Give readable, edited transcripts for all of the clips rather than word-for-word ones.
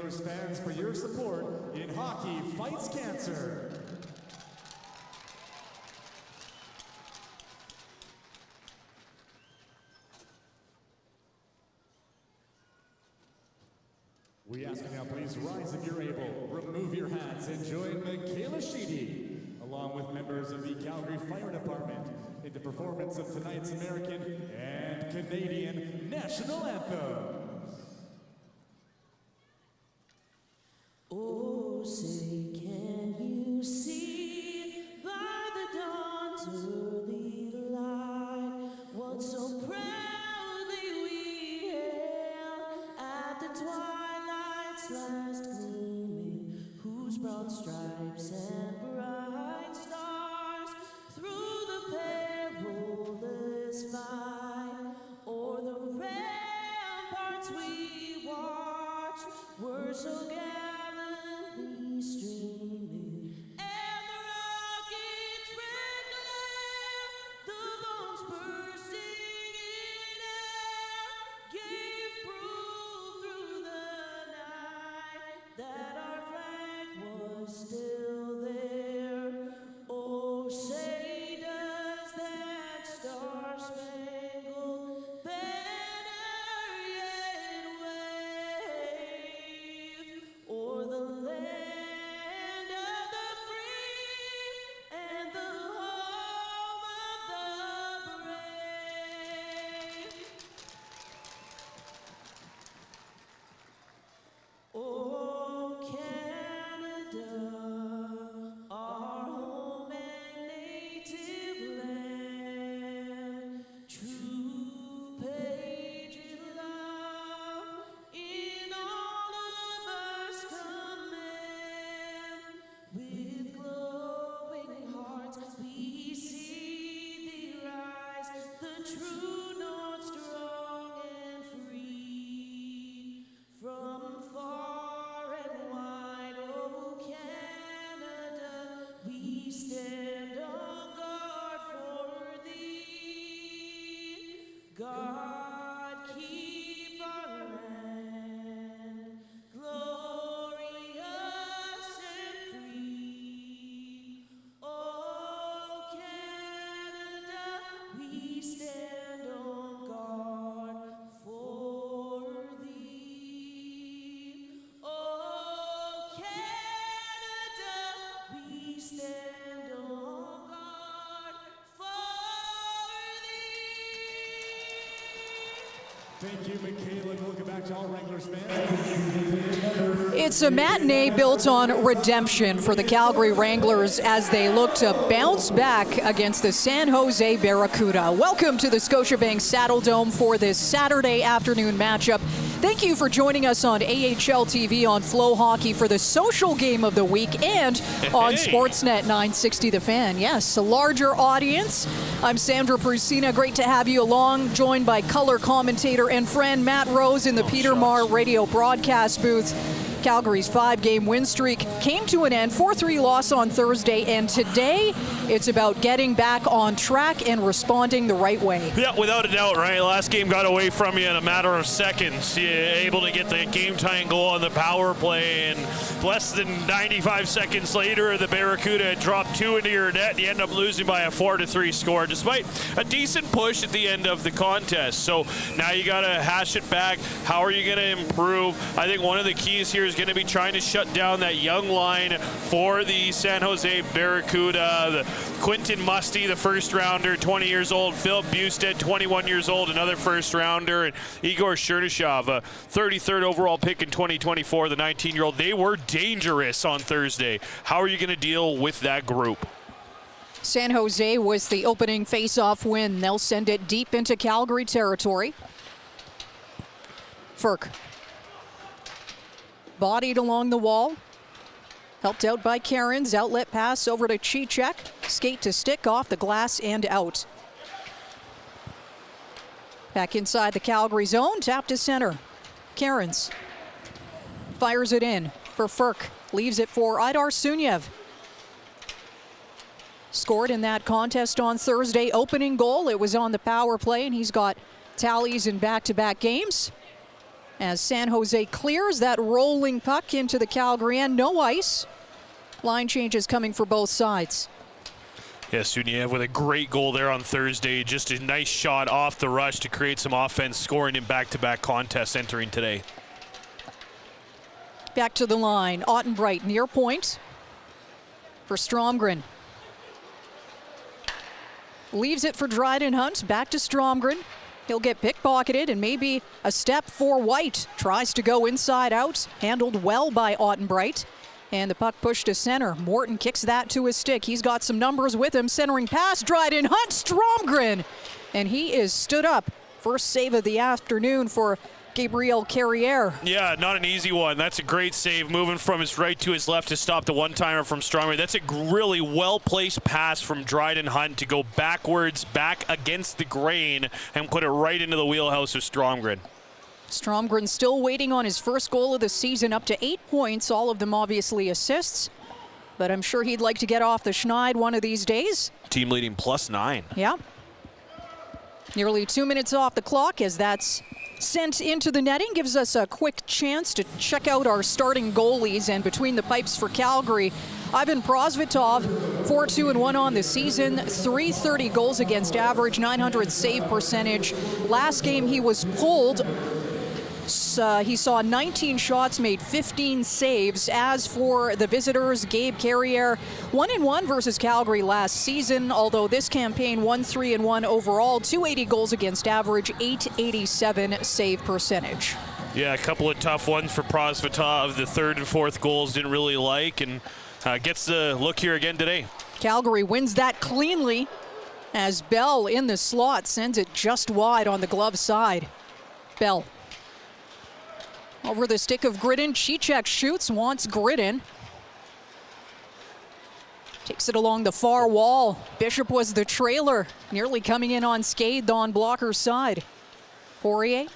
Wranglers fans for your support in Hockey Fights Cancer. We ask you now, please rise if you're able. Remove your hats and join Michaela Sheedy, along with members of the Calgary Fire Department, in the performance of tonight's American and Canadian national anthems. Oh, say, can you see by the dawn's early light what so proudly we hailed at the twilight's last gleaming, whose broad stripes and bright stars through the perilous fight o'er the ramparts we watch were so gallantly streaming, and the rockets' red glare, the bombs bursting in air, gave proof through the night that our flag was still there. Oh, say does that star-spangled banner yet wave o'er the land of the free and the home of the brave? Oh, Canada, our home and native land, true patriot love in all of us command. With glowing hearts we see thee rise, the true north strong and free. From far and wide, oh Canada, we stand on guard for thee. God keep our land glorious and free. Oh Canada, we stand on guard for thee. Oh Canada, we stand on guard for thee. Thank you, Michaela, and welcome back to all Wranglers fans. It's a matinee built on redemption for the Calgary Wranglers as they look to bounce back against the San Jose Barracuda. Welcome to the Scotiabank Saddle Dome for this Saturday afternoon matchup. Thank you for joining us on AHL TV on FloHockey for the social game of the week and on Sportsnet 960 The Fan. Yes, a larger audience. I'm Sandra Prusina. Great to have you along, joined by color commentator and friend Matt Rose in the Peter Marr radio broadcast booth. Calgary's 5-game win streak came to an end, 4-3 loss on Thursday, and today it's about getting back on track and responding the right way. Yeah, without a doubt, right? Last game got away from you in a matter of seconds. You're able to get the game-tying goal on the power play, and less than 95 seconds later, the Barracuda had dropped 2 into your net, and you end up losing by a 4-3 score, despite a decent push at the end of the contest. So now you got to hash it back. How are you going to improve? I think one of the keys here is going to be trying to shut down that young line for the San Jose Barracuda. The Quentin Musty, the first rounder, 20 years old. Philip Bustad, 21 years old, another first rounder. And Igor Chernyshov, a 33rd overall pick in 2024, the 19-year-old. They were dangerous on Thursday. How are you going to deal with that group? San Jose was the opening face-off win. They'll send it deep into Calgary territory. Ferk. Bodied along the wall. Helped out by Cairns. Outlet pass over to Cicek. Skate to stick off the glass and out. Back inside the Calgary zone. Tap to center. Cairns fires it in for Ferk. Leaves it for Idar Sunyev. Scored in that contest on Thursday. Opening goal. It was on the power play, and he's got tallies in back-to-back games. as San Jose clears that rolling puck into the Calgary end. No ice. Line changes coming for both sides. Yeah, Suniev with a great goal there on Thursday. Just a nice shot off the rush to create some offense, scoring in back-to-back contests entering today. Back to the line. Ottenbright near point for Stromgren. Leaves it for Dryden Hunt. Back to Stromgren. He'll get pickpocketed and maybe a step for White. Tries to go inside out. Handled well by Ottenbright. And the puck pushed to center. Morton kicks that to his stick. He's got some numbers with him. Centering pass. Dryden Hunt. Stromgren. And he is stood up. First save of the afternoon for Gabriel Carrier. Yeah, not an easy one. That's a great save, moving from his right to his left to stop the one-timer from Stromgren. That's a really well-placed pass from Dryden Hunt to go backwards, back against the grain, and put it right into the wheelhouse of Stromgren. Stromgren still waiting on his first goal of the season, up to 8 points, all of them obviously assists. But I'm sure he'd like to get off the schneid one of these days. Team leading +9. Yeah. Nearly 2 minutes off the clock as that's sent into the netting. Gives us a quick chance to check out our starting goalies. And between the pipes for Calgary, Ivan Prosvetov, 4-2-1 on the season, .330 goals against average, .900 save percentage. Last game he was pulled. He saw 19 shots, made 15 saves. As for the visitors, Gabe Carrier, 1-1 versus Calgary last season, although this campaign 1-3-1 overall, .280 goals against average, .887 save percentage. Yeah, a couple of tough ones for Prosvetov. The third and fourth goals didn't really like, and gets the look here again today. Calgary wins that cleanly as Bell in the slot sends it just wide on the glove side. Bell. Over the stick of Gridden. Cicek shoots, wants Gridden. Takes it along the far wall. Bishop was the trailer, nearly coming in unscathed on Blocker's side. Poirier.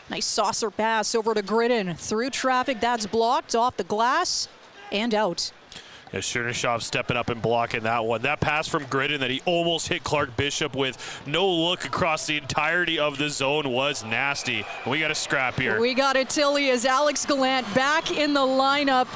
Nice saucer pass over to Gridden. Through traffic, that's blocked, off the glass, and out. Yeah, Chernyshov stepping up and blocking that one. That pass from Gridden that he almost hit Clark Bishop with no look across the entirety of the zone was nasty. We got a scrap here. We got a Tilly as Alex Gallant back in the lineup.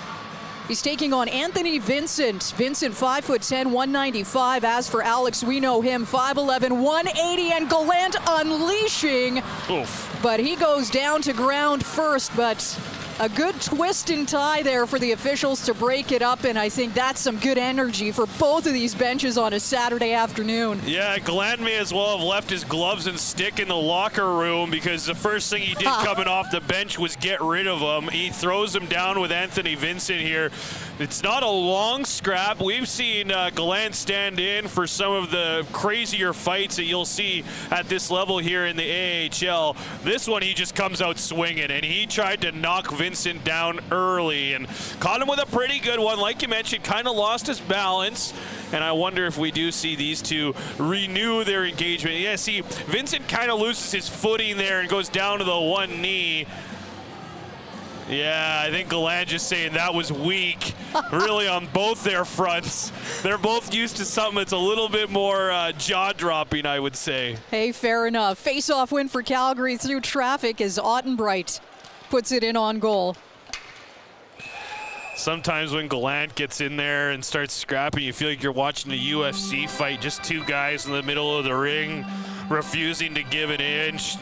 He's taking on Anthony Vincent. Vincent 5'10", 195. As for Alex, we know him 5'11", 180, and Gallant unleashing. Oof. But he goes down to ground first, but a good twist and tie there for the officials to break it up, and I think that's some good energy for both of these benches on a Saturday afternoon. Yeah, Gallant may as well have left his gloves and stick in the locker room, because the first thing he did coming off the bench was get rid of him. He throws him down with Anthony Vincent here. It's not a long scrap. We've seen Gallant stand in for some of the crazier fights that you'll see at this level here in the AHL. This one, he just comes out swinging, and he tried to knock Vincent down early and caught him with a pretty good one. Like you mentioned, kind of lost his balance, and I wonder if we do see these two renew their engagement. Yeah, see, Vincent kind of loses his footing there and goes down to the one knee. Yeah, I think Gallant just saying that was weak, really, on both their fronts. They're both used to something that's a little bit more jaw-dropping, I would say. Hey, fair enough. Face-off win for Calgary through traffic as Ottenbright puts it in on goal. Sometimes when Gallant gets in there and starts scrapping, you feel like you're watching a UFC fight. Just two guys in the middle of the ring refusing to give an inch.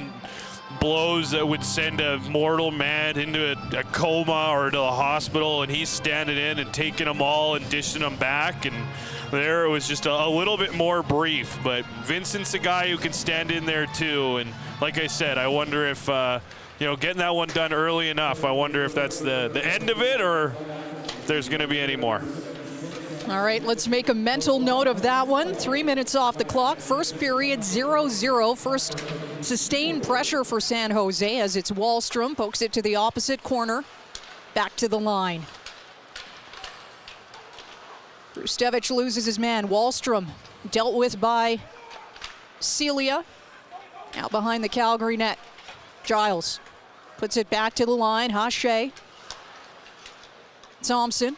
Blows that would send a mortal man into a coma or to the hospital, and he's standing in and taking them all and dishing them back. And there it was just a little bit more brief. But Vincent's a guy who can stand in there too. And like I said, I wonder if getting that one done early enough, I wonder if that's the end of it, or if there's going to be any more. All right, let's make a mental note of that one. 3 minutes off the clock. First period, 0-0. First sustained pressure for San Jose as it's Wahlstrom. Pokes it to the opposite corner. Back to the line. Brustevich loses his man. Wahlstrom dealt with by Celia. Out behind the Calgary net. Giles puts it back to the line. Hache. Thompson.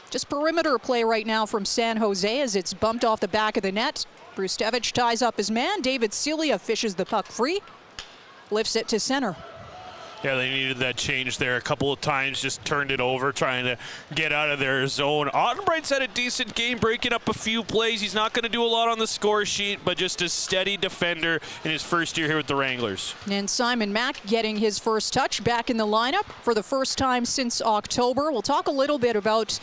Just perimeter play right now from San Jose as it's bumped off the back of the net. Brustevich ties up his man. David Celia fishes the puck free. lifts it to center. Yeah, they needed that change there a couple of times, just turned it over, trying to get out of their zone. Ottenbright's had a decent game, breaking up a few plays. He's not going to do a lot on the score sheet, but just a steady defender in his first year here with the Wranglers. And Simon Mack getting his first touch back in the lineup for the first time since October. We'll talk a little bit about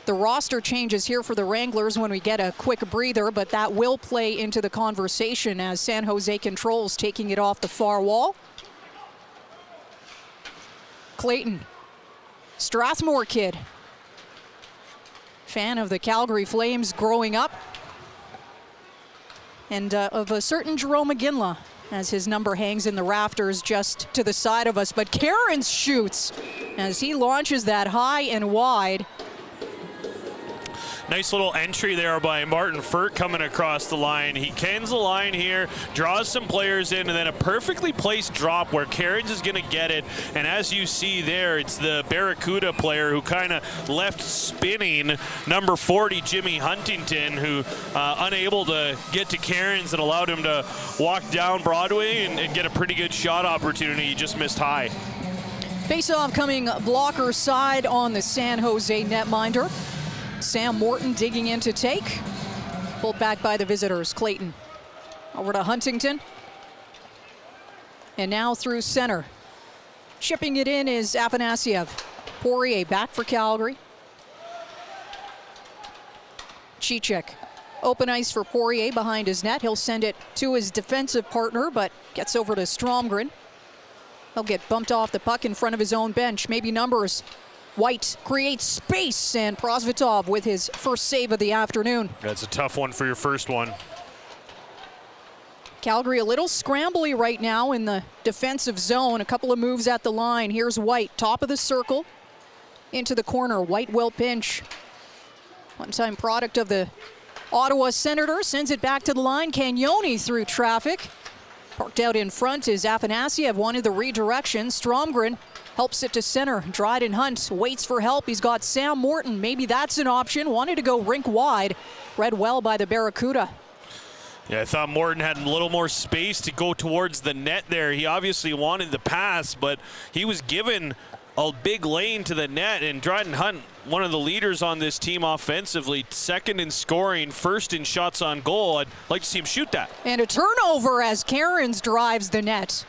the roster changes here for the Wranglers when we get a quick breather, but that will play into the conversation as San Jose controls taking it off the far wall. Clayton, Strathmore kid, fan of the Calgary Flames growing up, and of a certain Jerome McGinley, as his number hangs in the rafters just to the side of us. But Cairns shoots as he launches that high and wide. Nice little entry there by Martin Furt coming across the line. He cans the line here, draws some players in, and then a perfectly placed drop where Cairns is going to get it. And as you see there, it's the Barracuda player who kind of left spinning number 40, Jimmy Huntington, who unable to get to Cairns and allowed him to walk down Broadway and get a pretty good shot opportunity. He just missed high. Face-off coming blocker side on the San Jose netminder. Sam Morton digging in to take. Pulled back by the visitors. Clayton over to Huntington. And now through center. Chipping it in is Afanasiev. Poirier back for Calgary. Cicek. Open ice for Poirier behind his net. He'll send it to his defensive partner, but gets over to Stromgren. He'll get bumped off the puck in front of his own bench. Maybe numbers. White creates space, and Prosvetov with his first save of the afternoon. That's a tough one for your first one. Calgary a little scrambly right now in the defensive zone. A couple of moves at the line. Here's White, top of the circle, into the corner. White will pinch. One-time product of the Ottawa Senators, sends it back to the line. Cagnoni through traffic. Parked out in front is Afanasiev, wanted the redirection. Stromgren helps it to center. Dryden Hunt waits for help. He's got Sam Morton. Maybe that's an option. Wanted to go rink wide. Read well by the Barracuda. Yeah, I thought Morton had a little more space to go towards the net there. He obviously wanted the pass, but he was given a big lane to the net. And Dryden Hunt, one of the leaders on this team offensively, second in scoring, first in shots on goal. I'd like to see him shoot that. And a turnover as Cairns drives the net.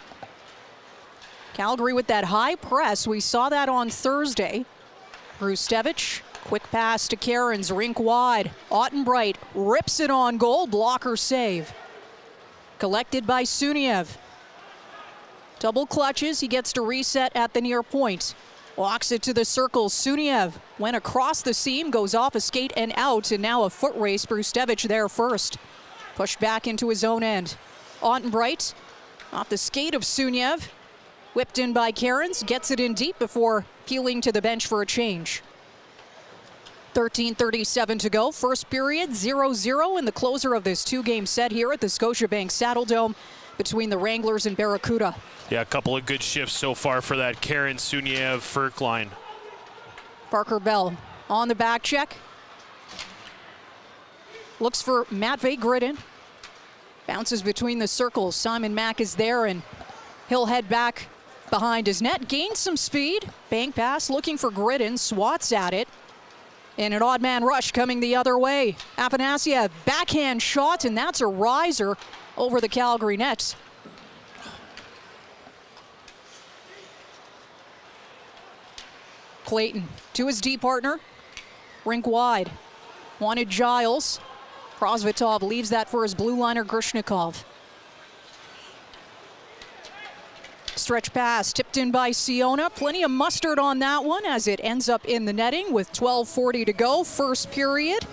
Calgary with that high press. We saw that on Thursday. Brustevich, quick pass to Cairns, rink wide. Ottenbright rips it on goal, blocker save. Collected by Suniev. Double clutches, he gets to reset at the near point. Walks it to the circle, Suniev went across the seam, goes off a skate and out, and now a foot race. Brustevich there first. Pushed back into his own end. Ottenbright off the skate of Suniev. Whipped in by Cairns, gets it in deep before peeling to the bench for a change. 13:37 to go. First period, 0-0 in the closer of this two-game set here at the Scotiabank Saddledome between the Wranglers and Barracuda. Yeah, a couple of good shifts so far for that Cairns, Suniev, Furk line. Parker Bell on the back check. Looks for Matvei Gridin. Bounces between the circles. Simon Mack is there, and he'll head back behind his net. Gains some speed. Bank pass looking for Gridin. Swats at it. And an odd man rush coming the other way. Afanasiev, backhand shot, and that's a riser over the Calgary nets. Clayton to his D partner. Rink wide. Wanted Giles. Prosvetov leaves that for his blue liner Grishnikov. Stretch pass tipped in by Siona. Plenty of mustard on that one as it ends up in the netting with 12:40 to go, first period.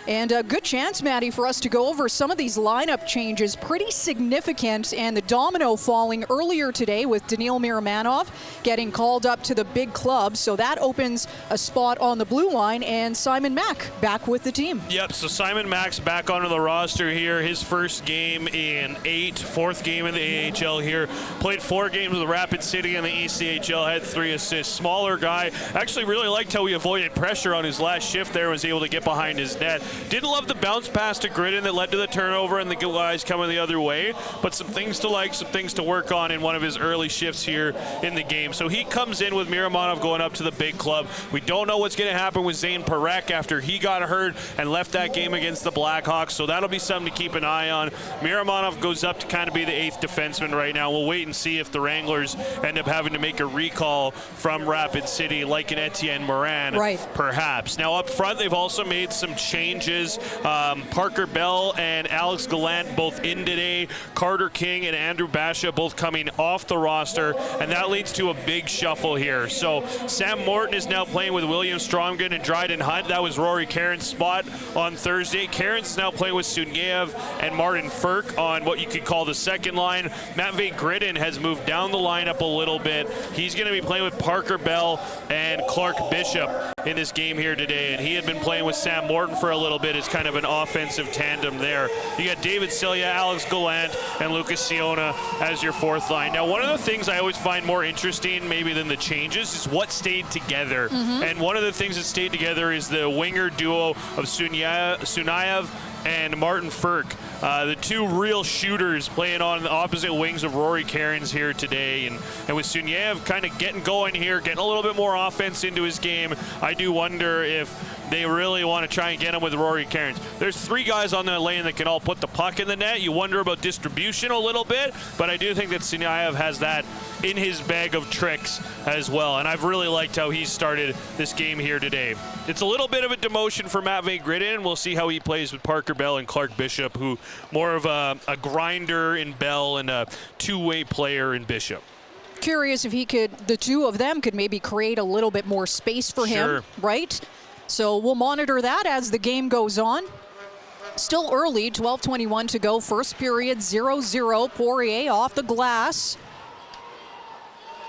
And a good chance, Maddie, for us to go over some of these lineup changes. Pretty significant, and the domino falling earlier today with Daniil Miramanov getting called up to the big club. So that opens a spot on the blue line, and Simon Mack back with the team. Yep, so Simon Mack's back onto the roster here. His first game in 8, fourth game in the AHL here. Played 4 games with Rapid City in the ECHL, had 3 assists. Smaller guy. Actually really liked how he avoided pressure on his last shift there, was able to get behind his net. Didn't love the bounce pass to Gridden that led to the turnover and the guys coming the other way, but some things to like, some things to work on in one of his early shifts here in the game. So he comes in with Miramonov going up to the big club. We don't know what's going to happen with Zane Parekh after he got hurt and left that game against the Blackhawks, so that'll be something to keep an eye on. Miramonov goes up to kind of be the 8th defenseman right now. We'll wait and see if the Wranglers end up having to make a recall from Rapid City like an Etienne Morin, perhaps. Now up front, they've also made some changes. Parker Bell and Alex Gallant both in today. Carter King and Andrew Basha both coming off the roster, and that leads to a big shuffle here. So Sam Morton is now playing with William Stromgren and Dryden Hunt. That was Rory Caron's spot on Thursday. Caron's now playing with Suniev and Martin Firk on what you could call the second line. Matvei Gridden has moved down the lineup a little bit. He's going to be playing with Parker Bell and Clark Bishop in this game here today, and he had been playing with Sam Morton for a little bit as kind of an offensive tandem there. You got David Celia, Alex Gallant, and Lucas Siona as your fourth line. Now, one of the things I always find more interesting maybe than the changes is what stayed together. And one of the things that stayed together is the winger duo of Sunayev and Martin Firk, the two real shooters playing on the opposite wings of Rory Cairns here today. And with Suniev kind of getting going here, getting a little bit more offense into his game, I do wonder if they really want to try and get him with Rory Cairns. There's 3 guys on the lane that can all put the puck in the net. You wonder about distribution a little bit, but I do think that Sunayev has that in his bag of tricks as well, and I've really liked how he started this game here today. It's a little bit of a demotion for Matvei Gridden. We'll see how he plays with Parker Bell and Clark Bishop, who more of a grinder in Bell and a two-way player in Bishop. Curious if the two of them could maybe create a little bit more space for him, right? So we'll monitor that as the game goes on. Still early, 12:21 to go. First period, 0-0. Poirier off the glass.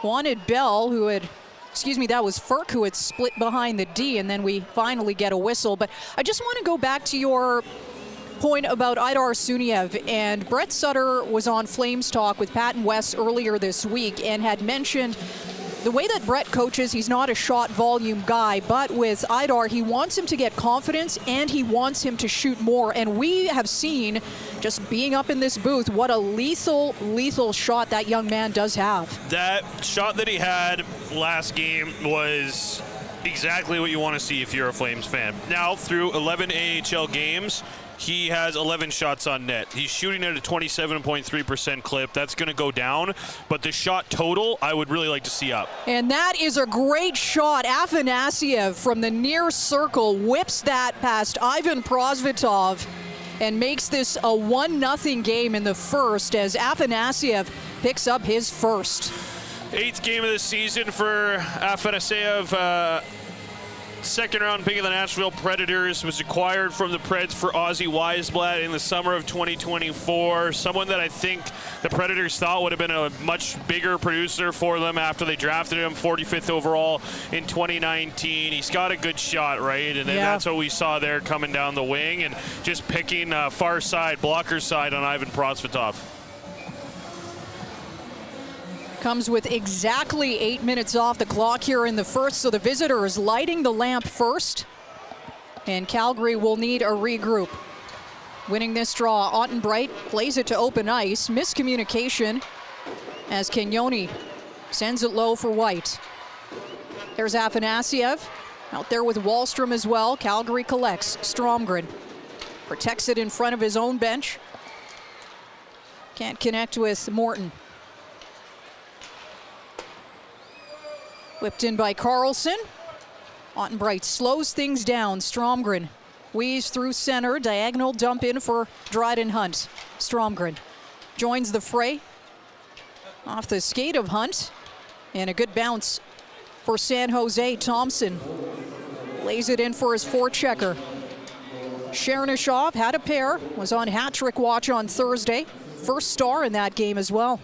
Wanted Bell, that was Firk who had split behind the D, and then we finally get a whistle. But I just want to go back to your point about Idar Suniev, and Brett Sutter was on Flames Talk with Pat and Wes earlier this week and had mentioned the way that Brett coaches, he's not a shot volume guy, but with Idar, he wants him to get confidence and he wants him to shoot more. And we have seen, just being up in this booth, what a lethal shot that young man does have. That shot that he had last game was exactly what you want to see if you're a Flames fan. Now, through 11 AHL games, he has 11 shots on net. He's shooting at a 27.3% clip. That's going to go down, but the shot total, I would really like to see up. And that is a great shot. Afanasyev from the near circle whips that past Ivan Prosvetov and makes this a 1-0 game in the first as Afanasyev picks up his first. 8th game of the season for Afanasyev. Second round pick of the Nashville Predators, was acquired from the Preds for Ozzy Weisblatt in the summer of 2024. Someone that I think the Predators thought would have been a much bigger producer for them after they drafted him 45th overall in 2019. He's got a good shot, right? And then that's what we saw there coming down the wing and just picking far side, blocker side on Ivan Prosvetov. Comes with exactly 8 minutes off the clock here in the first, so the visitor is lighting the lamp first, and Calgary will need a regroup. Winning this draw, Ottenbright plays it to open ice. Miscommunication as Kenyoni sends it low for White. There's Afanasyev out there with Wahlstrom as well. Calgary collects. Stromgren protects it in front of his own bench. Can't connect with Morton. Whipped in by Carlson. Ottenbright slows things down. Stromgren weaves through center. Diagonal dump in for Dryden Hunt. Stromgren joins the fray. Off the skate of Hunt. And a good bounce for San Jose. Thompson lays it in for his forechecker. Chernyshov had a pair. Was on hat-trick watch on Thursday. First star in that game as well.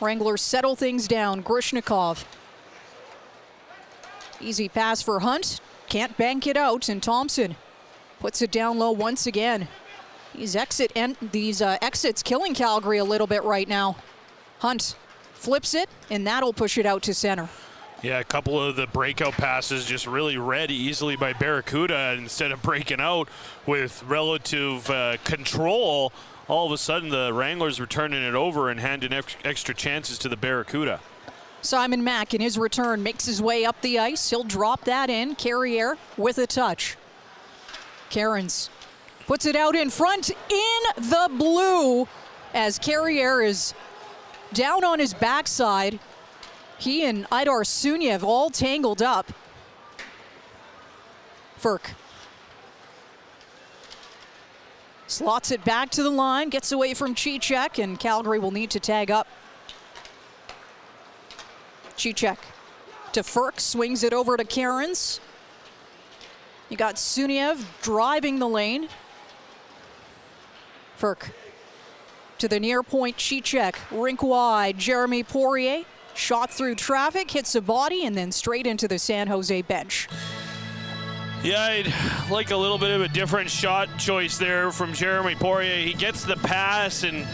Wranglers settle things down. Grishnikov. Easy pass for Hunt. Can't bank it out, and Thompson puts it down low once again. These exits killing Calgary a little bit right now. Hunt flips it, and that'll push it out to center. Yeah, a couple of the breakout passes just really read easily by Barracuda. Instead of breaking out with relative control, all of a sudden the Wranglers were turning it over and handing extra chances to the Barracuda. Simon Mack in his return makes his way up the ice. He'll drop that in. Carrier with a touch. Cairns puts it out in front in the blue as Carrier is down on his backside. He and Idar Suniev all tangled up. Ferk slots it back to the line, gets away from Cicek, and Calgary will need to tag up. Cicek to Ferk, swings it over to Cairns. You got Suniev driving the lane. Ferk to the near point, Cicek, rink wide, Jeremy Poirier. Shot through traffic, hits a body, and then straight into the San Jose bench. Yeah, I'd like a little bit of a different shot choice there from Jeremy Poirier. He gets the pass, and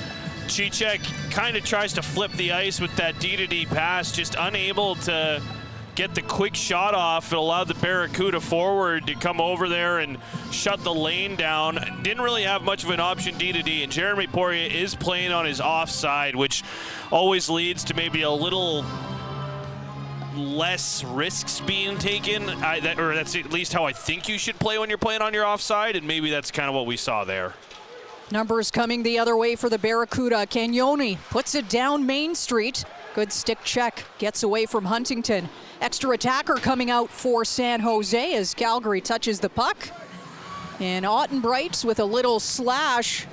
Cicek kind of tries to flip the ice with that D-to-D pass, just unable to get the quick shot off. It allowed the Barracuda forward to come over there and shut the lane down. Didn't really have much of an option D-to-D, and Jeremy Poirier is playing on his offside, which always leads to maybe a little less risks being taken. Or that's at least how I think you should play when you're playing on your offside, and maybe that's kind of what we saw there. Numbers coming the other way for the Barracuda. Cagnoni puts it down Main Street. Good stick check, gets away from Huntington. Extra attacker coming out for San Jose as Calgary touches the puck. And Ottenbright with a little slash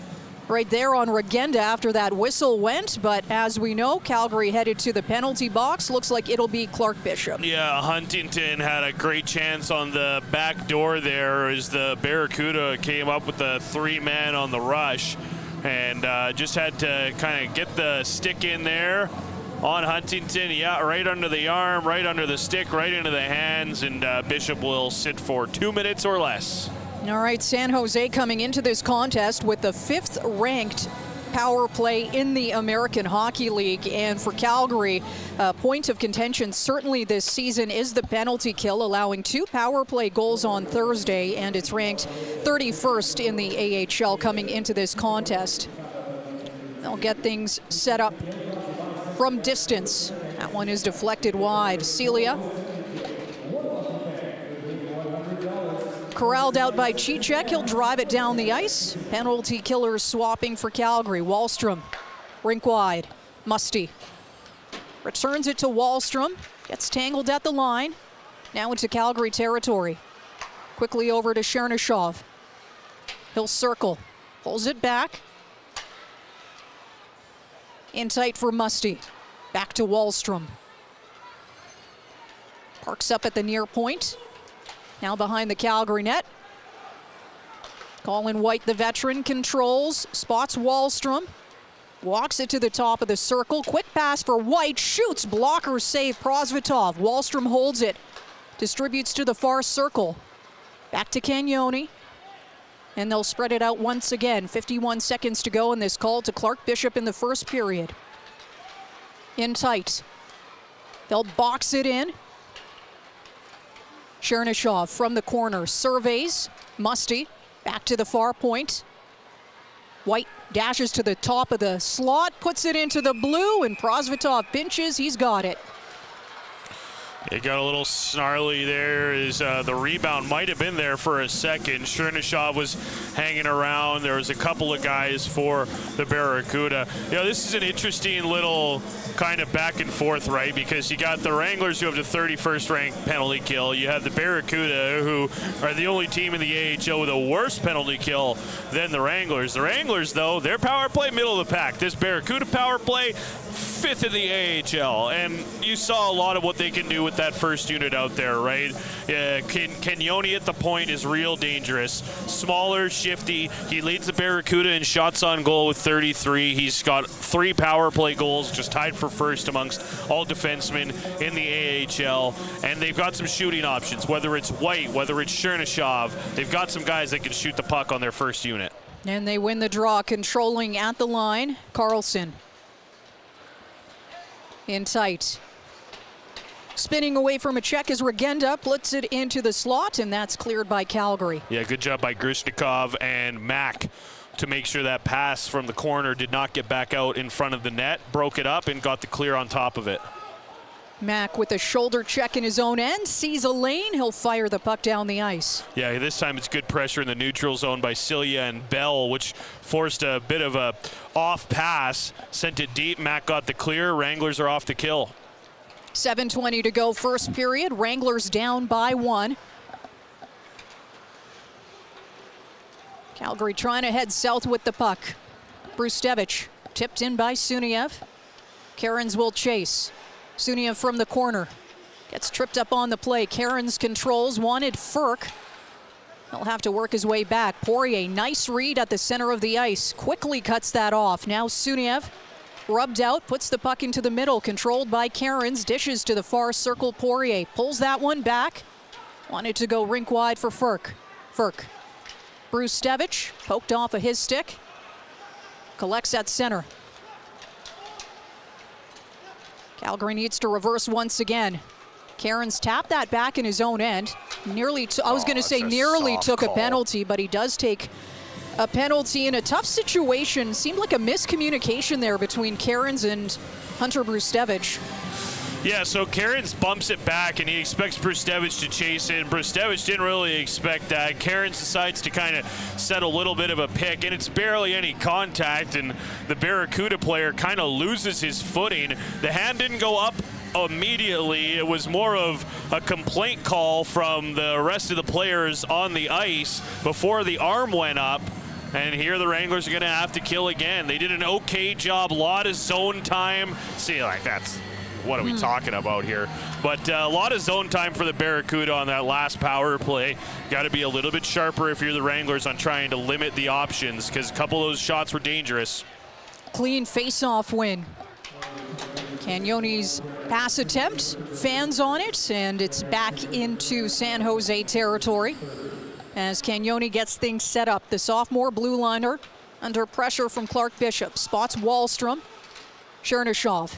right there on Regenda after that whistle went. But as we know, Calgary headed to the penalty box. Looks like it'll be Clark Bishop. Yeah, Huntington had a great chance on the back door there as the Barracuda came up with the 3-man on the rush. And just had to kind of get the stick in there on Huntington. Yeah, right under the arm, right under the stick, right into the hands, and Bishop will sit for 2 minutes or less. All right, San Jose coming into this contest with the 5th ranked power play in the American Hockey League. And for Calgary, point of contention certainly this season is the penalty kill, allowing 2 power play goals on Thursday, and it's ranked 31st in the AHL coming into this contest. They'll get things set up from distance. That one is deflected wide. Celia corralled out by Cicek. He'll drive it down the ice. Penalty killers swapping for Calgary. Wahlstrom, rink wide. Musty returns it to Wahlstrom. Gets tangled at the line. Now into Calgary territory. Quickly over to Chernyshov. He'll circle. Pulls it back. In tight for Musty. Back to Wahlstrom. Parks up at the near point. Now behind the Calgary net. Colin White, the veteran, controls, spots Wahlstrom. Walks it to the top of the circle. Quick pass for White, shoots, blocker save, Prosvetov. Wahlstrom holds it, distributes to the far circle. Back to Cagnoni. And they'll spread it out once again. 51 seconds to go in this call to Clark Bishop in the first period. In tight. They'll box it in. Chernyshov from the corner surveys. Musty back to the far point. White dashes to the top of the slot, puts it into the blue, and Prosvetov pinches. He's got it. It got a little snarly there as the rebound might have been there for a second. Chernyshov was hanging around. There was a couple of guys for the Barracuda. You know, this is an interesting little kind of back and forth, right? Because you got the Wranglers who have the 31st ranked penalty kill. You have the Barracuda who are the only team in the AHL with a worse penalty kill than the Wranglers. The Wranglers, though, their power play, middle of the pack. This Barracuda power play, 5th in the AHL. And you saw a lot of what they can do with that first unit out there, right? Cagnoni at the point is real dangerous. Smaller, shifty. He leads the Barracuda in shots on goal with 33. He's got 3 power play goals, just tied for first amongst all defensemen in the AHL. And they've got some shooting options, whether it's White, whether it's Chernyshov. They've got some guys that can shoot the puck on their first unit. And they win the draw, controlling at the line. Carlson. In tight. spinning away from a check as Regenda puts it into the slot, and that's cleared by Calgary. Yeah, good job by Grishnikov and Mack to make sure that pass from the corner did not get back out in front of the net, broke it up and got the clear on top of it. Mack with a shoulder check in his own end, sees a lane, he'll fire the puck down the ice. Yeah, this time it's good pressure in the neutral zone by Cilia and Bell, which forced a bit of a off pass, sent it deep. Mack got the clear. Wranglers are off the kill. 7:20 to go first period. Wranglers down by 1. Calgary trying to head south with the puck. Brustevich tipped in by Suniev. Cairns will chase. Suniev from the corner. Gets tripped up on the play. Cairns controls, wanted Furk. He'll have to work his way back. Poirier, nice read at the center of the ice. Quickly cuts that off. Now Suniev, rubbed out, puts the puck into the middle. Controlled by Cairns, dishes to the far circle. Poirier pulls that one back. Wanted to go rink wide for Furk. Brustevich poked off of his stick. Collects at center. Calgary needs to reverse once again. Cairns tapped that back in his own end. Nearly took a penalty, but he does take a penalty in a tough situation. Seemed like a miscommunication there between Cairns and Hunter Brustevich. Yeah, so Cairns bumps it back and he expects Brustevich to chase in. Brustevich didn't really expect that. Cairns decides to kind of set a little bit of a pick, and it's barely any contact, and the Barracuda player kind of loses his footing. The hand didn't go up immediately. It was more of a complaint call from the rest of the players on the ice before the arm went up. And here the Wranglers are going to have to kill again. They did an okay job, a lot of zone time. See, like, that's, what are we talking about here? But a lot of zone time for the Barracuda on that last power play. Got to be a little bit sharper if you're the Wranglers on trying to limit the options, because a couple of those shots were dangerous. Clean face-off win. Cagnoni's pass attempt, fans on it, and it's back into San Jose territory as Cagnoni gets things set up. The sophomore blue liner under pressure from Clark Bishop. Spots Wahlstrom. Chernyshov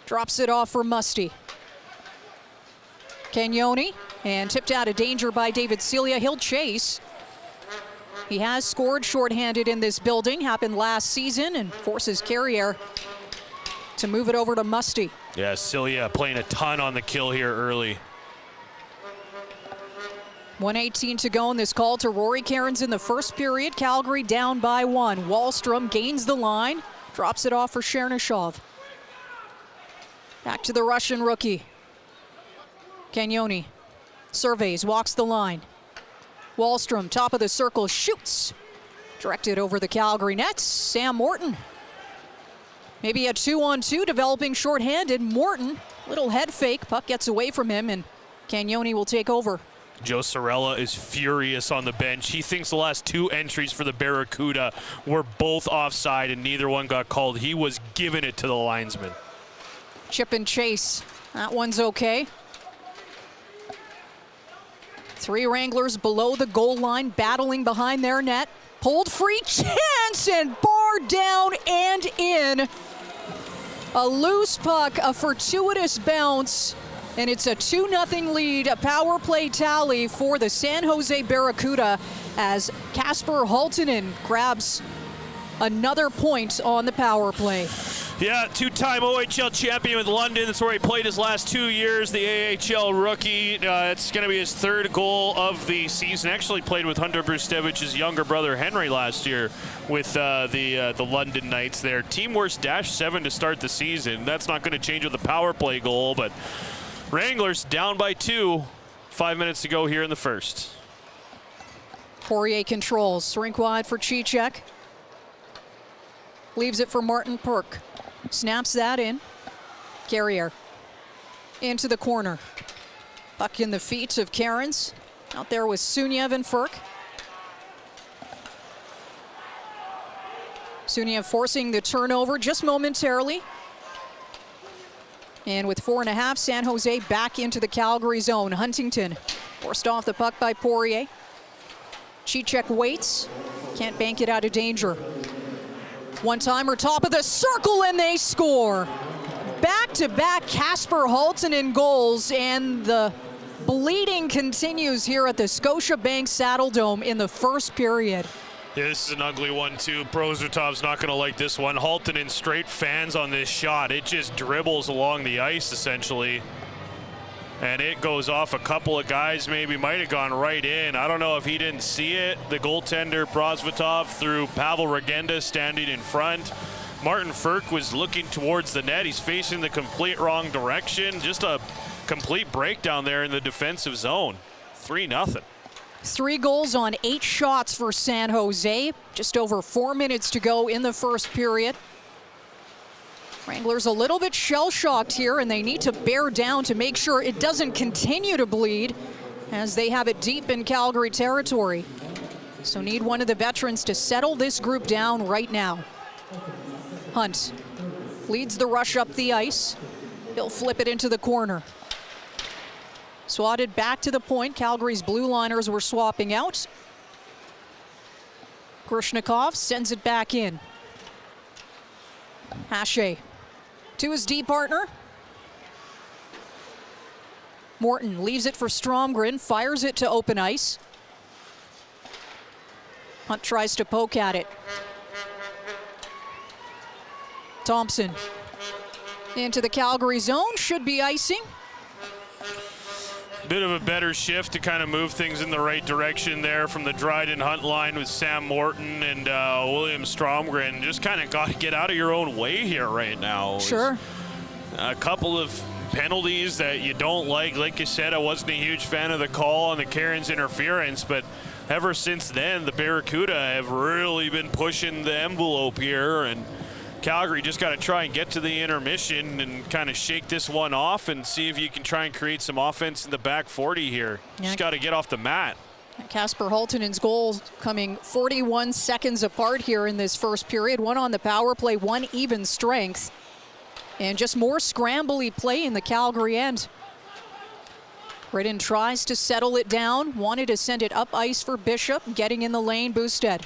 drops it off for Musty. Cagnoni, and tipped out of danger by David Cilia. He'll chase. He has scored shorthanded in this building, happened last season, and forces Carrier to move it over to Musty. Yeah, Cilia playing a ton on the kill here early. 1:18 to go in this call to Rory Cairns in the first period. Calgary down by 1. Wahlstrom gains the line, drops it off for Chernyshov. Back to the Russian rookie. Cagnoni surveys, walks the line. Wahlstrom, top of the circle, shoots. Directed over the Calgary net. Sam Morton. Maybe a 2-on-2 developing shorthanded. Morton, little head fake. Puck gets away from him, and Cagnoni will take over. Joe Sorella is furious on the bench. He thinks the last 2 entries for the Barracuda were both offside and neither one got called. He was giving it to the linesman. Chip and chase. That one's okay. 3 Wranglers below the goal line, battling behind their net. Pulled free, chance, and barred down and in. A loose puck, a fortuitous bounce, and it's a 2-0 lead, a power play tally for the San Jose Barracuda as Kasper Halttunen grabs another point on the power play. Yeah, 2-time OHL champion with London. That's where he played his last 2 years, the AHL rookie. It's going to be his 3rd goal of the season. Actually played with Hunter Brustevich's younger brother, Henry, last year with the London Knights there. Team worst -7 to start the season. That's not going to change with the power play goal, but Wranglers down by 2, 5 minutes to go here in the first. Poirier controls, rink wide for Cicek. Leaves it for Martin Perk. Snaps that in. Carrier into the corner. Puck in the feet of Cairns. Out there with Suniev and Furk. Suniev forcing the turnover just momentarily. And with 4.5, San Jose back into the Calgary zone. Huntington forced off the puck by Poirier. Cicek waits. Can't bank it out of danger. One-timer, top of the circle, and they score. Back back-to-back Casper Haltonen goals, and the bleeding continues here at the Scotiabank Saddledome in the first period. Yeah, this is an ugly one too. Prosvetov's not going to like this one. Haltonen straight fans on this shot. It just dribbles along the ice essentially. And it goes off a couple of guys, maybe might have gone right in. I don't know if he didn't see it. The goaltender, Prosvetov, through Pavel Regenda standing in front. Martin Ferk was looking towards the net. He's facing the complete wrong direction. Just a complete breakdown there in the defensive zone. 3-0. 3 goals on 8 shots for San Jose. Just over 4 minutes to go in the first period. Wranglers a little bit shell-shocked here, and they need to bear down to make sure it doesn't continue to bleed as they have it deep in Calgary territory. So need one of the veterans to settle this group down right now. Hunt leads the rush up the ice. He'll flip it into the corner. Swatted back to the point. Calgary's blue liners were swapping out. Grushnikov sends it back in. Hache to his D partner. Morton leaves it for Stromgren, fires it to open ice. Hunt tries to poke at it. Thompson into the Calgary zone, should be icing. Bit of a better shift to kind of move things in the right direction there from the Dryden Hunt line with Sam Morton and William Stromgren. Just kind of got to get out of your own way here right now. Sure. A couple of penalties that you don't like. Like you said, I wasn't a huge fan of the call on the Cairns interference, but ever since then, the Barracuda have really been pushing the envelope here, and Calgary just got to try and get to the intermission and kind of shake this one off and see if you can try and create some offense in the back 40 here. Yeah. Just got to get off the mat. Casper Haltonen's goals coming 41 seconds apart here in this first period. One on the power play, one even strength. And just more scrambly play in the Calgary end. Gridden tries to settle it down, wanted to send it up ice for Bishop, getting in the lane, Boosted.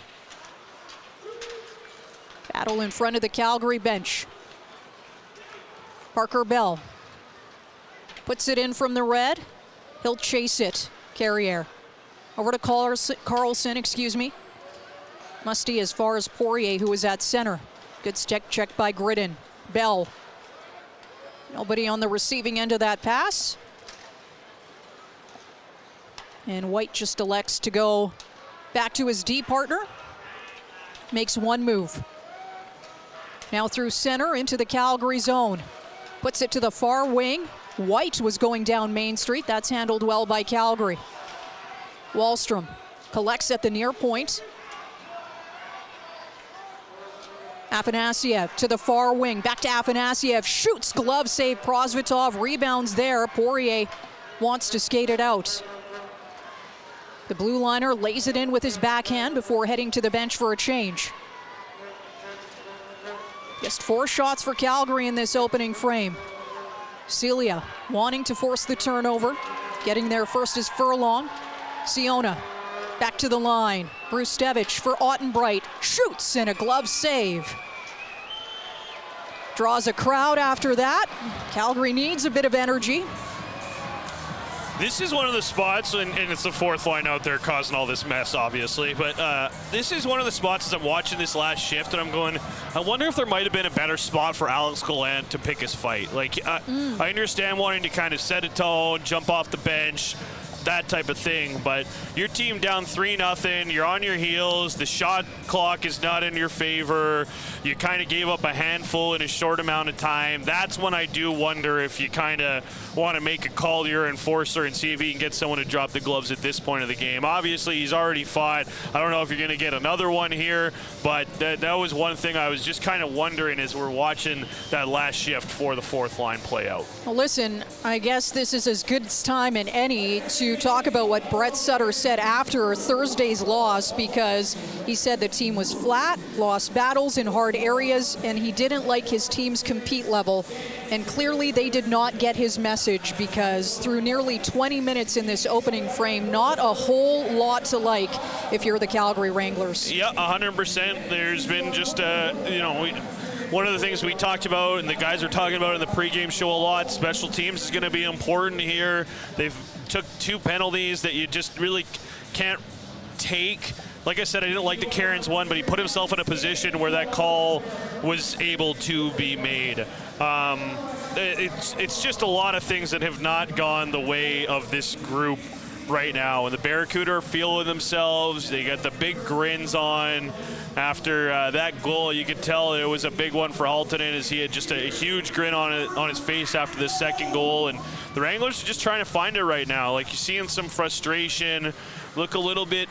Battle in front of the Calgary bench. Parker Bell puts it in from the red. He'll chase it. Carrier over to Carlson, excuse me. Musty as far as Poirier, who is at center. Good check by Gridden. Bell. Nobody on the receiving end of that pass. And White just elects to go back to his D partner. Makes one move. Now through center into the Calgary zone. Puts it to the far wing. White was going down Main Street. That's handled well by Calgary. Wallstrom collects at the near point. Afanasiev to the far wing. Back to Afanasiev. Shoots, glove save. Prosvetov rebounds there. Poirier wants to skate it out. The blue liner lays it in with his backhand before heading to the bench for a change. Just 4 shots for Calgary in this opening frame. Celia wanting to force the turnover. Getting there first is Furlong. Siona back to the line. Brustevich for Ottenbright. Shoots and a glove save. Draws a crowd after that. Calgary needs a bit of energy. This is one of the spots, and it's the fourth line out there causing all this mess, obviously, but this is one of the spots as I'm watching this last shift, and I'm going, I wonder if there might have been a better spot for Alex Gallant to pick his fight. Like, I understand wanting to kind of set a tone, jump off the bench, that type of thing, but your team down 3-0, you're on your heels, the shot clock is not in your favor, you kind of gave up a handful in a short amount of time. That's when I do wonder if you kind of want to make a call to your enforcer and see if he can get someone to drop the gloves at this point of the game. Obviously, he's already fought. I don't know if you're going to get another one here, but that was one thing I was just kind of wondering as we're watching that last shift for the fourth line play out. Well, listen, I guess this is as good as time in any to talk about what Brett Sutter said after Thursday's loss, because he said the team was flat, lost battles in hard areas, and he didn't like his team's compete level. And clearly they did not get his message, because through nearly 20 minutes in this opening frame, not a whole lot to like if you're the Calgary Wranglers. Yeah, 100%. There's been just, one of the things we talked about and the guys are talking about in the pregame show a lot, special teams is going to be important here. They've took 2 penalties that you just really can't take. Like I said, I didn't like the Cairns one, but he put himself in a position where that call was able to be made. It's just a lot of things that have not gone the way of this group right now. And the Barracuda are feeling themselves. They got the big grins on after that goal. You could tell it was a big one for Haltonen, as he had just a huge grin on his face after the second goal. And the Wranglers are just trying to find it right now. Like, you're seeing some frustration, look a little bit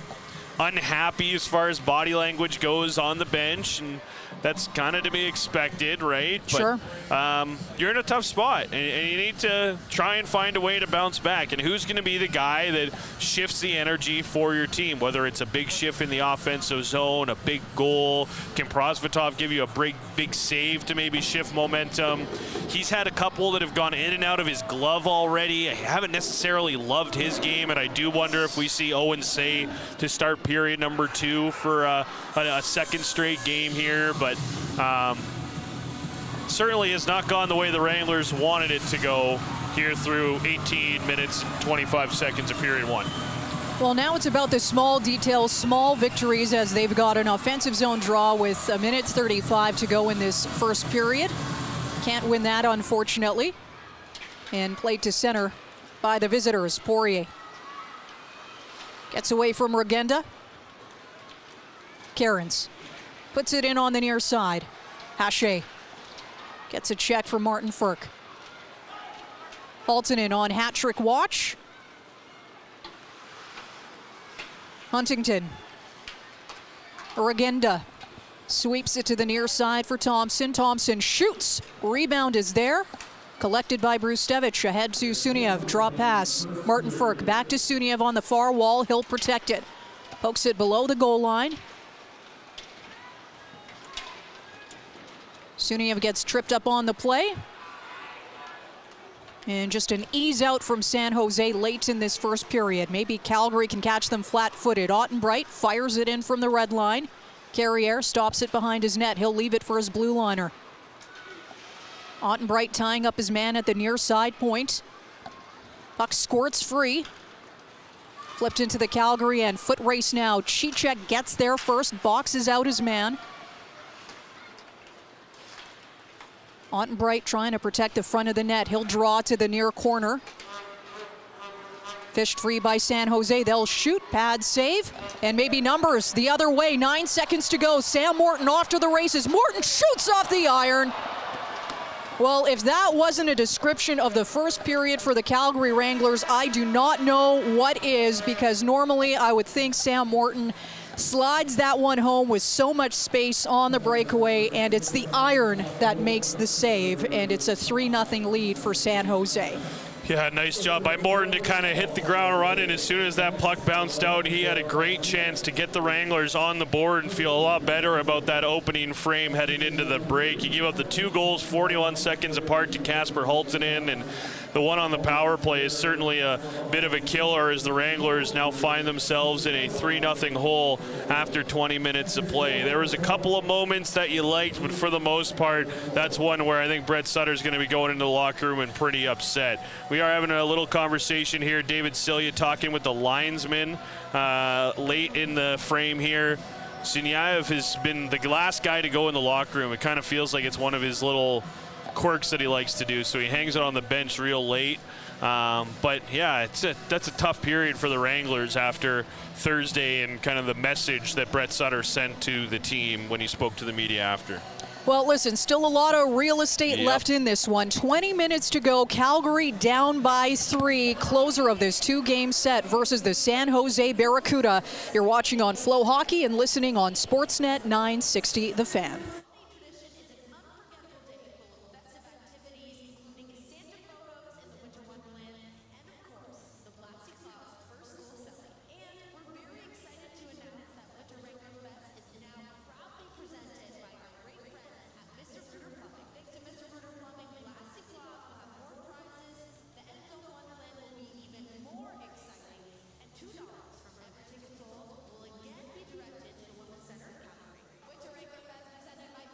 unhappy as far as body language goes on the bench, and that's kind of to be expected, right? Sure. But you're in a tough spot, and you need to try and find a way to bounce back. And who's going to be the guy that shifts the energy for your team, whether it's a big shift in the offensive zone, a big goal? Can Prosvetov give you a big save to maybe shift momentum? He's had a couple that have gone in and out of his glove already. I haven't necessarily loved his game, and I do wonder if we see Owen Say to start period number 2 for a second straight game here. But certainly has not gone the way the Wranglers wanted it to go here through 18 minutes, 25 seconds of period 1. Well, now it's about the small details, small victories, as they've got an offensive zone draw with 1:35 to go in this first period. Can't win that, unfortunately. And played to center by the visitors. Poirier gets away from Regenda. Cairns puts it in on the near side. Hache gets a check from Martin Firk. Haltonen on hat-trick watch. Huntington. Regenda sweeps it to the near side for Thompson. Thompson shoots. Rebound is there. Collected by Brustevich. Ahead to Suniev. Drop pass. Martin Firk back to Suniev on the far wall. He'll protect it. Pokes it below the goal line. Suniev gets tripped up on the play. And just an ease out from San Jose late in this first period. Maybe Calgary can catch them flat-footed. Ottenbright fires it in from the red line. Carriere stops it behind his net. He'll leave it for his blue liner. Ottenbright tying up his man at the near side point. Puck squirts free. Flipped into the Calgary end. Foot race now. Cicek gets there first. Boxes out his man. Ottenbright trying to protect the front of the net. He'll draw to the near corner. Fished free by San Jose. They'll shoot. Pad save. And maybe numbers the other way. 9 seconds to go. Sam Morton off to the races. Morton shoots off the iron. Well, if that wasn't a description of the first period for the Calgary Wranglers, I do not know what is, because normally I would think Sam Morton slides that one home with so much space on the breakaway, and it's the iron that makes the save, and it's a 3-0 lead for San Jose. Yeah, nice job by Morton to kind of hit the ground running. As soon as that puck bounced out, he had a great chance to get the Wranglers on the board and feel a lot better about that opening frame heading into the break. He gave up the 2 goals 41 seconds apart to Kasper Haltonen, and the one on the power play is certainly a bit of a killer, as the Wranglers now find themselves in a 3-0 hole after 20 minutes of play. There was a couple of moments that you liked, but for the most part, that's one where I think Brett Sutter's going to be going into the locker room and pretty upset. We are having a little conversation here. David Silya talking with the linesman late in the frame here. Sunyaev has been the last guy to go in the locker room. It kind of feels like it's one of his little quirks that he likes to do, so he hangs it on the bench real late. But yeah, that's a tough period for the Wranglers after Thursday and kind of the message that Brett Sutter sent to the team when he spoke to the media after. Well, listen, still a lot of real estate left in this one. 20 minutes to go. Calgary down by 3. Closer of this 2-game set versus the San Jose Barracuda. You're watching on FloHockey and listening on Sportsnet 960 The Fan. Presented by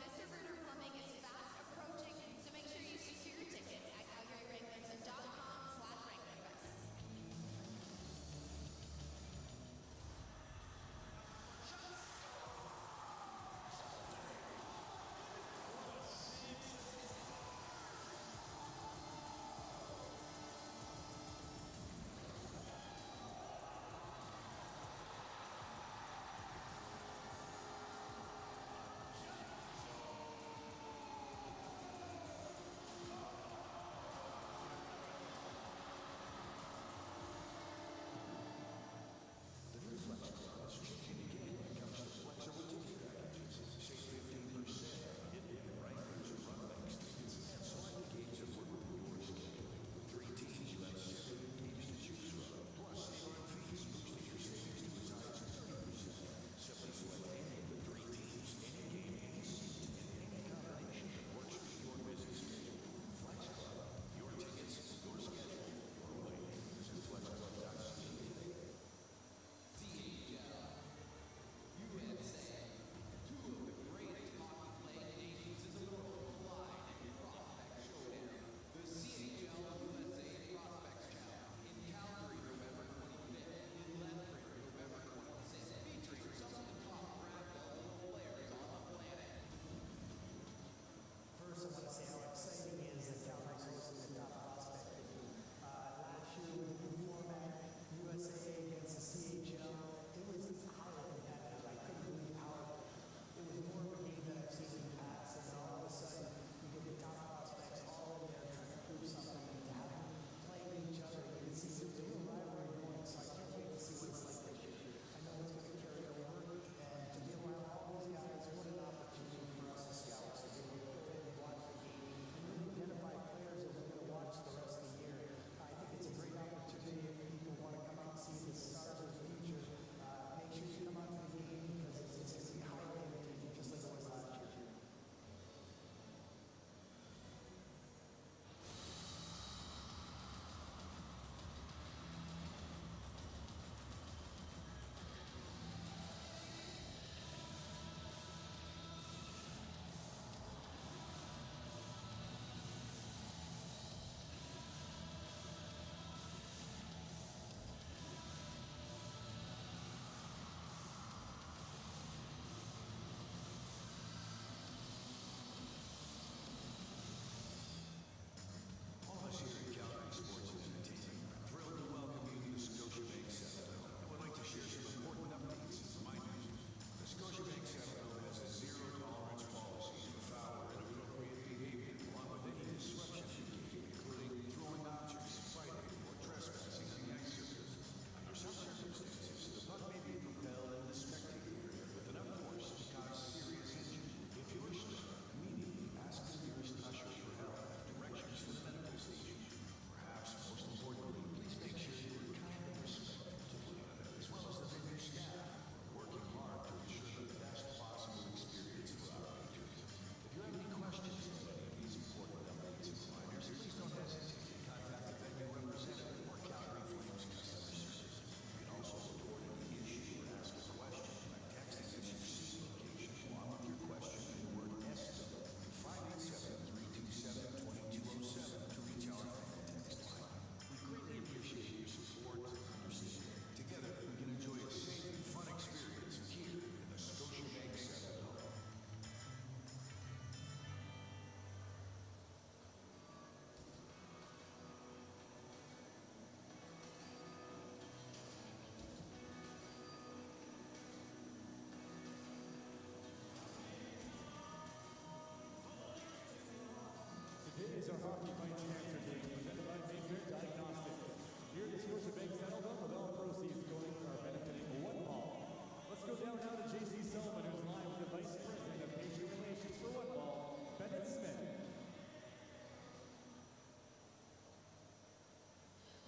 is our Hockey Fights Cancer Game presented by Mayfair Diagnostics. Here at the Scotiabank Saddledome, with all proceeds going are benefiting One Ball. Let's go down now to JC Sullivan, who's live with the Vice President of Patient Relations for One Ball, Bennett Smith.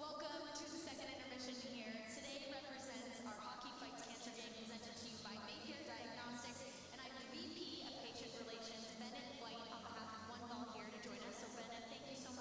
Welcome to the second intermission here. Today represents our Hockey Fights Cancer Game presented to you by Mayfair Diagnostics, and I'm the VP of Patient Relations, Bennett White, on behalf of One Ball here to join us. So Bennett, thank you so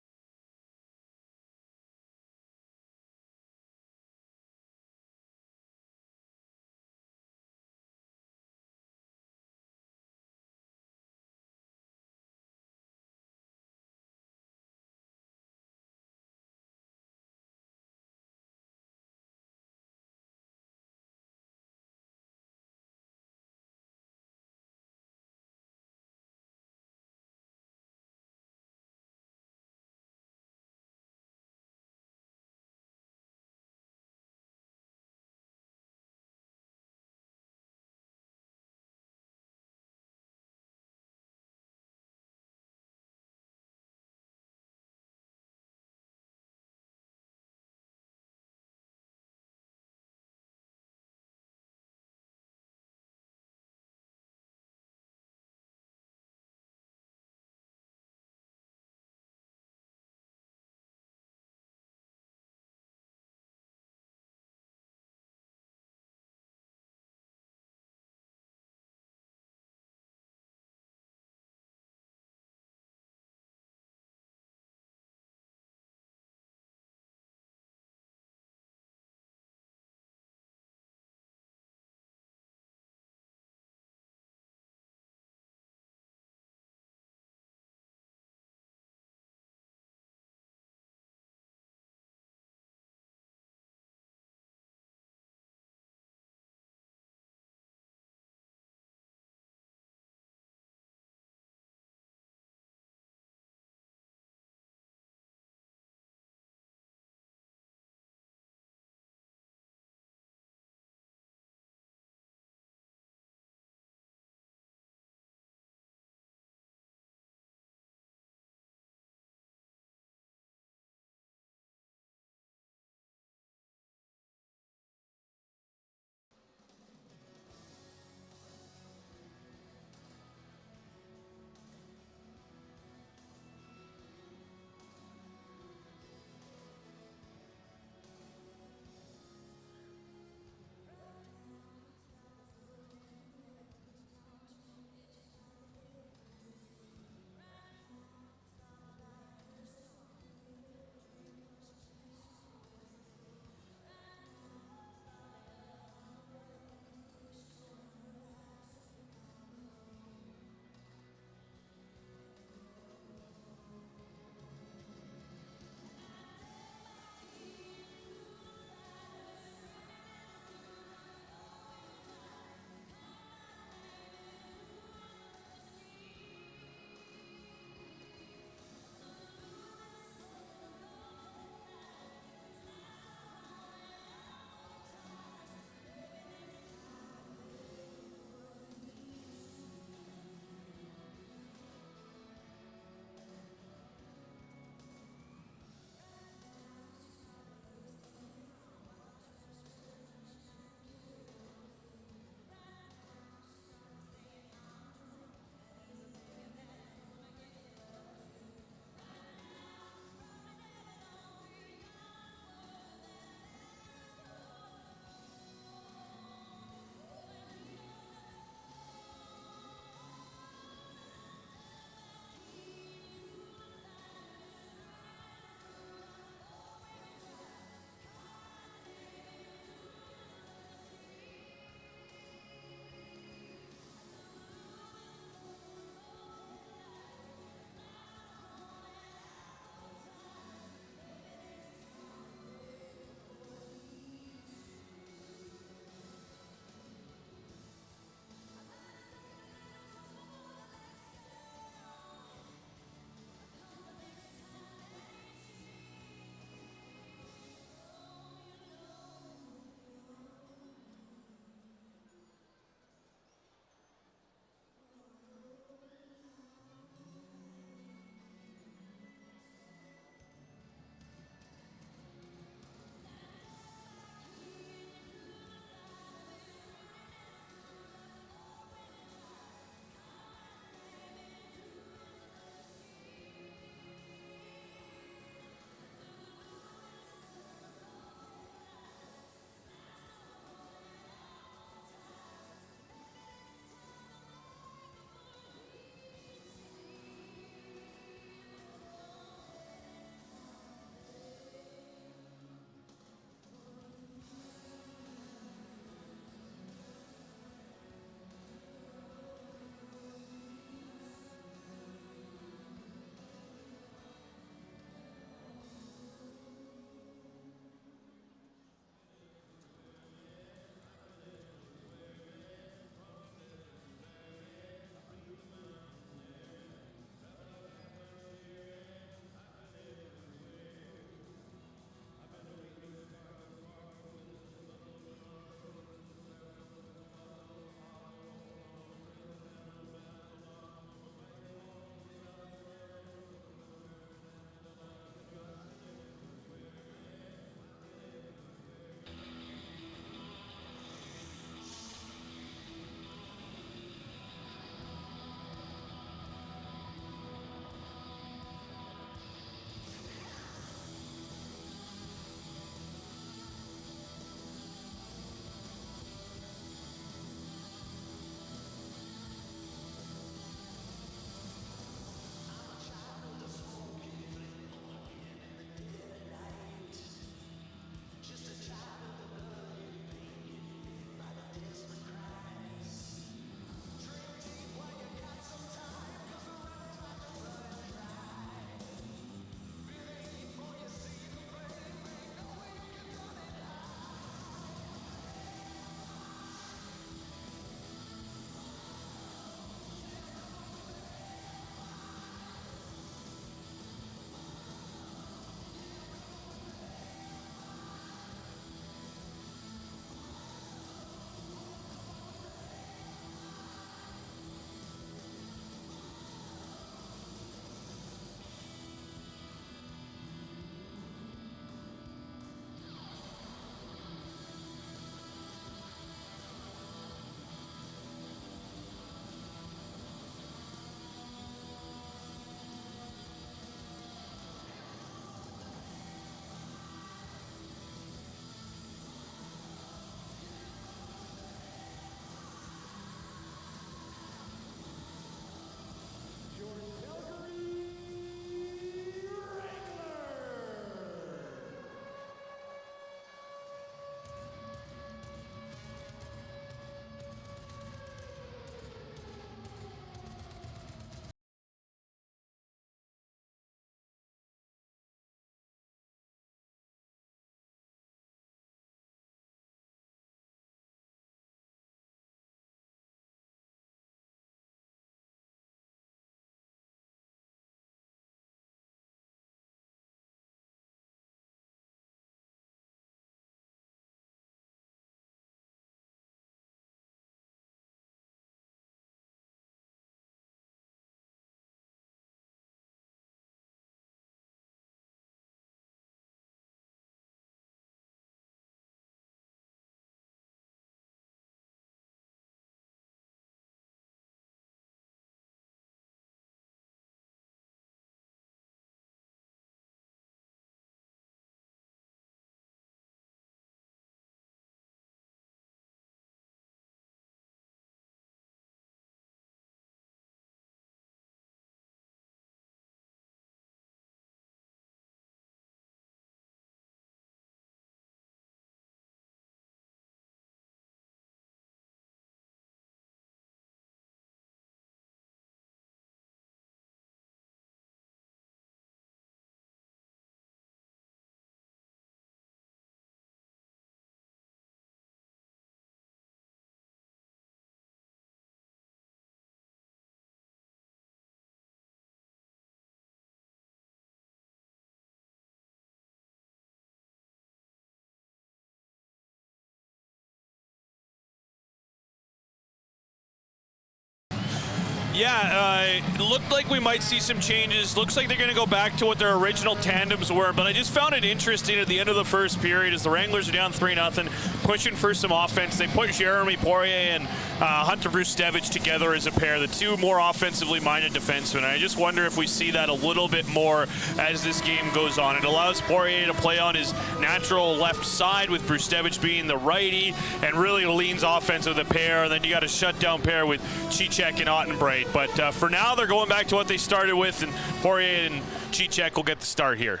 Yeah, it looked like we might see some changes. Looks like they're going to go back to what their original tandems were, but I just found it interesting at the end of the first period as the Wranglers are down 3-0, pushing for some offense. They put Jeremy Poirier and Hunter Brustevich together as a pair, the two more offensively minded defensemen. And I just wonder if we see that a little bit more as this game goes on. It allows Poirier to play on his natural left side with Brustevich being the righty, and really leans offense with a pair. And then you got a shutdown pair with Cicek and Ottenbreit. But for now, they're going back to what they started with, and Poirier and Cicek will get the start here.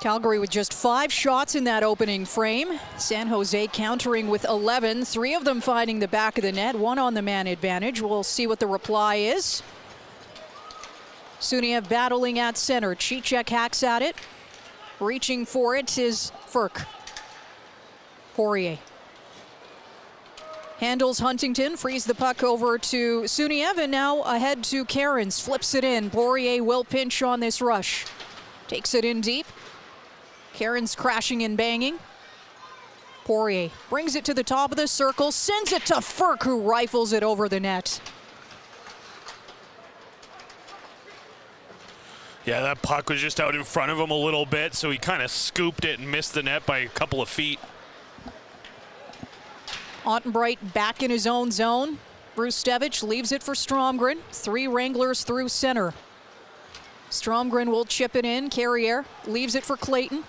Calgary with just 5 shots in that opening frame. San Jose countering with 11, 3 of them finding the back of the net, 1 on the man advantage. We'll see what the reply is. Suniev battling at center. Cicek hacks at it. Reaching for it is Furk. Poirier handles Huntington, frees the puck over to Suniev, and now ahead to Cairns. Flips it in. Poirier will pinch on this rush. Takes it in deep. Cairns crashing and banging. Poirier brings it to the top of the circle, sends it to Furk, who rifles it over the net. Yeah, that puck was just out in front of him a little bit, so he kind of scooped it and missed the net by a couple of feet. Ottenbreit back in his own zone. Brustevich leaves it for Stromgren. 3 Wranglers through center. Stromgren will chip it in. Carrier leaves it for Clayton.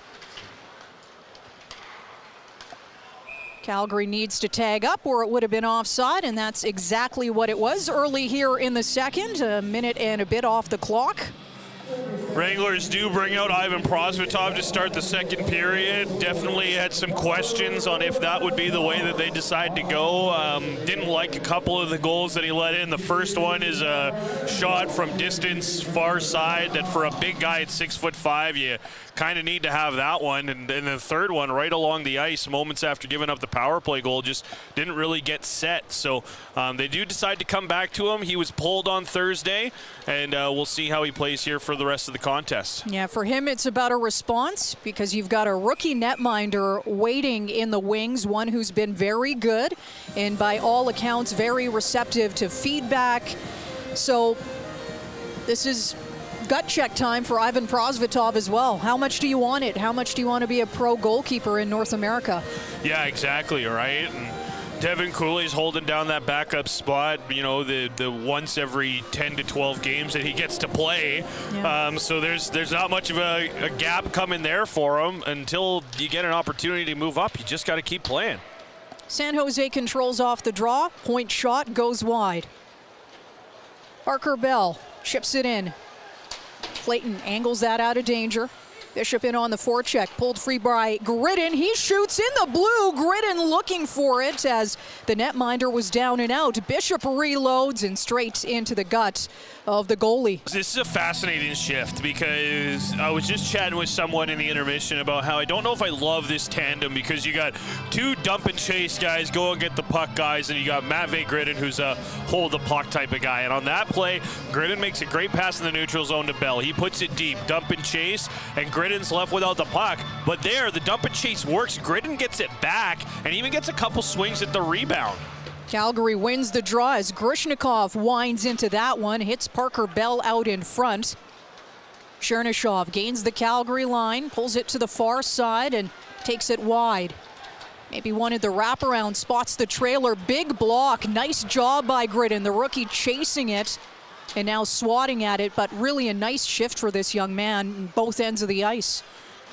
Calgary needs to tag up, or it would have been offside, and that's exactly what it was early here in the second. A minute and a bit off the clock. Wranglers do bring out Ivan Prosvetov to start the second period. Definitely had some questions on if that would be the way that they decide to go. Didn't like a couple of the goals that he let in. The first one is a shot from distance, far side, that for a big guy at 6'5", you kind of need to have that one. And the third one, right along the ice, moments after giving up the power play goal, just didn't really get set. So they do decide to come back to him. He was pulled on Thursday, and we'll see how he plays here for the rest of the contest. Yeah, for him it's about a response, because you've got a rookie netminder waiting in the wings, one who's been very good and by all accounts very receptive to feedback. So this is gut check time for Ivan Prosvetov as well. How much do you want it? How much do you want to be a pro goalkeeper in North America? Yeah, exactly, right? And Devin Cooley's holding down that backup spot, you know, the once every 10 to 12 games that he gets to play. Yeah. So there's not much of a gap coming there for him. Until you get an opportunity to move up, you just got to keep playing. San Jose controls off the draw. Point shot goes wide. Parker Bell chips it in. Clayton angles that out of danger. Bishop in on the forecheck, pulled free by Gridden. He shoots in the blue. Gridden looking for it as the netminder was down and out. Bishop reloads and straight into the gut of the goalie. This is a fascinating shift, because I was just chatting with someone in the intermission about how I don't know if I love this tandem, because you got 2 dump and chase guys, go and get the puck guys, and you got Matvei Gridden, who's a hold the puck type of guy. And on that play, Gridden makes a great pass in the neutral zone to Bell. He puts it deep, dump and chase, and Gridden's left without the puck. But there, the dump and chase works. Gridden gets it back and even gets a couple swings at the rebound. Calgary wins the draw as Grishnikov winds into that one, hits Parker Bell out in front. Chernyshov gains the Calgary line, pulls it to the far side and takes it wide. Maybe wanted the wraparound, spots the trailer, big block, nice job by Gridden, the rookie chasing it and now swatting at it, but really a nice shift for this young man on both ends of the ice.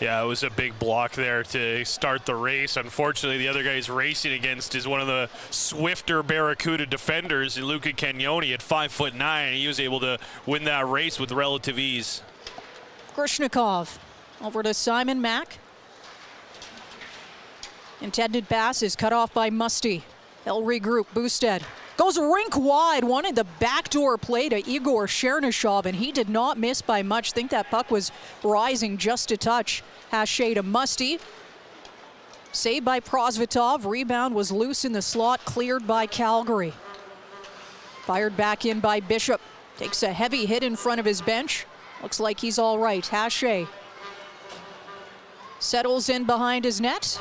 Yeah, it was a big block there to start the race. Unfortunately, the other guy he's racing against is one of the swifter Barracuda defenders, Luca Cagnoni, at 5'9". He was able to win that race with relative ease. Grishnikov over to Simon Mack. Intended pass is cut off by Musty. They'll regroup. Boosted goes rink wide, wanted the backdoor play to Igor Chernyshov, and he did not miss by much. Think that puck was rising just a touch. Hache to Musty. Saved by Prosvetov. Rebound was loose in the slot, cleared by Calgary. Fired back in by Bishop. Takes a heavy hit in front of his bench. Looks like he's all right. Hache settles in behind his net.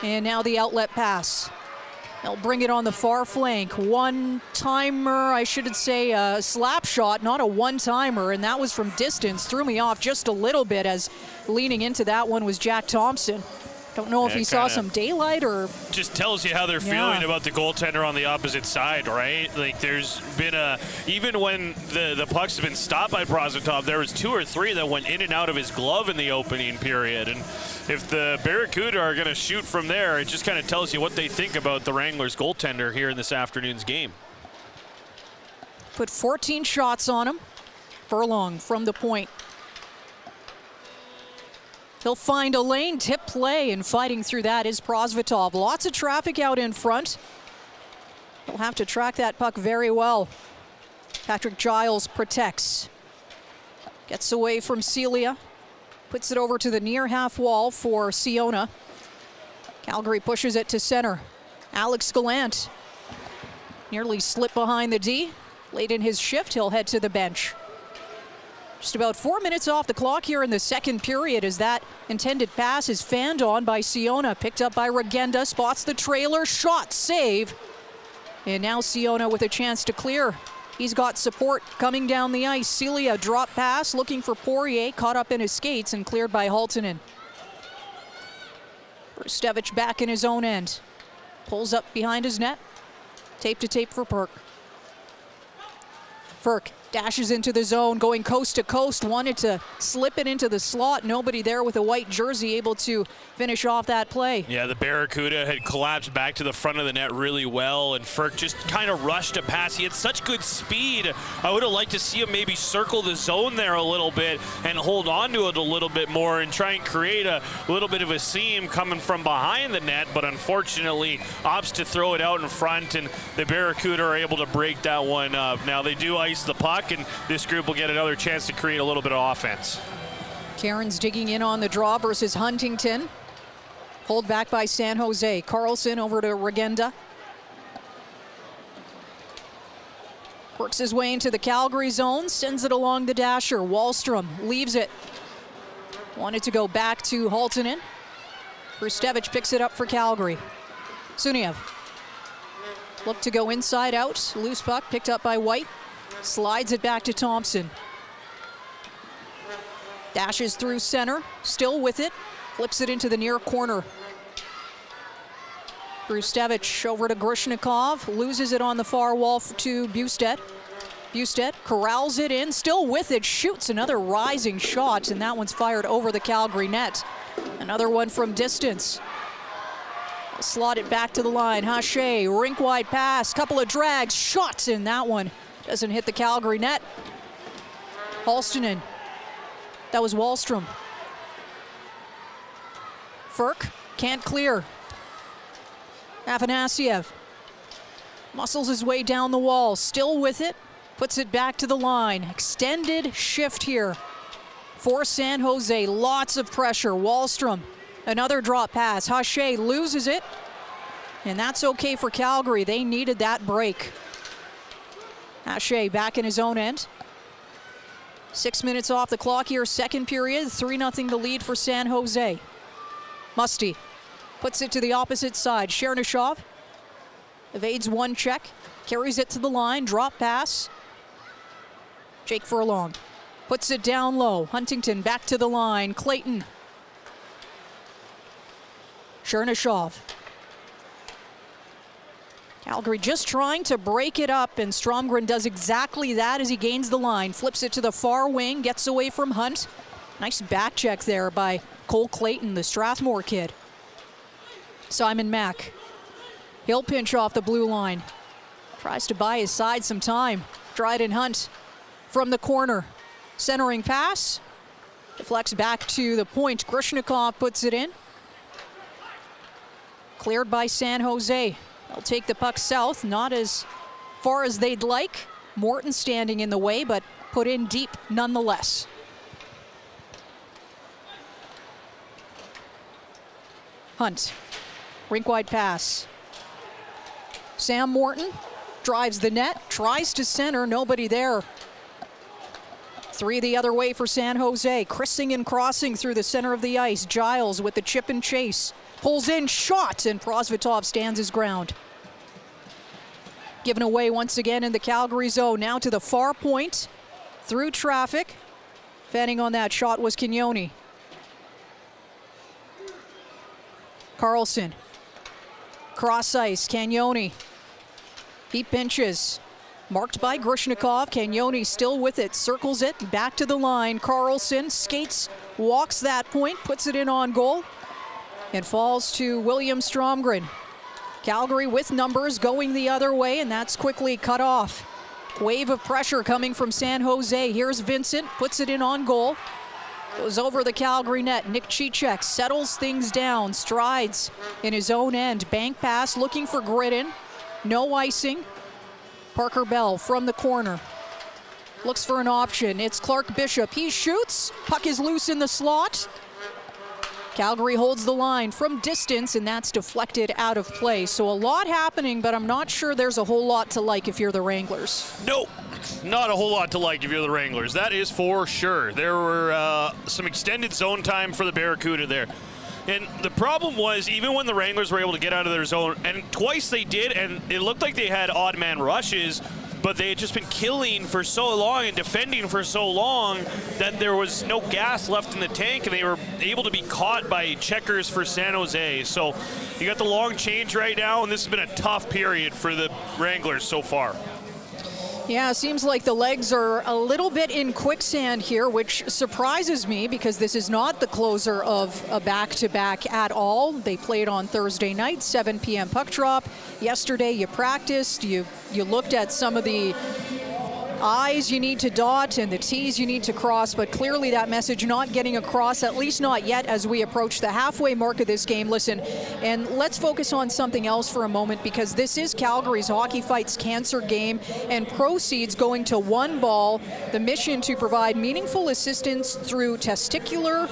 And now the outlet pass. They'll bring it on the far flank. One-timer, I should say a slap shot, not a one-timer, and that was from distance. Threw me off just a little bit as leaning into that one was Jack Thompson. Don't know if he saw some daylight or... Just tells you how they're feeling about the goaltender on the opposite side, right? Like there's been even when the pucks have been stopped by Prosvetov, there was 2 or 3 that went in and out of his glove in the opening period. And if the Barracuda are going to shoot from there, it just kind of tells you what they think about the Wranglers goaltender here in this afternoon's game. Put 14 shots on him. Furlong from the point. He'll find a lane, tip play, and fighting through that is Prosvetov. Lots of traffic out in front. He'll have to track that puck very well. Patrick Giles protects. Gets away from Celia. Puts it over to the near half wall for Siona. Calgary pushes it to center. Alex Gallant nearly slipped behind the D. Late in his shift, he'll head to the bench. Just about 4 minutes off the clock here in the second period as that intended pass is fanned on by Siona. Picked up by Regenda, spots the trailer, shot, save. And now Siona with a chance to clear. He's got support coming down the ice. Celia drop pass, looking for Poirier, caught up in his skates and cleared by Haltonen. Stevich back in his own end. Pulls up behind his net. Tape to tape for Perk. Ferk dashes into the zone, going coast to coast, wanted to slip it into the slot. Nobody there with a white jersey able to finish off that play. Yeah, the Barracuda had collapsed back to the front of the net really well, and Ferk just kind of rushed a pass. He had such good speed. I would have liked to see him maybe circle the zone there a little bit and hold on to it a little bit more and try and create a little bit of a seam coming from behind the net, but unfortunately opts to throw it out in front, and the Barracuda are able to break that one up. Now they do ice the puck, and this group will get another chance to create a little bit of offense. Cairns digging in on the draw versus Huntington. Pulled back by San Jose. Carlson over to Regenda. Works his way into the Calgary zone, sends it along the dasher. Wallstrom leaves it. Wanted to go back to Haltonen. Brustevich picks it up for Calgary. Suniev looked to go inside out. Loose puck picked up by White. Slides it back to Thompson. Dashes through center, still with it. Flips it into the near corner. Brustevich over to Grishnikov. Loses it on the far wall to Bustad. Bustad corrals it in, still with it. Shoots another rising shot, and that one's fired over the Calgary net. Another one from distance. Slot it back to the line. Hache, rink-wide pass, couple of drags, shots, and that one doesn't hit the Calgary net. Halstonen. That was Wallstrom. Ferk can't clear. Afanasiev muscles his way down the wall, still with it, puts it back to the line. Extended shift here for San Jose. Lots of pressure. Wallstrom, another drop pass. Hache loses it, and that's okay for Calgary. They needed that break. Hache back in his own end. 6 minutes off the clock here, second period. 3-0 the lead for San Jose. Musty puts it to the opposite side. Chernyshov evades one check, carries it to the line, drop pass. Jake Furlong puts it down low. Huntington back to the line. Clayton. Chernyshov. Calgary just trying to break it up, and Stromgren does exactly that as he gains the line. Flips it to the far wing, gets away from Hunt. Nice back check there by Cole Clayton, the Strathmore kid. Simon Mack. He'll pinch off the blue line. Tries to buy his side some time. Dryden Hunt from the corner. Centering pass. Deflects back to the point. Grishnikov puts it in. Cleared by San Jose. They'll take the puck south, not as far as they'd like. Morton standing in the way, but put in deep nonetheless. Hunt, rink-wide pass. Sam Morton drives the net, tries to center, nobody there. 3 the other way for San Jose. Chrising and crossing through the center of the ice. Giles with the chip and chase. Pulls in, shot, and Prosvetov stands his ground. Given away once again in the Calgary zone. Now to the far point, through traffic. Fanning on that shot was Kenyoni. Carlson. Cross ice, Kenyoni. He pinches. Marked by Grishnikov. Kenyoni still with it, circles it, back to the line. Carlson skates, walks that point, puts it in on goal, and falls to William Stromgren. Calgary with numbers going the other way, and that's quickly cut off. Wave of pressure coming from San Jose. Here's Vincent, puts it in on goal. Goes over the Calgary net. Nick Cicek settles things down, strides in his own end. Bank pass, looking for Gridden. No icing. Parker Bell from the corner. Looks for an option. It's Clark Bishop. He shoots. Puck is loose in the slot. Calgary holds the line from distance, and that's deflected out of play. So a lot happening, but I'm not sure there's a whole lot to like if you're the Wranglers. Nope, not a whole lot to like if you're the Wranglers. That is for sure. There were some extended zone time for the Barracuda there. And the problem was, even when the Wranglers were able to get out of their zone, and twice they did, and it looked like they had odd man rushes, but they had just been killing for so long and defending for so long that there was no gas left in the tank, and they were able to be caught by checkers for San Jose. So you got the long change right now, and this has been a tough period for the Wranglers so far. Yeah, it seems like the legs are a little bit in quicksand here, which surprises me because this is not the closer of a back-to-back at all. They played on Thursday night, 7 p.m. puck drop. Yesterday you practiced, you looked at some of the I's you need to dot and the T's you need to cross, but clearly that message not getting across, at least not yet as we approach the halfway mark of this game. Listen, and let's focus on something else for a moment, because this is Calgary's Hockey Fights Cancer Game, and proceeds going to One Ball, the mission to provide meaningful assistance through testicular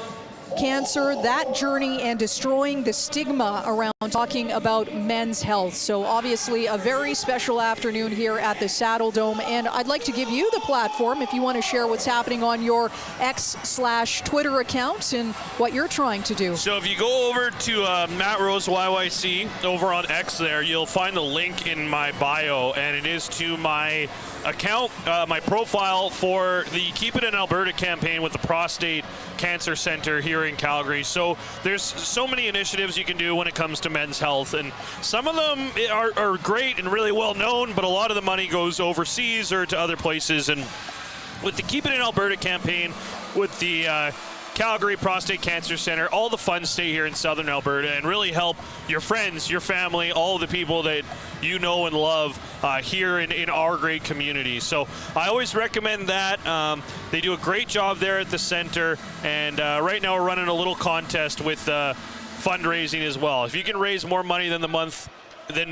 cancer, that journey, and destroying the stigma around talking about men's health. So obviously a very special afternoon here at the Saddle Dome, and I'd like to give you the platform if you want to share what's happening on your X/Twitter account and what you're trying to do. So if you go over to Matt Rose YYC over on X there, you'll find the link in my bio, and it is to my account, my profile for the Keep It in Alberta campaign with the Prostate Cancer Center here in Calgary. So there's so many initiatives you can do when it comes to men's health, and some of them are great and really well known, but a lot of the money goes overseas or to other places. And with the Keep It in Alberta campaign, with the Calgary Prostate Cancer Center, all the funds stay here in southern Alberta and really help your friends, your family, all of the people that you know and love here in our great community. So I always recommend that. They do a great job there at the center, and right now we're running a little contest with fundraising as well. If you can raise more money than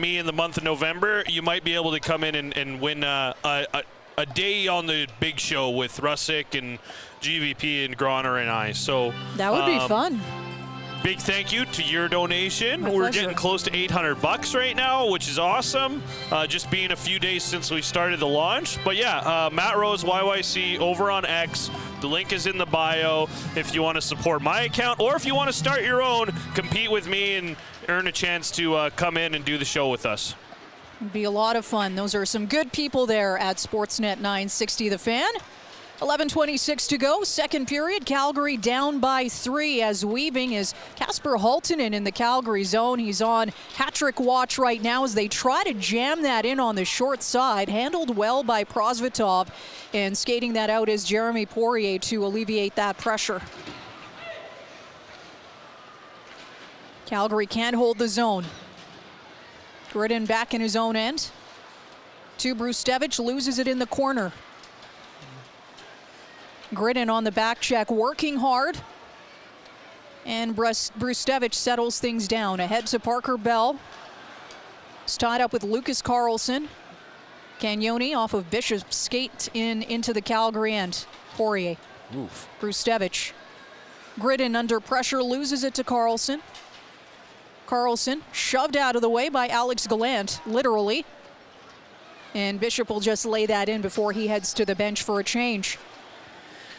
me in the month of November, you might be able to come in and win a day on the big show with Russick and GVP and Groner and I. So that would be fun. Big thank you to your donation. We're pleasure. getting close to $800 right now, which is awesome. Just being a few days since we started the launch. But yeah, Matt Rose YYC over on X. The link is in the bio if you want to support my account, or if you want to start your own, compete with me and earn a chance to come in and do the show with us. It'd be a lot of fun. Those are some good people there at Sportsnet 960 The Fan. 11:26 to go, second period. Calgary down by 3 as Weaving is Kasper Halttunen in the Calgary zone. He's on hat-trick watch right now as they try to jam that in on the short side. Handled well by Prosvetov, and skating that out is Jeremy Poirier to alleviate that pressure. Calgary can't hold the zone. Gridden back in his own end. To Brustevich, loses it in the corner. Gridden on the back check, working hard. And Brustevich settles things down. Ahead to Parker Bell. It's tied up with Lucas Carlson. Kenyoni off of Bishop's skate into the Calgary end. Poirier. Oof. Brustevich. Gridden under pressure, loses it to Carlson. Carlson shoved out of the way by Alex Gallant, literally. And Bishop will just lay that in before he heads to the bench for a change.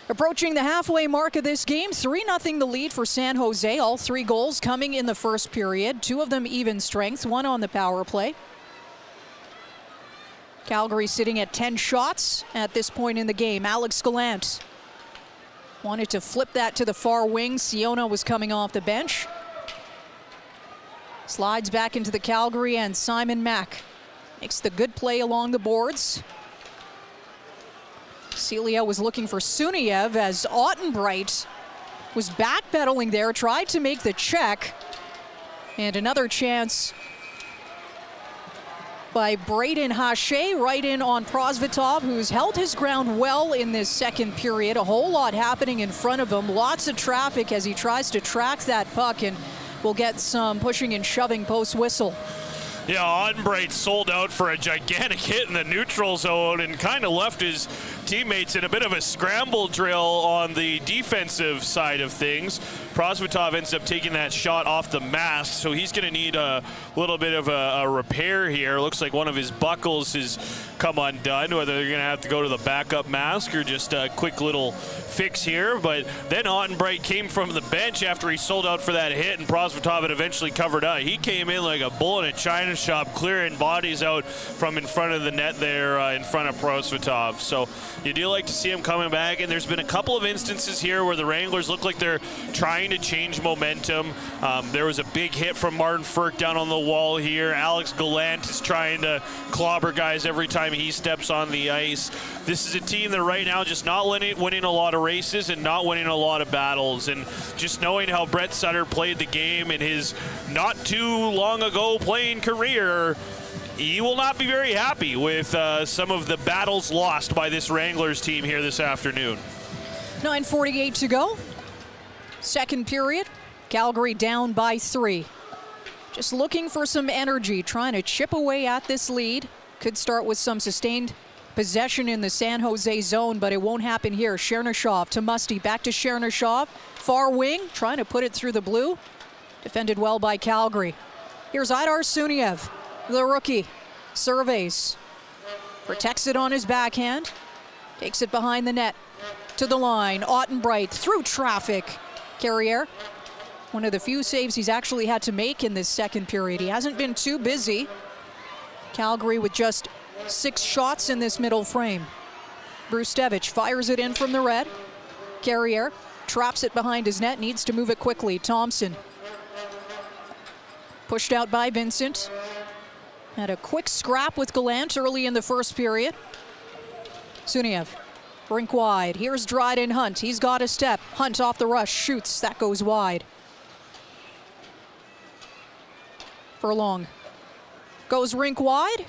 Approaching the halfway mark of this game, 3-0 the lead for San Jose. All 3 goals coming in the first period. 2 of them even strength, 1 on the power play. Calgary sitting at 10 shots at this point in the game. Alex Gallant wanted to flip that to the far wing. Siona was coming off the bench. Slides back into the Calgary end. Simon Mack makes the good play along the boards. Celia was looking for Suniev as Ottenbright was backpedaling there, tried to make the check. And another chance by Braden Hache right in on Prosvetov, who's held his ground well in this second period. A whole lot happening in front of him. Lots of traffic as he tries to track that puck, and we'll get some pushing and shoving post whistle. Yeah, Ottenbright sold out for a gigantic hit in the neutral zone and kind of left his teammates in a bit of a scramble drill on the defensive side of things. Prosvetov ends up taking that shot off the mask, so he's going to need a little bit of a repair here. Looks like one of his buckles has come undone, whether they're going to have to go to the backup mask or just a quick little fix here. But then Ottenbright came from the bench after he sold out for that hit, and Prosvetov had eventually covered up. He came in like a bull in a china shop, clearing bodies out from in front of the net there in front of Prosvetov. So you do like to see him coming back, and there's been a couple of instances here where the Wranglers look like they're trying to change momentum. There was a big hit from Martin Ferk down on the wall here. Alex Gallant is trying to clobber guys every time he steps on the ice. This is a team that right now just not winning a lot of races and not winning a lot of battles. And just knowing how Brett Sutter played the game in his not too long ago playing career, he will not be very happy with some of the battles lost by this Wranglers team here this afternoon. 9:48 to go. Second period. Calgary down by 3. Just looking for some energy, trying to chip away at this lead. Could start with some sustained possession in the San Jose zone, but it won't happen here. Chernyshov to Musty, back to Chernyshov. Far wing, trying to put it through the blue. Defended well by Calgary. Here's Idar Suniev, the rookie. Surveys. Protects it on his backhand. Takes it behind the net. To the line. Ottenbright through traffic. Carrier. One of the few saves he's actually had to make in this second period. He hasn't been too busy. Calgary with just 6 shots in this middle frame. Brustevich fires it in from the red. Carrier traps it behind his net, needs to move it quickly. Thompson. Pushed out by Vincent. Had a quick scrap with Gallant early in the first period. Suniev, rink wide. Here's Dryden Hunt. He's got a step. Hunt off the rush, shoots. That goes wide. Furlong goes rink wide.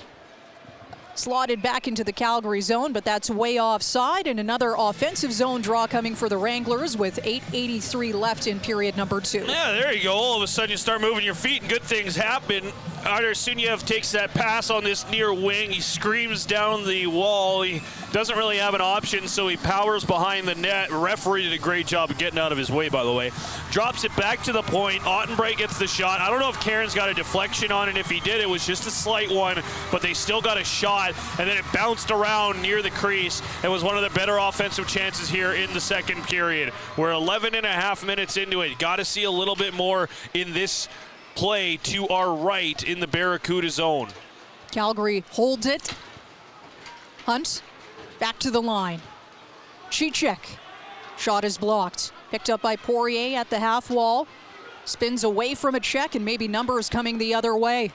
Slotted back into the Calgary zone, but that's way offside. And another offensive zone draw coming for the Wranglers with 8:83 left in period number 2. Yeah, there you go. All of a sudden you start moving your feet and good things happen. Idar Suniev takes that pass on this near wing. He screams down the wall. He doesn't really have an option, so he powers behind the net. Referee did a great job of getting out of his way, by the way. Drops it back to the point. Ottenbright gets the shot. I don't know if Karen's got a deflection on it. If he did, it was just a slight one, but they still got a shot, and then it bounced around near the crease. It was one of the better offensive chances here in the second period. We're 11 and a half minutes into it. Got to see a little bit more in this play to our right in the Barracuda zone. Calgary holds it. Hunt back to the line. Cicek. Shot is blocked. Picked up by Poirier at the half wall. Spins away from a check, and maybe numbers coming the other way.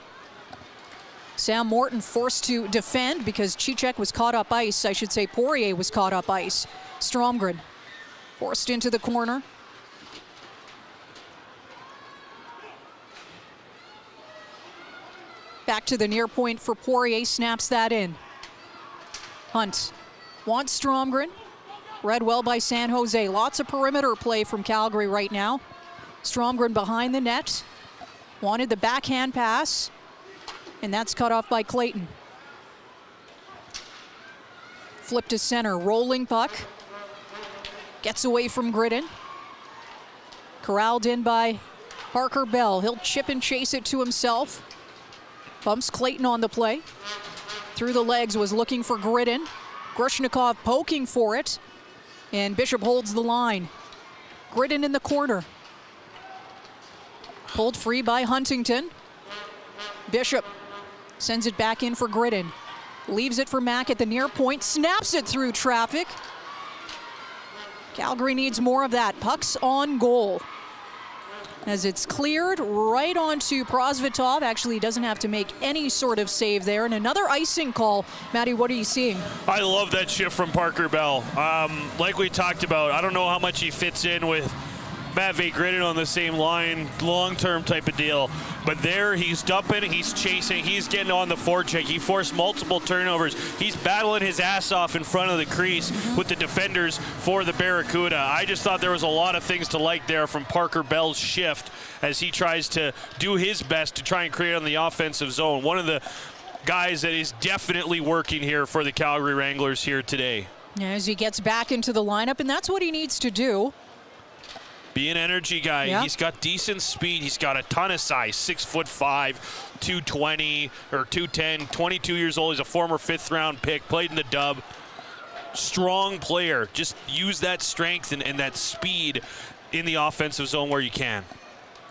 Sam Morton forced to defend because Cicek was caught up ice. I should say Poirier was caught up ice. Stromgren forced into the corner. Back to the near point for Poirier, snaps that in. Hunt wants Stromgren. Read well by San Jose. Lots of perimeter play from Calgary right now. Stromgren behind the net. Wanted the backhand pass, and that's cut off by Clayton. Flip to center, rolling puck. Gets away from Gridden. Corralled in by Parker Bell. He'll chip and chase it to himself. Bumps Clayton on the play. Through the legs, was looking for Gridden. Grushnikov poking for it. And Bishop holds the line. Gridden in the corner. Pulled free by Huntington. Bishop sends it back in for Gridden. Leaves it for Mack at the near point, snaps it through traffic. Calgary needs more of that. Puck's on goal. As it's cleared right onto Prosvetov. Actually, he doesn't have to make any sort of save there. And another icing call. Matty, what are you seeing? I love that shift from Parker Bell. Like we talked about, I don't know how much he fits in with Matt Gridden on the same line, long-term type of deal. But there, he's dumping, he's chasing, he's getting on the forecheck. He forced multiple turnovers. He's battling his ass off in front of the crease with the defenders for the Barracuda. I just thought there was a lot of things to like there from Parker Bell's shift as he tries to do his best to try and create on the offensive zone. One of the guys that is definitely working here for the Calgary Wranglers here today. As he gets back into the lineup, and that's what he needs to do. Be an energy guy. Yeah. He's got decent speed. He's got a ton of size, 6'5", 220 or 210, 22 years old. He's a former 5th-round pick, played in the dub. Strong player. Just use that strength and that speed in the offensive zone where you can.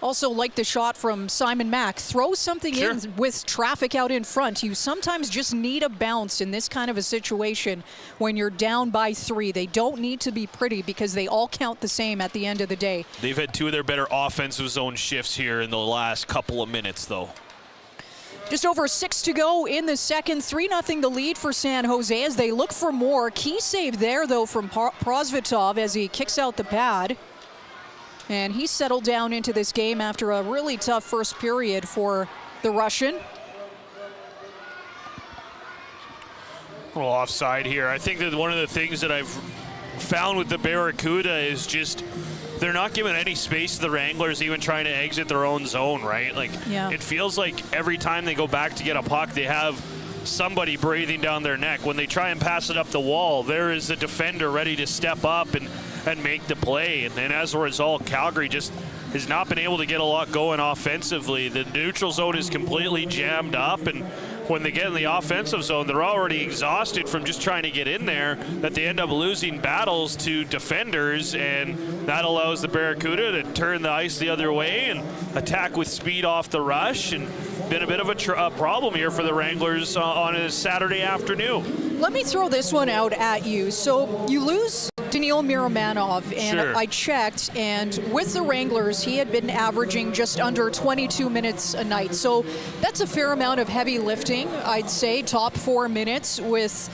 Also like the shot from Simon Mack. Throw something Sure. in with traffic out in front. You sometimes just need a bounce in this kind of a situation when you're down by 3. They don't need to be pretty because they all count the same at the end of the day. They've had 2 of their better offensive zone shifts here in the last couple of minutes, though. Just over 6 to go in the second. 3-0 the lead for San Jose as they look for more. Key save there, though, from Prosvetov as he kicks out the pad. And he settled down into this game after a really tough first period for the Russian. A little offside here. I think that one of the things that I've found with the Barracuda is just they're not giving any space to the Wranglers even trying to exit their own zone, right? Like, yeah. It feels like every time they go back to get a puck, they have somebody breathing down their neck. When they try and pass it up the wall, there is a defender ready to step up and make the play. And then as a result, Calgary just has not been able to get a lot going offensively. The neutral zone is completely jammed up, and when they get in the offensive zone, they're already exhausted from just trying to get in there, that they end up losing battles to defenders, and that allows the Barracuda to turn the ice the other way and attack with speed off the rush, and been a bit of a problem here for the Wranglers on a Saturday afternoon. Let me throw this one out at you. So you lose Daniil Miramanov, and Sure. I checked, and with the Wranglers, he had been averaging just under 22 minutes a night. So that's a fair amount of heavy lifting, I'd say. Top 4 minutes with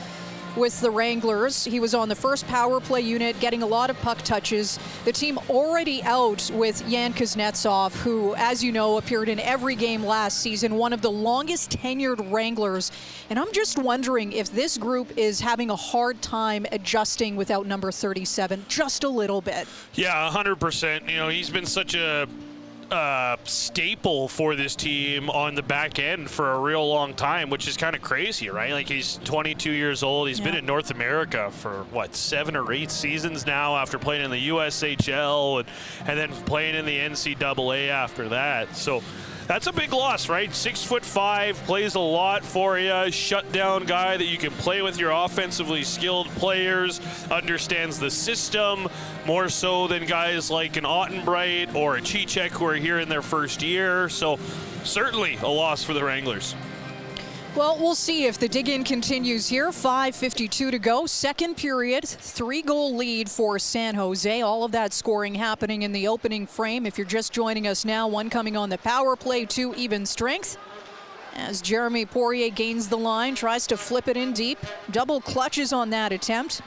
the Wranglers. He was on the first power play unit, getting a lot of puck touches. The team already out with Yan Kuznetsov, who, as you know, appeared in every game last season, one of the longest tenured Wranglers. And I'm just wondering if this group is having a hard time adjusting without number 37, just a little bit. Yeah, 100%. You know, he's been such a staple for this team on the back end for a real long time, which is kind of crazy, right? Like, he's 22 years old. He's been in North America for, 7 or 8 seasons now after playing in the USHL and then playing in the NCAA after that. So that's a big loss, right? 6'5", plays a lot for you, shutdown guy that you can play with your offensively skilled players, understands the system more so than guys like an Ottenbright or a Cicek who are here in their first year. So certainly a loss for the Wranglers. Well, we'll see if the dig-in continues here. 5:52 to go. Second period, 3-goal lead for San Jose. All of that scoring happening in the opening frame. If you're just joining us now, 1 coming on the power play, 2 even strength. As Jeremy Poirier gains the line, tries to flip it in deep. Double clutches on that attempt.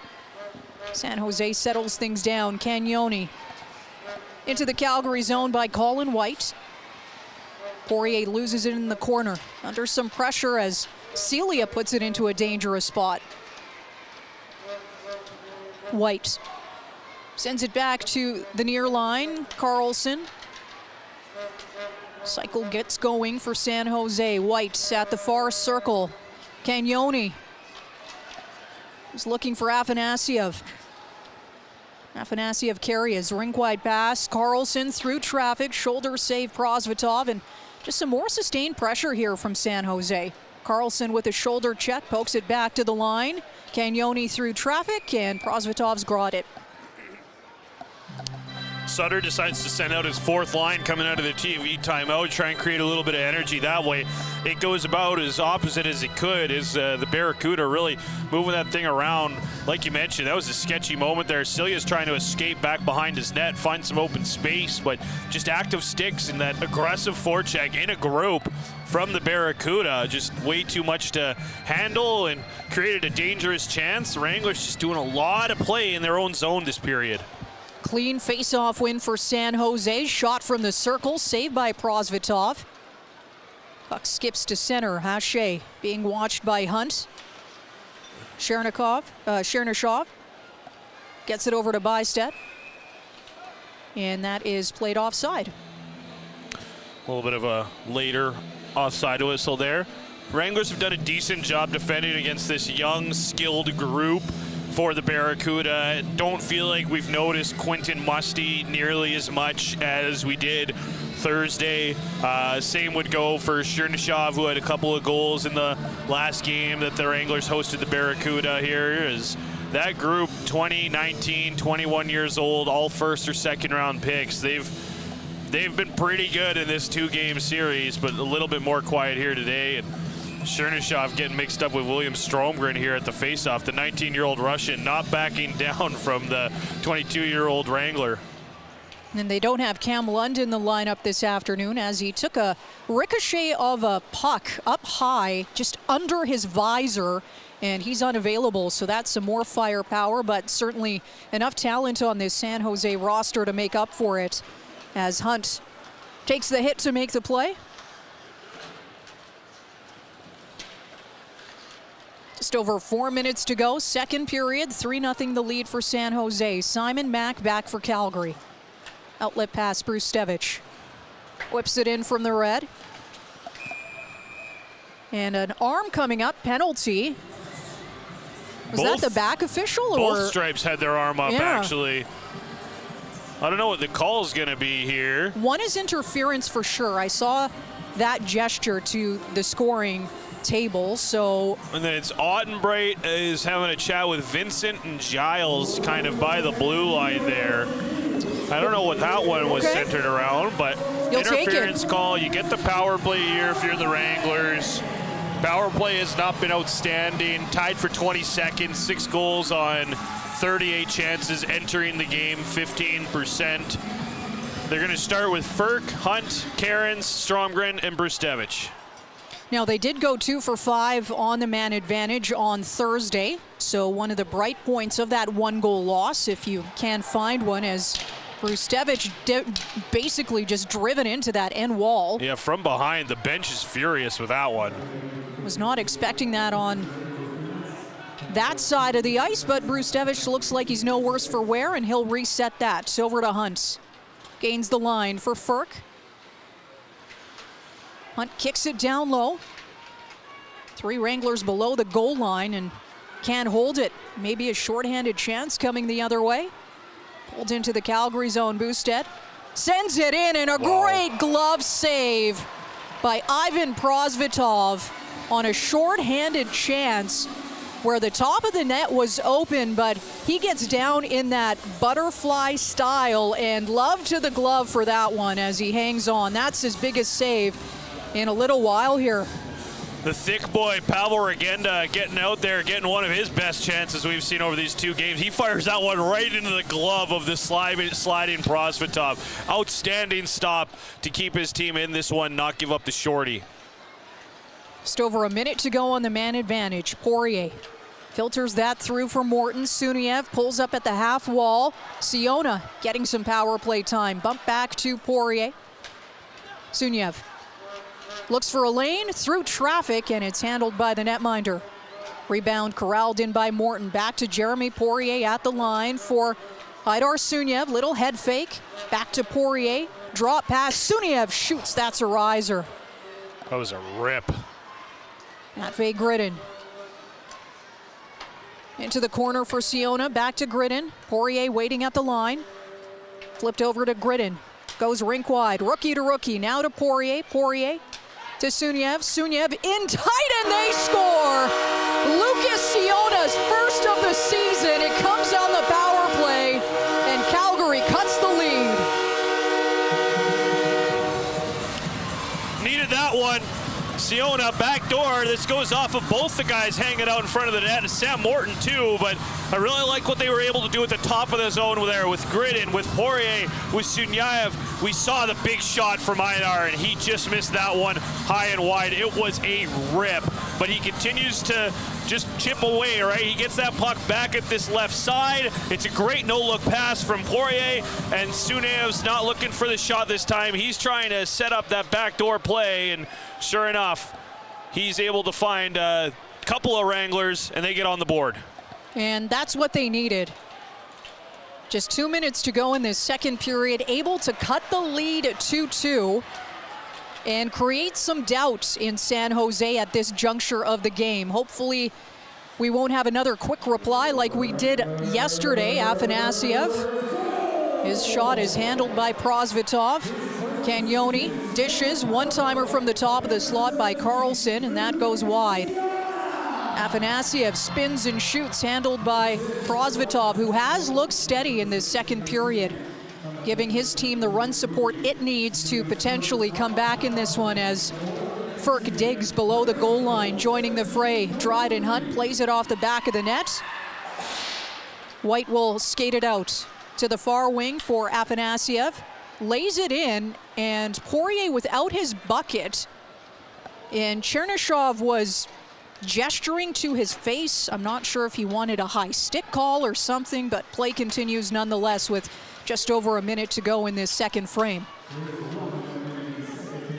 San Jose settles things down. Cagnoni into the Calgary zone by Colin White. Poirier loses it in the corner under some pressure as Celia puts it into a dangerous spot. White sends it back to the near line. Carlson. Cycle gets going for San Jose. White at the far circle. Cagnoni is looking for Afanasyev. Afanasyev carries, rink wide pass. Carlson through traffic, shoulder save Prosvetov, and just some more sustained pressure here from San Jose. Carlson with a shoulder check, pokes it back to the line. Cagnoni through traffic, and Prosvetov's got it. Sutter decides to send out his fourth line coming out of the TV timeout, try and create a little bit of energy that way. It goes about as opposite as it could, is the Barracuda really moving that thing around. Like you mentioned, that was a sketchy moment there. Cilia's trying to escape back behind his net, find some open space, but just active sticks and that aggressive forecheck in a group from the Barracuda, just way too much to handle and created a dangerous chance. The Wranglers just doing a lot of play in their own zone this period. Clean face-off win for San Jose. Shot from the circle, saved by Prosvetov. Puck skips to center. Hache being watched by Hunt. Chernyshov gets it over to Bystedt. And that is played offside. A little bit of a later offside whistle there. Wranglers have done a decent job defending against this young, skilled group for the Barracuda. Don't feel like we've noticed Quentin Musty nearly as much as we did Thursday. Same would go for Chernyshov, who had a couple of goals in the last game that the Wranglers hosted the Barracuda here. Is that group 20, 19, 21 years old, all first or second round picks. They've been pretty good in this two-game series, but a little bit more quiet here today. And Chernyshov getting mixed up with William Stromgren here at the faceoff. The 19-year-old Russian not backing down from the 22-year-old Wrangler. And they don't have Cam Lund in the lineup this afternoon, as he took a ricochet of a puck up high, just under his visor, and he's unavailable. So that's some more firepower, but certainly enough talent on this San Jose roster to make up for it, as Hunt takes the hit to make the play. Just over 4 minutes to go. Second period, 3-0 the lead for San Jose. Simon Mack back for Calgary. Outlet pass, Brustevich. Whips it in from the red. And an arm coming up, penalty. Was that the back official? Both stripes had their arm up, actually. I don't know what the call is going to be here. One is interference for sure. I saw that gesture to the scoring table, so. And then it's Ottenbright is having a chat with Vincent and Giles kind of by the blue line there. I don't know what that one was centered around, but interference call. You get the power play here if you're the Wranglers. Power play has not been outstanding. Tied for 22nd, 6 goals on 38 chances, entering the game 15%. They're going to start with Ferk, Hunt, Cairns, Stromgren, and Brustevich. Now, they did go 2 for 5 on the man advantage on Thursday. So one of the bright points of that 1-goal loss, if you can find one, as Brustevich basically just driven into that end wall. Yeah, from behind. The bench is furious with that one. Was not expecting that on that side of the ice, but Brustevich looks like he's no worse for wear, and he'll reset that. So over to Hunt. Gains the line for Ferk. Hunt kicks it down low. 3 Wranglers below the goal line and can't hold it. Maybe a shorthanded chance coming the other way. Pulled into the Calgary zone. Boosted sends it in, and a great glove save by Ivan Prosvetov on a shorthanded chance where the top of the net was open, but he gets down in that butterfly style, and love to the glove for that one as he hangs on. That's his biggest save in a little while here. The thick boy, Pavel Regenda, getting out there, getting one of his best chances we've seen over these 2 games. He fires that one right into the glove of the sliding Prosvetov. Outstanding stop to keep his team in this one, not give up the shorty. Just over a minute to go on the man advantage. Poirier filters that through for Morton. Suniev pulls up at the half wall. Siona getting some power play time. Bump back to Poirier. Suniev looks for a lane through traffic, and it's handled by the netminder. Rebound corralled in by Morton. Back to Jeremy Poirier at the line for Idar Suniev. Little head fake. Back to Poirier. Drop pass. Suniev shoots. That's a riser. That was a rip. Matvei Gridin. Into the corner for Siona. Back to Gridin. Poirier waiting at the line. Flipped over to Gridin. Goes rink wide. Rookie to rookie. Now to Poirier. Poirier to Suniev. Suniev in tight, and they score! Lucas Siona's first of the season. It comes on the power play, and Calgary cuts the lead. Siona backdoor. This goes off of both the guys hanging out in front of the net, and Sam Morton too, but I really like what they were able to do at the top of the zone there with Gridden, with Poirier, with Sunyaev. We saw the big shot from Einar, and he just missed that one high and wide. It was a rip, but he continues to just chip away, right? He gets that puck back at this left side. It's a great no-look pass from Poirier, and Sunyaev's not looking for the shot this time. He's trying to set up that backdoor play, and sure enough, he's able to find a couple of Wranglers, and they get on the board. And that's what they needed. Just 2 minutes to go in this second period, able to cut the lead 2-2 and create some doubt in San Jose at this juncture of the game. Hopefully, we won't have another quick reply like we did yesterday. Afanasyev, his shot is handled by Prosvetov. Cagnoni dishes, one-timer from the top of the slot by Carlson, and that goes wide. Afanasyev spins and shoots, handled by Prosvetov, who has looked steady in this second period, giving his team the run support it needs to potentially come back in this one as Ferk digs below the goal line, joining the fray. Dryden Hunt plays it off the back of the net. White will skate it out to the far wing for Afanasyev. Lays it in, and Poirier without his bucket. And Chernyshov was gesturing to his face. I'm not sure if he wanted a high stick call or something, but play continues nonetheless with just over a minute to go in this second frame.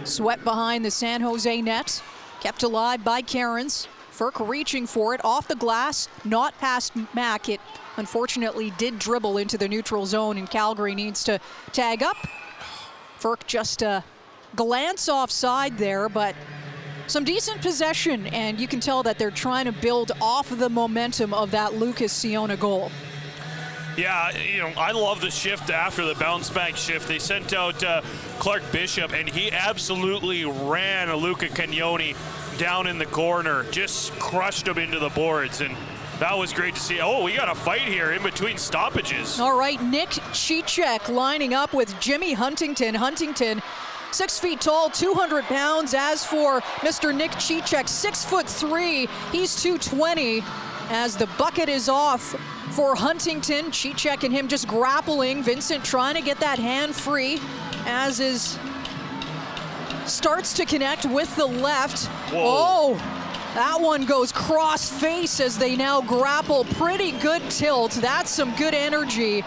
Swept behind the San Jose net, kept alive by Cairns. Ferk reaching for it, off the glass, not past Mack. It unfortunately did dribble into the neutral zone, and Calgary needs to tag up. Ferk just a glance offside there, but some decent possession, and you can tell that they're trying to build off of the momentum of that Lucas Siona goal. Yeah, I love the shift after the bounce back shift. They sent out Clark Bishop, and he absolutely ran Luca Cagnoni down in the corner, just crushed him into the boards, and that was great to see. Oh, we got a fight here in between stoppages. All right, Nick Cicek lining up with Jimmy Huntington. Huntington, 6 feet tall, 200 pounds. As for Mr. Nick Cicek, 6'3", he's 220. As the bucket is off for Huntington, Cicek and him just grappling. Vincent trying to get that hand free, as is starts to connect with the left. Whoa. Oh, that one goes cross face as they now grapple. Pretty good tilt. That's some good energy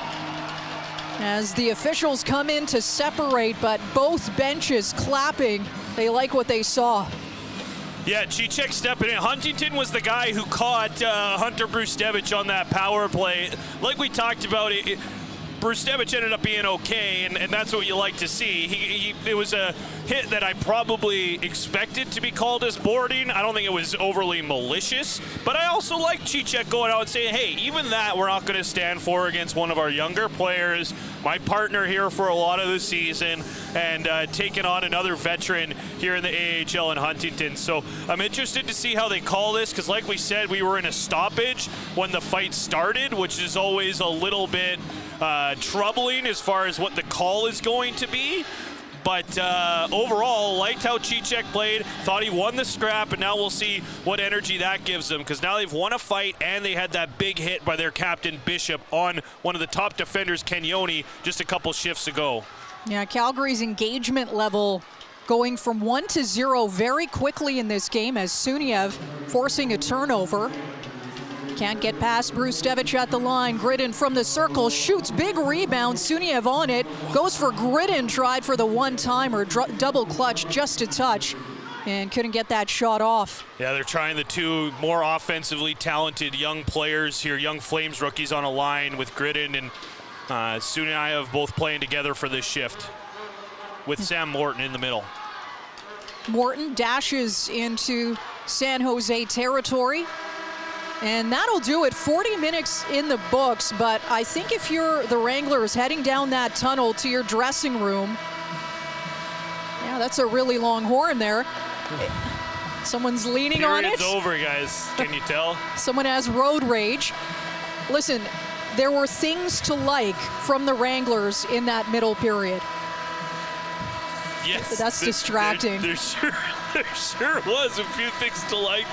as the officials come in to separate, but both benches clapping. They like what they saw. Yeah, Cicek stepping in. Huntington was the guy who caught Hunter Brustevich on that power play. Like we talked about, Brustevich ended up being okay, and that's what you like to see. It was a hit that I probably expected to be called as boarding. I don't think it was overly malicious, but I also like Cicek going out and saying, hey, even that we're not going to stand for against one of our younger players, my partner here for a lot of the season, and taking on another veteran here in the AHL in Huntington. So I'm interested to see how they call this, because like we said, we were in a stoppage when the fight started, which is always a little bit troubling as far as what the call is going to be. But overall, liked how Cicek played, thought he won the scrap, and now we'll see what energy that gives them, because now they've won a fight and they had that big hit by their captain Bishop on one of the top defenders, Cagnoni, just a couple shifts ago. Yeah, Calgary's engagement level going from 1 to 0 very quickly in this game, as Sunyaev forcing a turnover. Can't get past Brustevich at the line. Gridden from the circle shoots, big rebound. Sunyaev on it, goes for Gridden, tried for the one-timer, double clutch just a touch, and couldn't get that shot off. Yeah, they're trying the two more offensively talented young players here, young Flames rookies on a line with Gridden and Sunyaev both playing together for this shift with Sam Morton in the middle. Morton dashes into San Jose territory. And that'll do it. 40 minutes in the books, but I think if you're the Wranglers heading down that tunnel to your dressing room, yeah, that's a really long horn there. Someone's leaning on it. Period's over, guys. Can you tell? Someone has road rage. Listen, there were things to like from the Wranglers in that middle period. Yes. That's distracting. There sure There sure was a few things to like,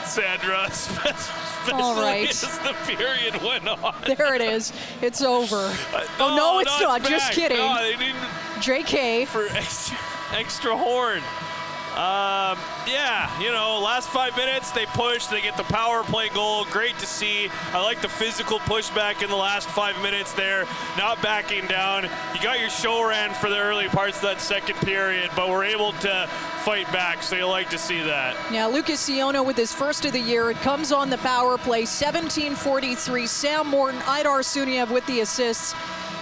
Sandra, especially All right. as the period went on. There it is. It's over. Oh, no, it's not. Just back. kidding. No, they didn't JK. for extra horn. Yeah, you know, last 5 minutes, they push, they get the power play goal. Great to see. I like the physical pushback in the last 5 minutes there, not backing down. You got your show ran for the early parts of that second period, but we're able to fight back, so you like to see that. Yeah, Lucas Siona with his first of the year. It comes on the power play, 17:43. Sam Morton, Idar Suniev with the assists.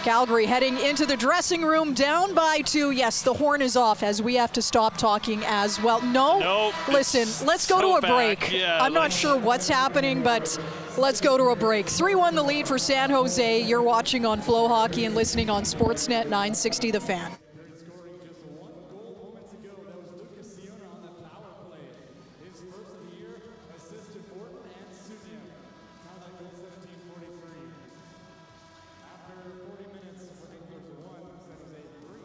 Calgary heading into the dressing room, down by 2. Yes, the horn is off as we have to stop talking as well. No? Nope. Listen, let's go to a break. Back. Yeah, I'm not sure what's happening, but let's go to a break. 3-1 the lead for San Jose. You're watching on FloHockey and listening on Sportsnet 960 The Fan. Scoring just one goal moments ago. That was Lucas Siona on the power play. His first of the year, assist to Morton and Suniev. Count that goal 17:43. After 40 minutes, Wranglers 1, San Jose 3.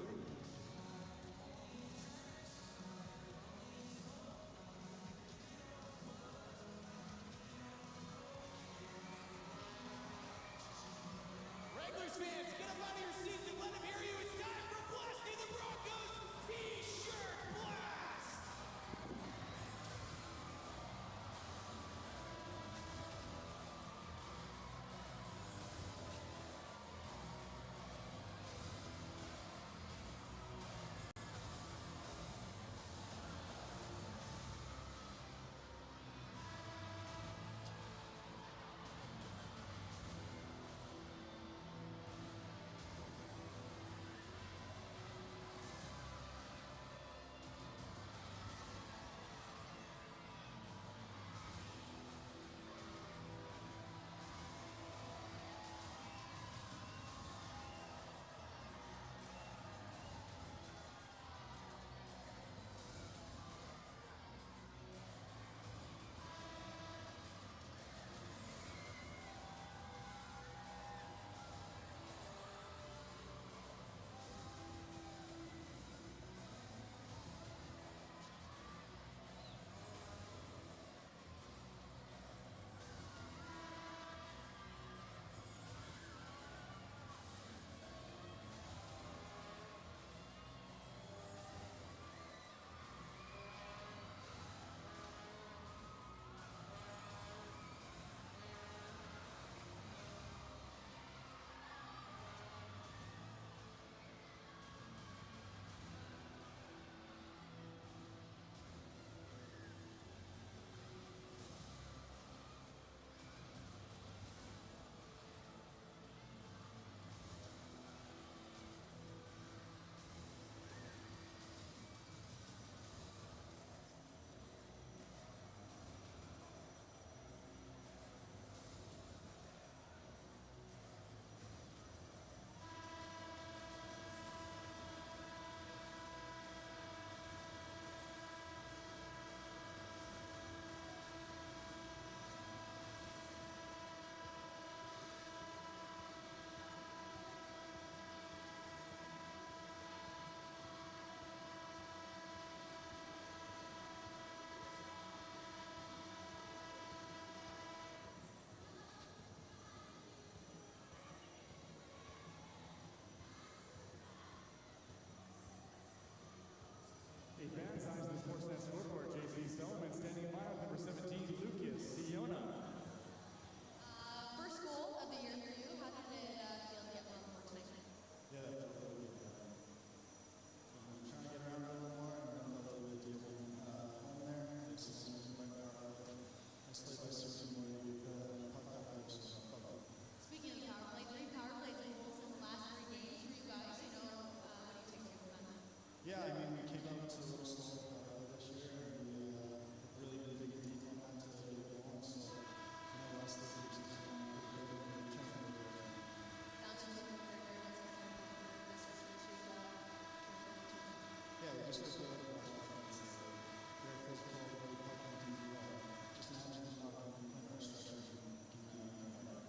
Wranglers fans, get up out of your seats and let them hear you. It's time for Blasting the Broncos T-shirt blast. A fan signs the Sportsnet scoreboard. JC Solomon standing by with number 17, Lucas Siona. First goal of the year for you. How did it feel to get one more tonight? Yeah, that felt really good. I'm trying to get around a little more, and that felt really good to get home there. It's just moving my power out. I slayed by certain way with puck out there, so I felt good. Speaking of power play, 3 power play goals in the last 3 games for you guys. You know, what do you take away from that? Yeah, I mean, we came out to a little slow this year, and we really been digging deep on that to get going. So, last 3 weeks has been pretty good, and we're trying to do it. Bouncing over the barrier, what's the this to Yeah, we just got to go to the last 5 minutes. Very physical, really pucking deep. Just managing how to playing our structures and keep doing it.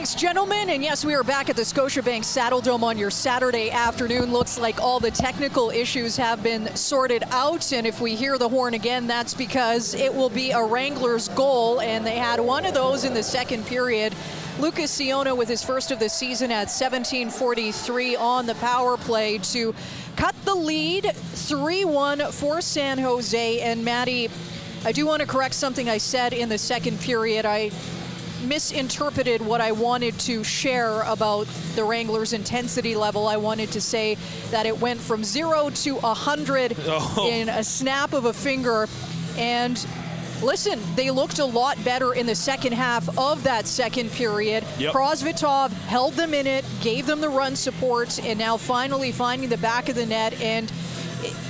Thanks, gentlemen. And yes, we are back at the Scotiabank Saddledome on your Saturday afternoon. Looks like all the technical issues have been sorted out. And if we hear the horn again, that's because it will be a Wranglers goal. And they had one of those in the second period. Lucas Siona with his first of the season at 17:43 on the power play to cut the lead 3-1 for San Jose. And Maddie, I do want to correct something I said in the second period. I misinterpreted what I wanted to share about the Wranglers' intensity level. I wanted to say that it went from 0 to 100 in a snap of a finger. And listen, they looked a lot better in the second half of that second period. Krosvitov held them in it, gave them the run support, and now finally finding the back of the net. And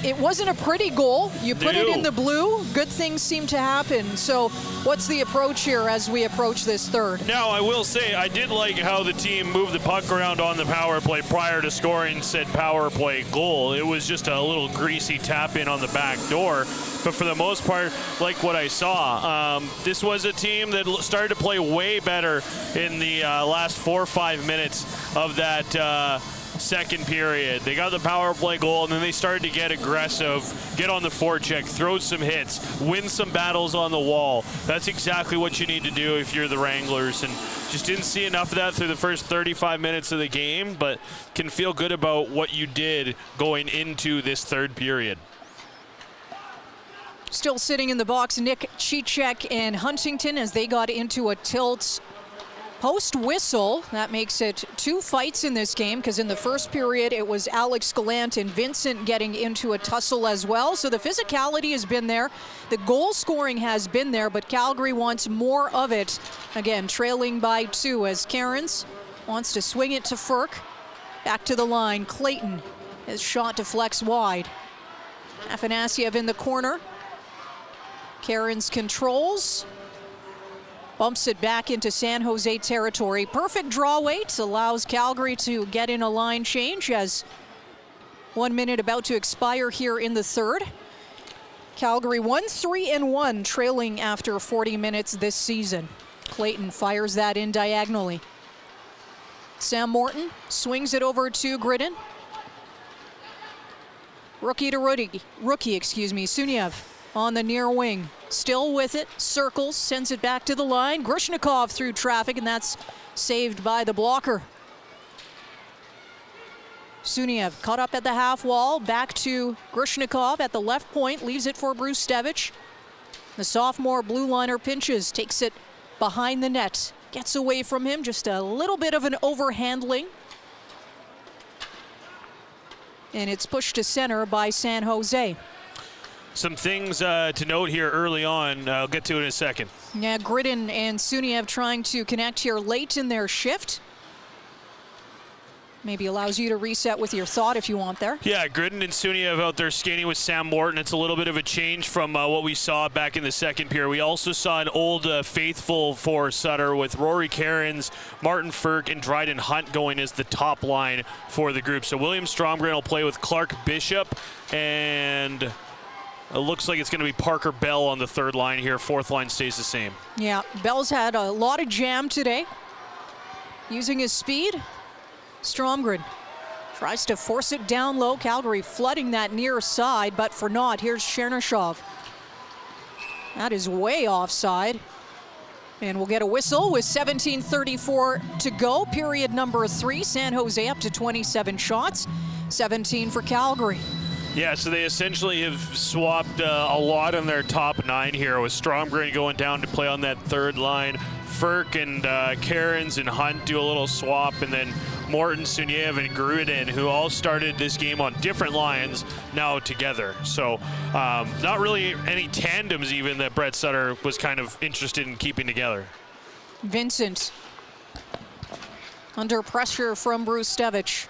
it wasn't a pretty goal. You put it in the blue, good things seem to happen. So what's the approach here as we approach this third? Now, I will say, I did like how the team moved the puck around on the power play prior to scoring said power play goal. It was just a little greasy tap in on the back door. But for the most part, like what I saw, this was a team that started to play way better in the last 4 or 5 minutes of that second period. They got the power play goal, and then they started to get aggressive, get on the forecheck, throw some hits, win some battles on the wall. That's exactly what you need to do if you're the Wranglers, and just didn't see enough of that through the first 35 minutes of the game, but can feel good about what you did going into this third period. Still sitting in the box, Nick Cicek and Huntington as they got into a tilt post-whistle. That makes it 2 fights in this game, because in the first period it was Alex Gallant and Vincent getting into a tussle as well. So the physicality has been there. The goal scoring has been there, but Calgary wants more of it. Again, trailing by 2 as Cairns wants to swing it to Ferk. Back to the line. Clayton, his shot deflects wide. Afanasyev in the corner. Cairns controls. Bumps it back into San Jose territory. Perfect draw weight allows Calgary to get in a line change as 1 minute about to expire here in the third. Calgary 1-3-1, trailing after 40 minutes this season. Clayton fires that in diagonally. Sam Morton swings it over to Gridden. Rookie, Suniev on the near wing. Still with it, circles, sends it back to the line. Grushnikov through traffic, and that's saved by the blocker. Suniev caught up at the half wall, back to Grushnikov at the left point, leaves it for Brustevich. The sophomore blue liner pinches, takes it behind the net, gets away from him, just a little bit of an overhandling. And it's pushed to center by San Jose. Some things to note here early on. I'll get to it in a second. Yeah, Gridden and Suniev trying to connect here late in their shift. Maybe allows you to reset with your thought if you want there. Yeah, Gridden and Suniev out there skating with Sam Morton. It's a little bit of a change from what we saw back in the second period. We also saw an old faithful for Sutter with Rory Cairns, Martin Ferk, and Dryden Hunt going as the top line for the group. So William Stromgren will play with Clark Bishop, and it looks like it's going to be Parker Bell on the third line here. Fourth line stays the same. Yeah, Bell's had a lot of jam today. Using his speed, Stromgren tries to force it down low. Calgary flooding that near side, but for naught. Here's Chernyshov. That is way offside. And we'll get a whistle with 17:34 to go. Period number 3. San Jose up to 27 shots. 17 for Calgary. Yeah, so they essentially have swapped a lot on their top 9 here, with Stromgren going down to play on that third line. Ferk and Cairns and Hunt do a little swap, and then Morton, Suniev, and Gruden, who all started this game on different lines, now together. So not really any tandems even that Brett Sutter was kind of interested in keeping together. Vincent under pressure from Brustevich.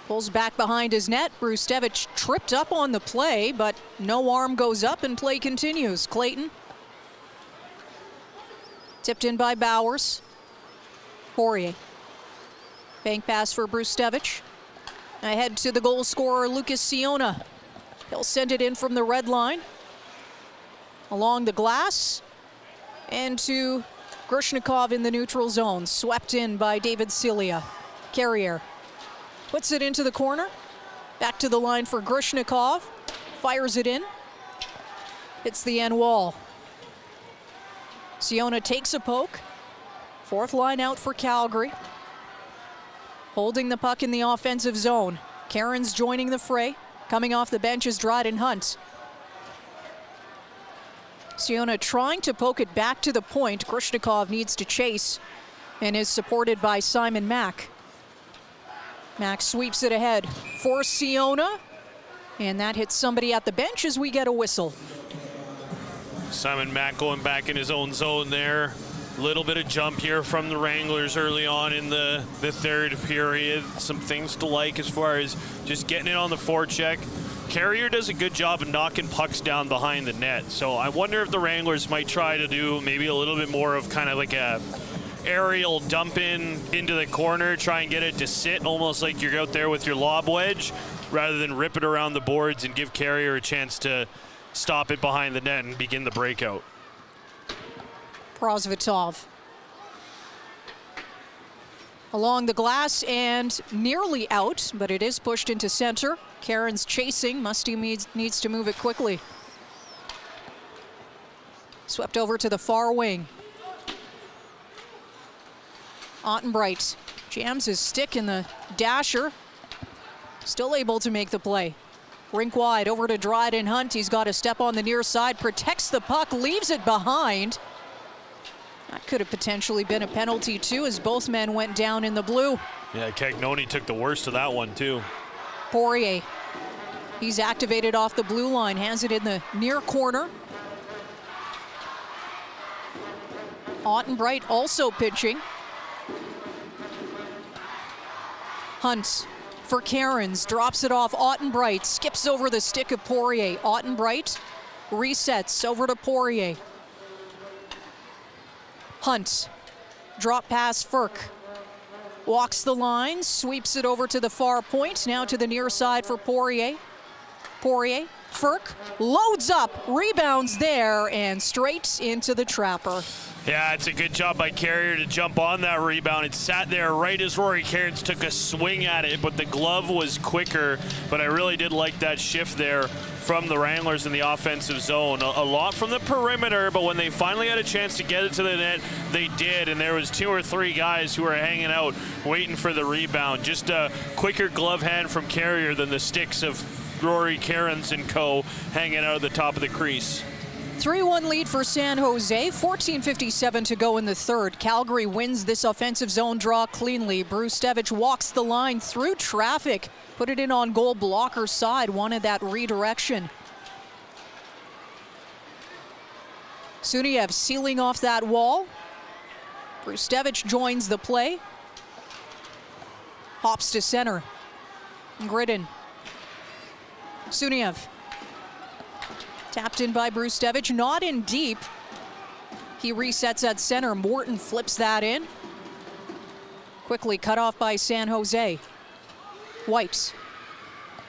Pulls back behind his net. Brustevich tripped up on the play, but no arm goes up and play continues. Clayton. Tipped in by Bowers. Poirier. Bank pass for Brustevich. Ahead to the goal scorer, Lucas Siona. He'll send it in from the red line. Along the glass. And to Grushnikov in the neutral zone, swept in by David Celia. Carrier puts it into the corner. Back to the line for Grushnikov. Fires it in. Hits the end wall. Siona takes a poke. Fourth line out for Calgary. Holding the puck in the offensive zone. Karen's joining the fray. Coming off the bench is Dryden Hunt. Siona trying to poke it back to the point. Grushnikov needs to chase and is supported by Simon Mack. Mack sweeps it ahead for Siona, and that hits somebody at the bench as we get a whistle. Simon Mack going back in his own zone there. Little bit of jump here from the Wranglers early on in the third period. Some things to like as far as just getting it on the forecheck. Carrier does a good job of knocking pucks down behind the net. So I wonder if the Wranglers might try to do maybe a little bit more of kind of like a aerial dump in into the corner, try and get it to sit almost like you're out there with your lob wedge rather than rip it around the boards and give Carrier a chance to stop it behind the net and begin the breakout. Prosvetov along the glass and nearly out, but it is pushed into center. Karen's chasing. Musty needs to move it quickly. Swept over to the far wing. Ottenbright jams his stick in the dasher. Still able to make the play. Rink wide over to Dryden Hunt. He's got a step on the near side, protects the puck, leaves it behind. That could have potentially been a penalty too, as both men went down in the blue. Yeah, Cagnoni took the worst of that one too. Poirier, he's activated off the blue line, hands it in the near corner. Ottenbright also pitching. Hunt for Cairns, drops it off. Ottenbright skips over the stick of Poirier. Ottenbright resets over to Poirier. Hunt, drop pass Ferk. Walks the line, sweeps it over to the far point, now to the near side for Poirier. Poirier, Ferk, loads up, rebounds there, and straight into the trapper. Yeah, it's a good job by Carrier to jump on that rebound. It sat there right as Rory Cairns took a swing at it, but the glove was quicker. But I really did like that shift there from the Wranglers in the offensive zone. A lot from the perimeter, but when they finally had a chance to get it to the net, they did. And there was 2 or 3 guys who were hanging out waiting for the rebound. Just a quicker glove hand from Carrier than the sticks of Rory Cairns and co. hanging out at the top of the crease. 3-1 lead for San Jose, 14:57 to go in the third. Calgary wins this offensive zone draw cleanly. Brustevich walks the line through traffic, put it in on goal blocker side, wanted that redirection. Suniev sealing off that wall. Brustevich joins the play. Hops to center. Gridden. Suniev. Tapped in by Brustevich, not in deep. He resets at center. Morton flips that in. Quickly cut off by San Jose. White.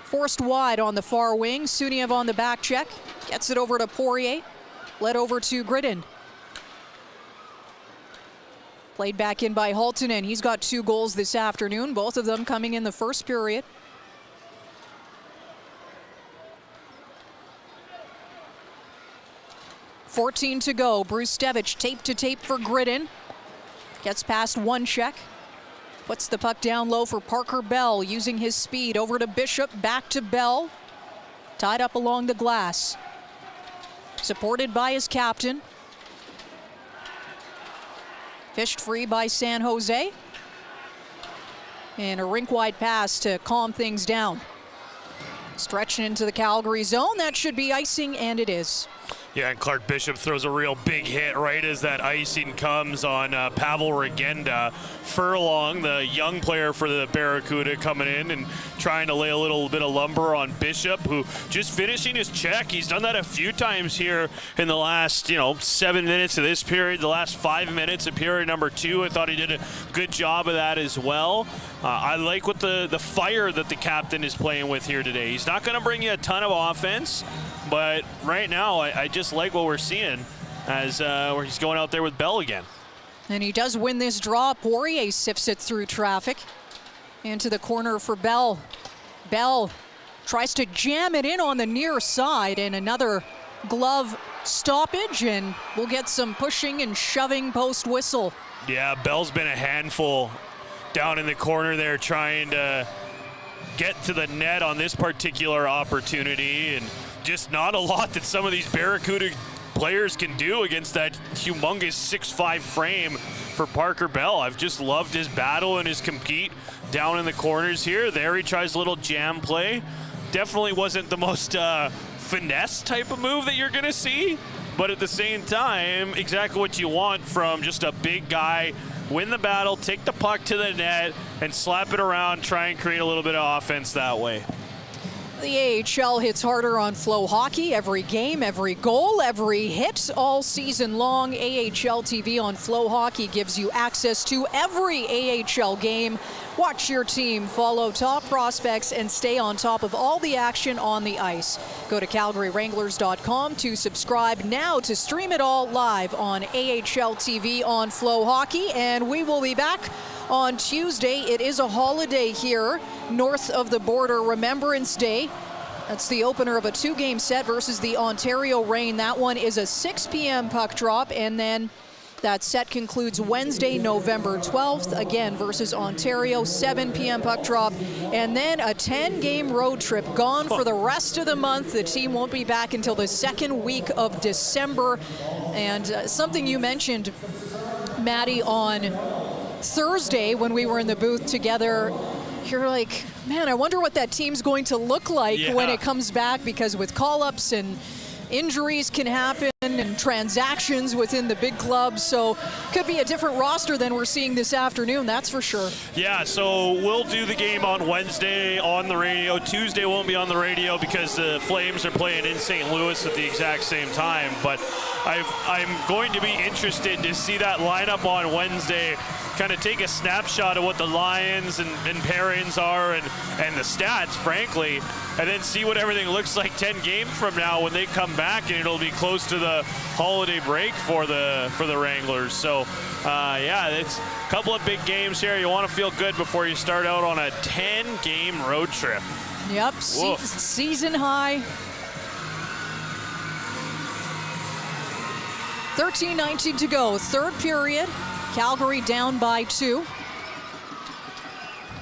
Forced wide on the far wing. Suniev on the back check. Gets it over to Poirier. Led over to Gridden. Played back in by Haltonen. He's got 2 goals this afternoon, both of them coming in the first period. .14 to go. Brustevich tape to tape for Gridden. Gets past one check. Puts the puck down low for Parker Bell, using his speed over to Bishop, back to Bell. Tied up along the glass. Supported by his captain. Fished free by San Jose. And a rink-wide pass to calm things down. Stretching into the Calgary zone. That should be icing, and it is. Yeah, and Clark Bishop throws a real big hit right as that icing comes on Pavel Regenda. Furlong, the young player for the Barracuda, coming in and trying to lay a little bit of lumber on Bishop, who just finishing his check. He's done that a few times here in the last, 7 minutes of this period, the last 5 minutes of period number 2. I thought he did a good job of that as well. I like what the fire that the captain is playing with here today. He's not going to bring you a ton of offense, but right now, I just like what we're seeing. as where he's going out there with Bell again. And he does win this draw. Poirier sifts it through traffic. Into the corner for Bell. Bell tries to jam it in on the near side, and another glove stoppage, and we'll get some pushing and shoving post whistle. Yeah, Bell's been a handful down in the corner there trying to get to the net on this particular opportunity, and just not a lot that some of these Barracuda players can do against that humongous 6'5" frame for Parker Bell. I've just loved his battle and his compete down in the corners here. There he tries a little jam play. Definitely wasn't the most finesse type of move that you're gonna see, but at the same time, exactly what you want from just a big guy. Win the battle, take the puck to the net, and slap it around, try and create a little bit of offense that way. The AHL hits harder on FloHockey. Every game, every goal, every hit all season long. AHL TV on FloHockey gives you access to every AHL game. Watch your team, follow top prospects, and stay on top of all the action on the ice. Go to CalgaryWranglers.com to subscribe now to stream it all live on AHL TV on FloHockey. And we will be back on Tuesday. It is a holiday here north of the border, Remembrance Day. That's the opener of a 2-game set versus the Ontario Reign. That one is a 6 p.m. puck drop, and then that set concludes Wednesday, November 12th, again versus Ontario, 7 p.m. puck drop, and then a 10-game road trip gone for the rest of the month. The team won't be back until the second week of December. And something you mentioned, Maddie, on Thursday when we were in the booth together, you're like, man, I wonder what that team's going to look like when it comes back, because with call-ups and injuries can happen and transactions within the big clubs, so could be a different roster than we're seeing this afternoon, that's for sure. Yeah, so we'll do the game on Wednesday on the radio. Tuesday won't be on the radio because the Flames are playing in St. Louis at the exact same time, but I'm going to be interested to see that lineup on Wednesday, kind of take a snapshot of what the Lions and pairings are and the stats, frankly, and then see what everything looks like 10 games from now when they come back, and it'll be close to the holiday break for the Wranglers. So yeah, it's a couple of big games here. You want to feel good before you start out on a 10-game road trip. Yep, season high. 13:19 to go, third period. Calgary down by 2.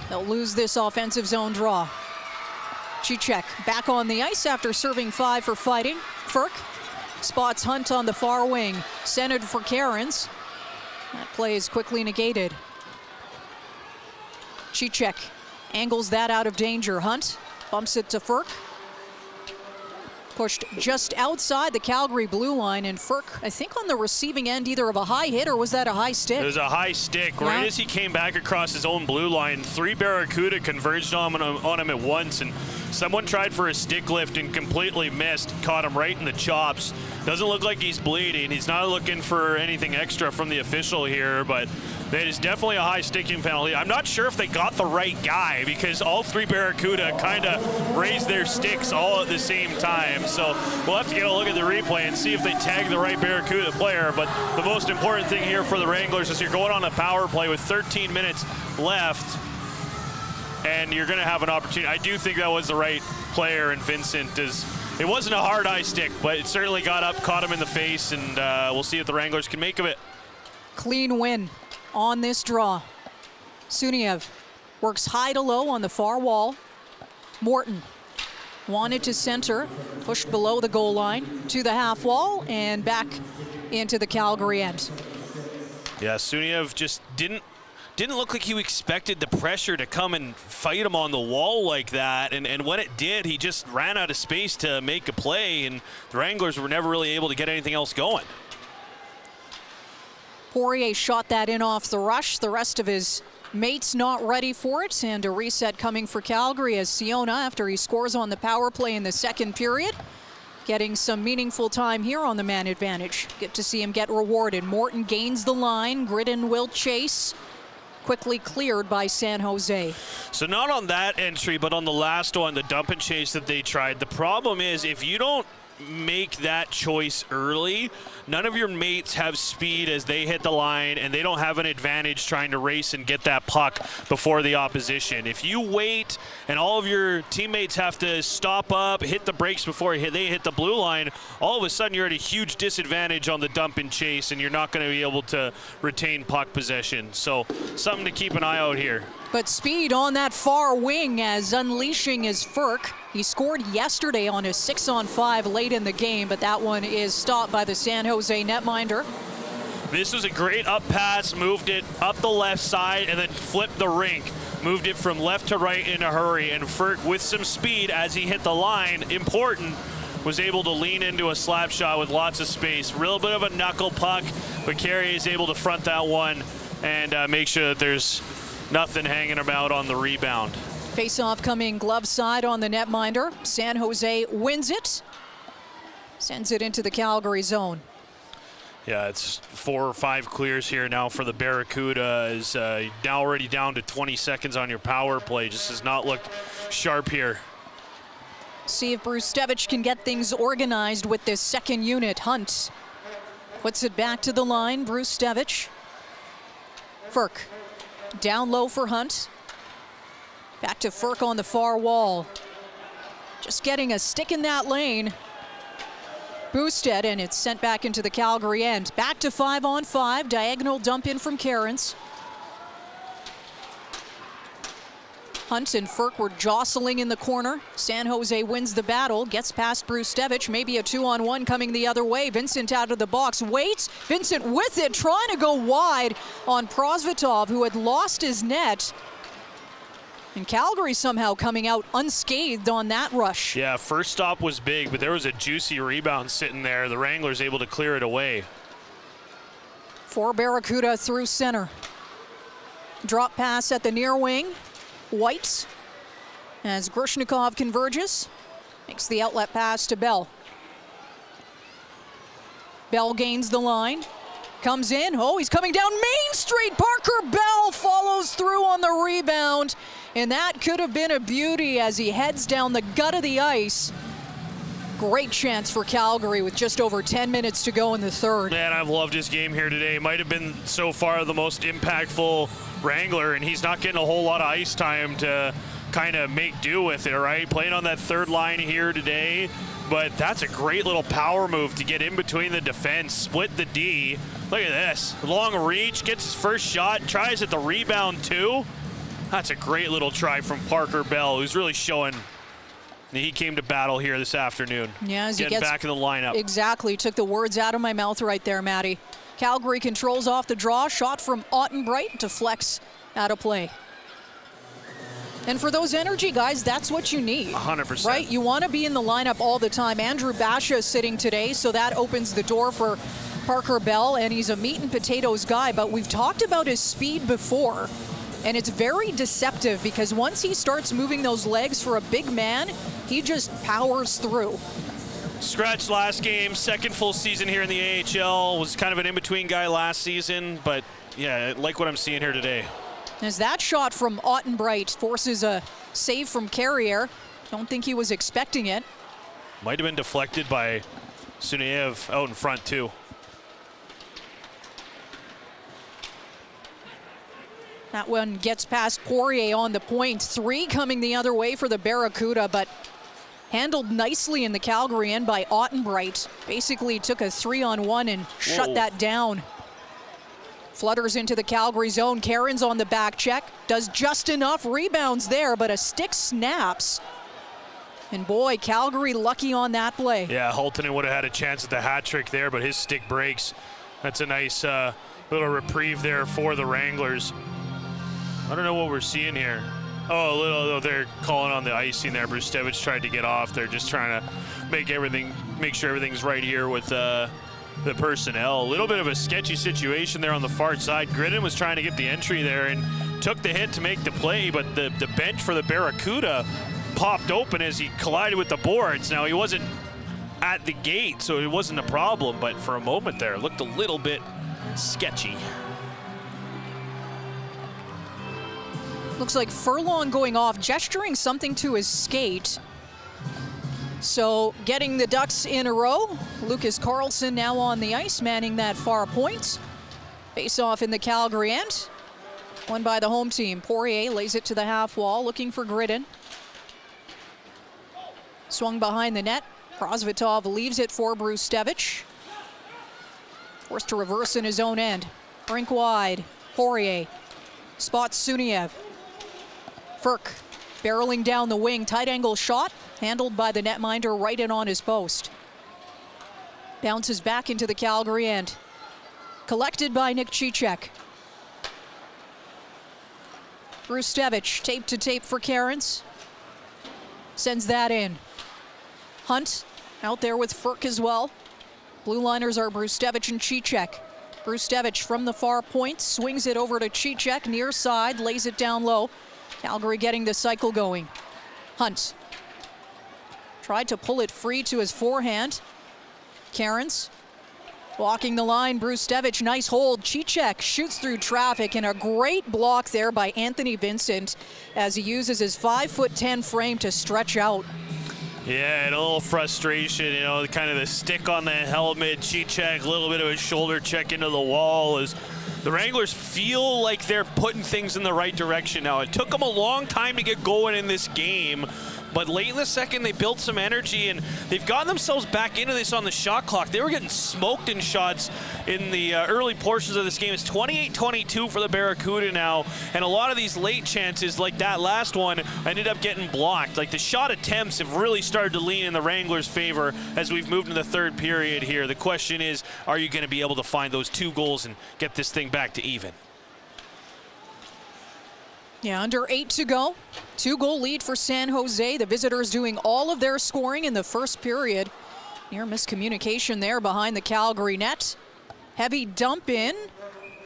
They'll lose this offensive zone draw. Cicek back on the ice after serving 5 for fighting. Firk spots Hunt on the far wing, centered for Cairns. That play is quickly negated. Cicek angles that out of danger. Hunt bumps it to Firk. Pushed just outside the Calgary blue line, and Firk, I think, on the receiving end either of a high hit, or was that a high stick? It was a high stick. Yeah. Right as he came back across his own blue line, 3 Barracuda converged on him at once, and someone tried for a stick lift and completely missed. Caught him right in the chops. Doesn't look like he's bleeding. He's not looking for anything extra from the official here, but that is definitely a high sticking penalty. I'm not sure if they got the right guy, because all 3 Barracuda kind of raised their sticks all at the same time. So we'll have to get a look at the replay and see if they tag the right Barracuda player. But the most important thing here for the Wranglers is you're going on a power play with 13 minutes left, and you're going to have an opportunity. I do think that was the right player, and Vincent is. It wasn't a hard eye stick, but it certainly got up, caught him in the face, and we'll see what the Wranglers can make of it. Clean win on this draw. Suniev works high to low on the far wall. Morton wanted to center, pushed below the goal line to the half wall and back into the Calgary end. Yeah, Suniev just didn't look like he expected the pressure to come and fight him on the wall like that, and when it did, he just ran out of space to make a play, and the Wranglers were never really able to get anything else going. Poirier shot that in off the rush. The rest of his mates not ready for it, and a reset coming for Calgary as Siona, after he scores on the power play in the second period, getting some meaningful time here on the man advantage. Get to see him get rewarded. Morton gains the line. Gridden will chase. Quickly cleared by San Jose. So not on that entry, but on the last one, the dump and chase that they tried. The problem is if you don't make that choice early, none of your mates have speed as they hit the line, and they don't have an advantage trying to race and get that puck before the opposition. If you wait and all of your teammates have to stop up, hit the brakes before they hit the blue line, all of a sudden you're at a huge disadvantage on the dump and chase, and you're not going to be able to retain puck possession. So something to keep an eye out here. But speed on that far wing as unleashing is Furk. He scored yesterday on his 6-on-5 late in the game, but that one is stopped by the San Jose netminder. This was a great up pass, moved it up the left side, and then flipped the rink. Moved it from left to right in a hurry, and Furk, with some speed as he hit the line, important, was able to lean into a slap shot with lots of space. Real bit of a knuckle puck, but Carey is able to front that one and make sure that there's nothing hanging about on the rebound. Face-off coming glove side on the netminder. San Jose wins it. Sends it into the Calgary zone. Yeah, it's 4 or 5 clears here now for the Barracuda. Is now already down to 20 seconds on your power play. Just has not looked sharp here. See if Brustevich can get things organized with this second unit. Hunt puts it back to the line. Brustevich. Furk. Down low for Hunt. Back to Furk on the far wall. Just getting a stick in that lane. Boosted, and it's sent back into the Calgary end. Back to 5-on-5. Diagonal dump in from Cairns. Hunt and Furk were jostling in the corner. San Jose wins the battle, gets past Brustevich. Maybe a 2-on-1 coming the other way. Vincent out of the box, waits. Vincent with it, trying to go wide on Prosvetov, who had lost his net. And Calgary somehow coming out unscathed on that rush. Yeah, first stop was big, but there was a juicy rebound sitting there. The Wranglers able to clear it away. For Barracuda through center. Drop pass at the near wing. White, as Grushnikov converges, makes the outlet pass to Bell. Bell gains the line, comes in, oh, he's coming down Main Street. Parker Bell follows through on the rebound, and that could have been a beauty as he heads down the gut of the ice. Great chance for Calgary with just over 10 minutes to go in the third. Man, I've loved his game here today. Might have been so far the most impactful Wrangler, and he's not getting a whole lot of ice time to kind of make do with it, right? Playing on that third line here today, but that's a great little power move to get in between the defense, split the D. Look at this, long reach, gets his first shot, tries at the rebound too. That's a great little try from Parker Bell, who's really showing he came to battle here this afternoon. Yeah, as he getting gets back in the lineup. Exactly, took the words out of my mouth right there, Matty. Calgary controls off the draw, shot from Ottenbright to flex out of play. And for those energy guys, that's what you need. 100%. Right? You want to be in the lineup all the time. Andrew Basha is sitting today, so that opens the door for Parker Bell, and he's a meat and potatoes guy, but we've talked about his speed before, and it's very deceptive because once he starts moving those legs for a big man, he just powers through. Scratched last game, second full season here in the AHL. Was kind of an in-between guy last season, but yeah, I like what I'm seeing here today. As that shot from Ottenbright forces a save from Carrier. Don't think he was expecting it. Might have been deflected by Suneyev out in front too. That one gets past Poirier on the point. 3 coming the other way for the Barracuda, but handled nicely in the Calgary end by Ottenbright. Basically took a 3-on-1 and shut that down. Flutters into the Calgary zone. Cairns on the back check. Does just enough. Rebounds there, but a stick snaps. And boy, Calgary lucky on that play. Yeah, Hultinen would have had a chance at the hat trick there, but his stick breaks. That's a nice little reprieve there for the Wranglers. I don't know what we're seeing here. Oh, they're calling on the icing there. Brustevich tried to get off. They're just trying to make sure everything's right here with the personnel. A little bit of a sketchy situation there on the far side. Gridden was trying to get the entry there and took the hit to make the play, but the bench for the Barracuda popped open as he collided with the boards. Now, he wasn't at the gate, so it wasn't a problem, but for a moment there, it looked a little bit sketchy. Looks like Furlong going off, gesturing something to his skate. So getting the Ducks in a row. Lucas Carlson now on the ice, manning that far point. Face off in the Calgary end. Won by the home team. Poirier lays it to the half wall, looking for Gridden. Swung behind the net. Prosvetov leaves it for Brustevich. Forced to reverse in his own end. Brink wide. Poirier spots Suniev. Furk barreling down the wing. Tight angle shot. Handled by the netminder right in on his post. Bounces back into the Calgary end. Collected by Nick Cicek. Brustevich, tape to tape for Cairns. Sends that in. Hunt out there with Furk as well. Blue liners are Brustevich and Cicek. Brustevich from the far point, swings it over to Cicek, near side, lays it down low. Calgary getting the cycle going. Hunt. Tried to pull it free to his forehand. Cairns. Walking the line, Brustevich, nice hold. Cicek shoots through traffic, and a great block there by Anthony Vincent as he uses his 5'10" frame to stretch out. Yeah, and a little frustration, you know, kind of the stick on the helmet. Cicek, a little bit of a shoulder check into the wall as the Wranglers feel like they're putting things in the right direction now. It took them a long time to get going in this game, but late in the second they built some energy and they've gotten themselves back into this on the shot clock. They were getting smoked in shots in the early portions of this game. It's 28-22 for the Barracuda now, and a lot of these late chances, like that last one, ended up getting blocked. Like the shot attempts have really started to lean in the Wranglers' favor as we've moved into the third period here. The question is, are you going to be able to find those 2 goals and get this thing back to even? Yeah, under 8 to go. 2-goal lead for San Jose. The visitors doing all of their scoring in the first period. Near miscommunication there behind the Calgary net. Heavy dump in,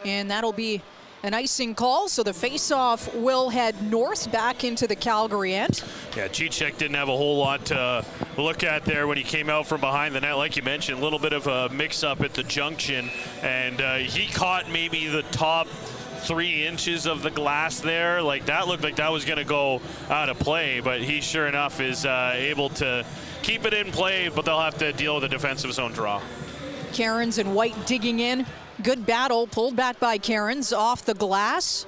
and that'll be an icing call, so the face-off will head north back into the Calgary end. Yeah, Cicek didn't have a whole lot to look at there when he came out from behind the net. Like you mentioned, a little bit of a mix-up at the junction, and he caught maybe the top 3 inches of the glass there. Like that looked like that was going to go out of play, but he sure enough is able to keep it in play, but they'll have to deal with a defensive zone draw. Cairns and White digging in. Good battle, pulled back by Cairns off the glass.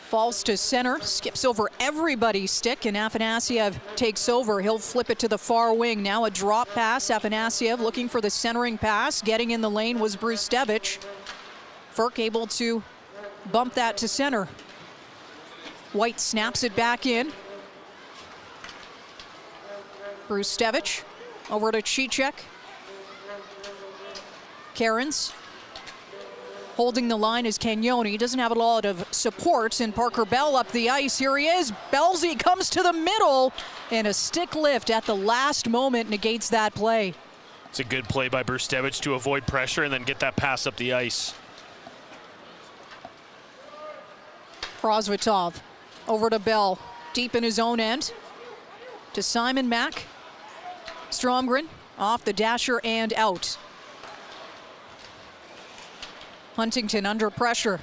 Falls to center, skips over everybody's stick, and Afanasiev takes over. He'll flip it to the far wing. Now a drop pass. Afanasiev looking for the centering pass. Getting in the lane was Brustevich. Furk able to bump that to center. White snaps it back in. Brustevich over to Cicek. Cairns holding the line is Cagnoni. Doesn't have a lot of support, and Parker Bell up the ice. Here he is. Belzy comes to the middle, and a stick lift at the last moment negates that play. It's a good play by Brustevich to avoid pressure and then get that pass up the ice. Prosvetov over to Bell, deep in his own end. To Simon Mack. Stromgren off the dasher and out. Huntington under pressure.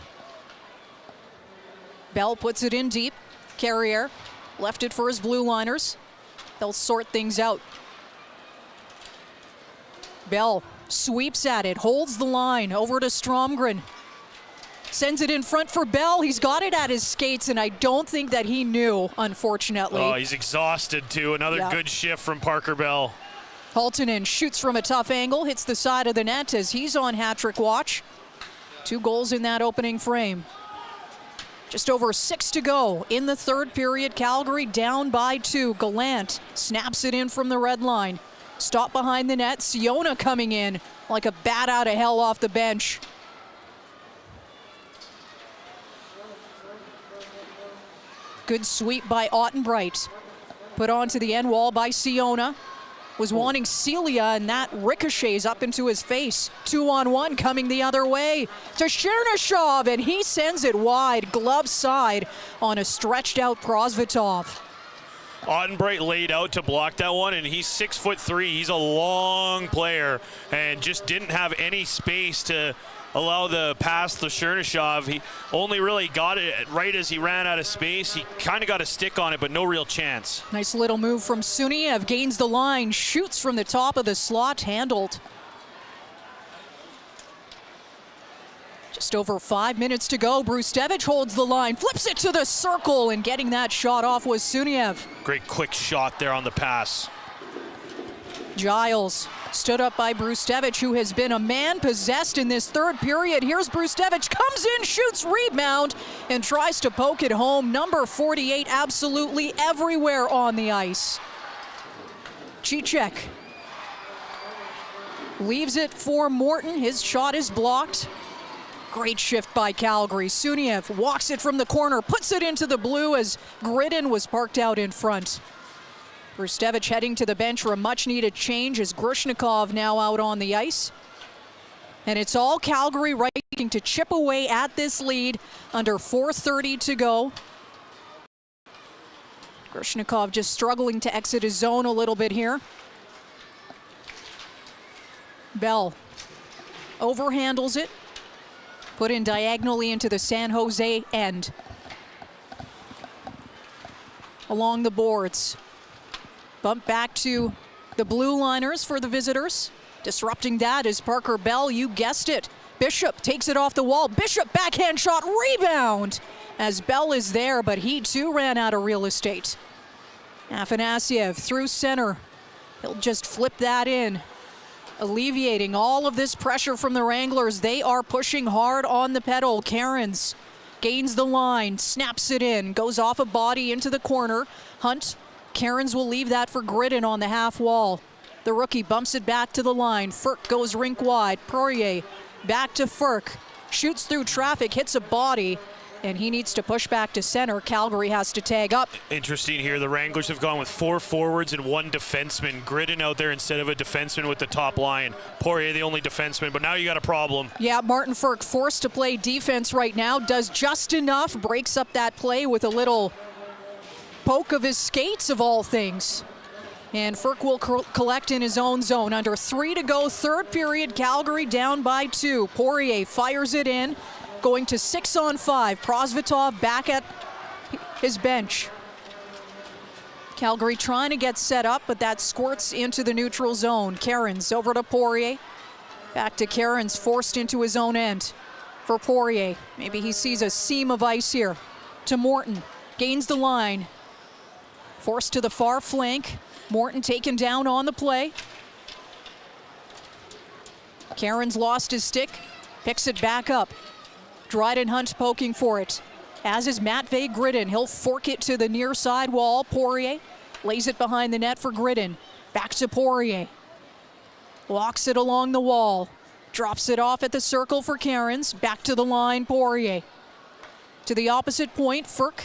Bell puts it in deep. Carrier left it for his blue liners. They'll sort things out. Bell sweeps at it, holds the line over to Stromgren. Sends it in front for Bell. He's got it at his skates, and I don't think that he knew, unfortunately. Oh, he's exhausted, too. Another good shift from Parker Bell. Haltonen shoots from a tough angle, hits the side of the net as he's on hat-trick watch. 2 goals in that opening frame. Just over 6 to go in the third period. Calgary down by 2. Gallant snaps it in from the red line. Stop behind the net. Siona coming in like a bat out of hell off the bench. Good sweep by Ottenbright. Put onto the end wall by Siona. Was wanting Celia, and that ricochets up into his face. 2-on-1 coming the other way to Chernyshov, and he sends it wide, glove side on a stretched out Prosvetov. Ottenbright laid out to block that one, and he's 6'3". He's a long player and just didn't have any space to allow the pass to Chernyshov. He only really got it right as he ran out of space. He kind of got a stick on it, but no real chance. Nice little move from Suniev. Gains the line, shoots from the top of the slot, handled. Just over 5 minutes to go. Brustevich holds the line, flips it to the circle, and getting that shot off was Suniev. Great quick shot there on the pass. Giles stood up by Brustevich, who has been a man possessed in this third period. Here's Brustevich, comes in, shoots, rebound, and tries to poke it home. Number 48 absolutely everywhere on the ice. Cicek leaves it for Morton. His shot is blocked. Great shift by Calgary. Suniev walks it from the corner, puts it into the blue as Gridden was parked out in front. Brustevich heading to the bench for a much-needed change as Grushnikov now out on the ice. And it's all Calgary looking to chip away at this lead under 4:30 to go. Grushnikov just struggling to exit his zone a little bit here. Bell overhandles it. Put in diagonally into the San Jose end. Along the boards. Bump back to the blue liners for the visitors. Disrupting that is Parker Bell, you guessed it. Bishop takes it off the wall. Bishop backhand shot, rebound! As Bell is there, but he too ran out of real estate. Afanasyev through center. He'll just flip that in. Alleviating all of this pressure from the Wranglers. They are pushing hard on the pedal. Cairns gains the line, snaps it in, goes off a body into the corner. Hunt, Cairns will leave that for Gridden on the half wall. The rookie bumps it back to the line. Furk goes rink wide. Poirier back to Furk. Shoots through traffic, hits a body, and he needs to push back to center. Calgary has to tag up. Interesting here, the Wranglers have gone with 4 forwards and 1 defenseman. Gridden out there instead of a defenseman with the top line. Poirier the only defenseman, but now you got a problem. Yeah, Martin Furk forced to play defense right now. Does just enough, breaks up that play with a little poke of his skates of all things. And Furk will collect in his own zone. Under 3 to go, third period, Calgary down by 2. Poirier fires it in. Going to 6-on-5. Prosvetov back at his bench. Calgary trying to get set up, but that squirts into the neutral zone. Cairns over to Poirier. Back to Cairns, forced into his own end for Poirier. Maybe he sees a seam of ice here. To Morton. Gains the line. Forced to the far flank. Morton taken down on the play. Cairns lost his stick. Picks it back up. Dryden Hunt poking for it, as is Matvei Gridden. He'll fork it to the near side wall. Poirier lays it behind the net for Gridden. Back to Poirier. Walks it along the wall. Drops it off at the circle for Cairns. Back to the line, Poirier. To the opposite point, Furk.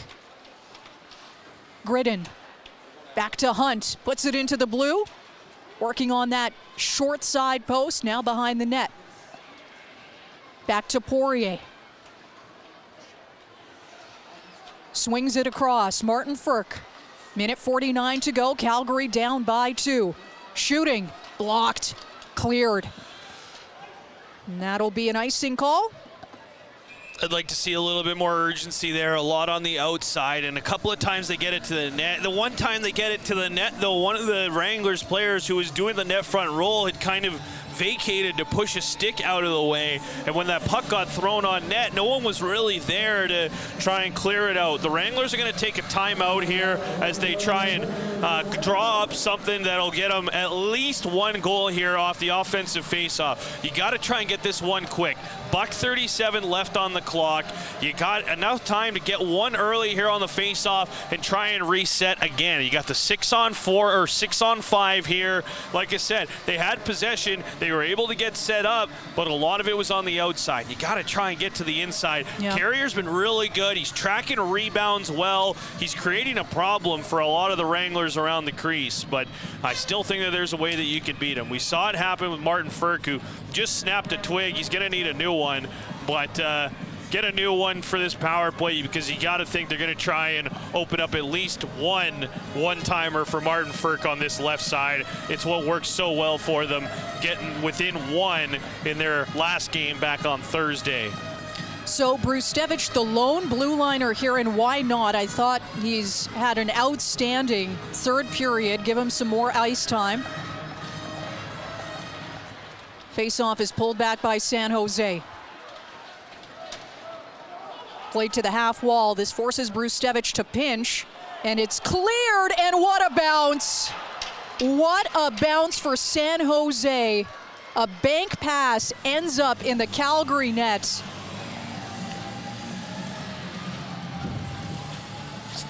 Gridden. Back to Hunt. Puts it into the blue. Working on that short side post, now behind the net. Back to Poirier. Swings it across. Martin Furk. Minute 49 to go. Calgary down by 2. Shooting. Blocked. Cleared. And that'll be an icing call. I'd like to see a little bit more urgency there. A lot on the outside, and a couple of times they get it to the net. The one time they get it to the net, though, one of the Wranglers players who was doing the net front roll had kind of vacated to push a stick out of the way, and when that puck got thrown on net, no one was really there to try and clear it out. The Wranglers are going to take a timeout here as they try and draw up something that'll get them at least 1 goal here off the offensive faceoff. You got to try and get this one quick. $1:37 left on the clock. You got enough time to get one early here on the faceoff and try and reset again. You got the 6-on-4 or 6-on-5 here. Like I said, they had possession. They were able to get set up, but a lot of it was on the outside. You got to try and get to the inside. Yeah. Carrier's been really good. He's tracking rebounds well. He's creating a problem for a lot of the Wranglers around the crease, but I still think that there's a way that you can beat him. We saw it happen with Martin Furk, who just snapped a twig. He's going to need a new one, but get a new one for this power play, because you got to think they're going to try and open up at least one-timer for Martin Frk on this left side. It's what works so well for them, getting within one in their last game back on Thursday. So Brustevich, the lone blue liner here, and why not? I thought he's had an outstanding third period. Give him some more ice time. Face-off is pulled back by San Jose. Played to the half wall. This forces Brustevich to pinch, and it's cleared, and what a bounce. What a bounce for San Jose. A bank pass ends up in the Calgary net.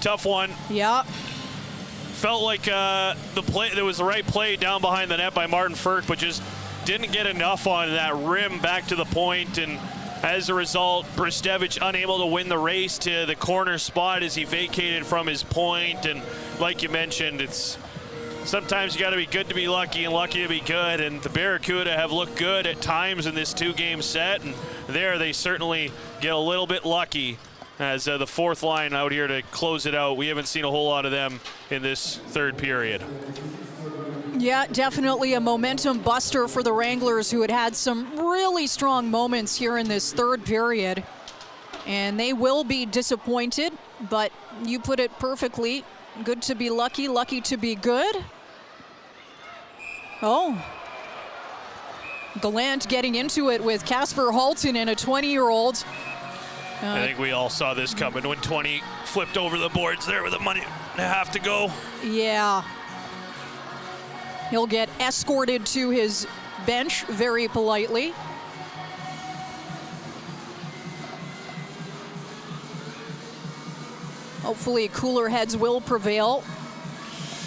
Tough one. Yeah. Felt like there was the right play down behind the net by Martin Frk, but just didn't get enough on that rim back to the point, and as a result, Brustevich unable to win the race to the corner spot as he vacated from his point. And like you mentioned, it's sometimes you got to be good to be lucky and lucky to be good, and the Barracuda have looked good at times in this two-game set, and there they certainly get a little bit lucky as the fourth line out here to close it out. We haven't seen a whole lot of them in this third period. Yeah, definitely a momentum buster for the Wranglers, who had some really strong moments here in this third period. And they will be disappointed, but you put it perfectly. Good to be lucky, lucky to be good. Oh. Gallant getting into it with Casper Halton and a 20-year-old. I think we all saw this coming when 20 flipped over the boards there with a minute and a half to go. Yeah. He'll get escorted to his bench very politely. Hopefully cooler heads will prevail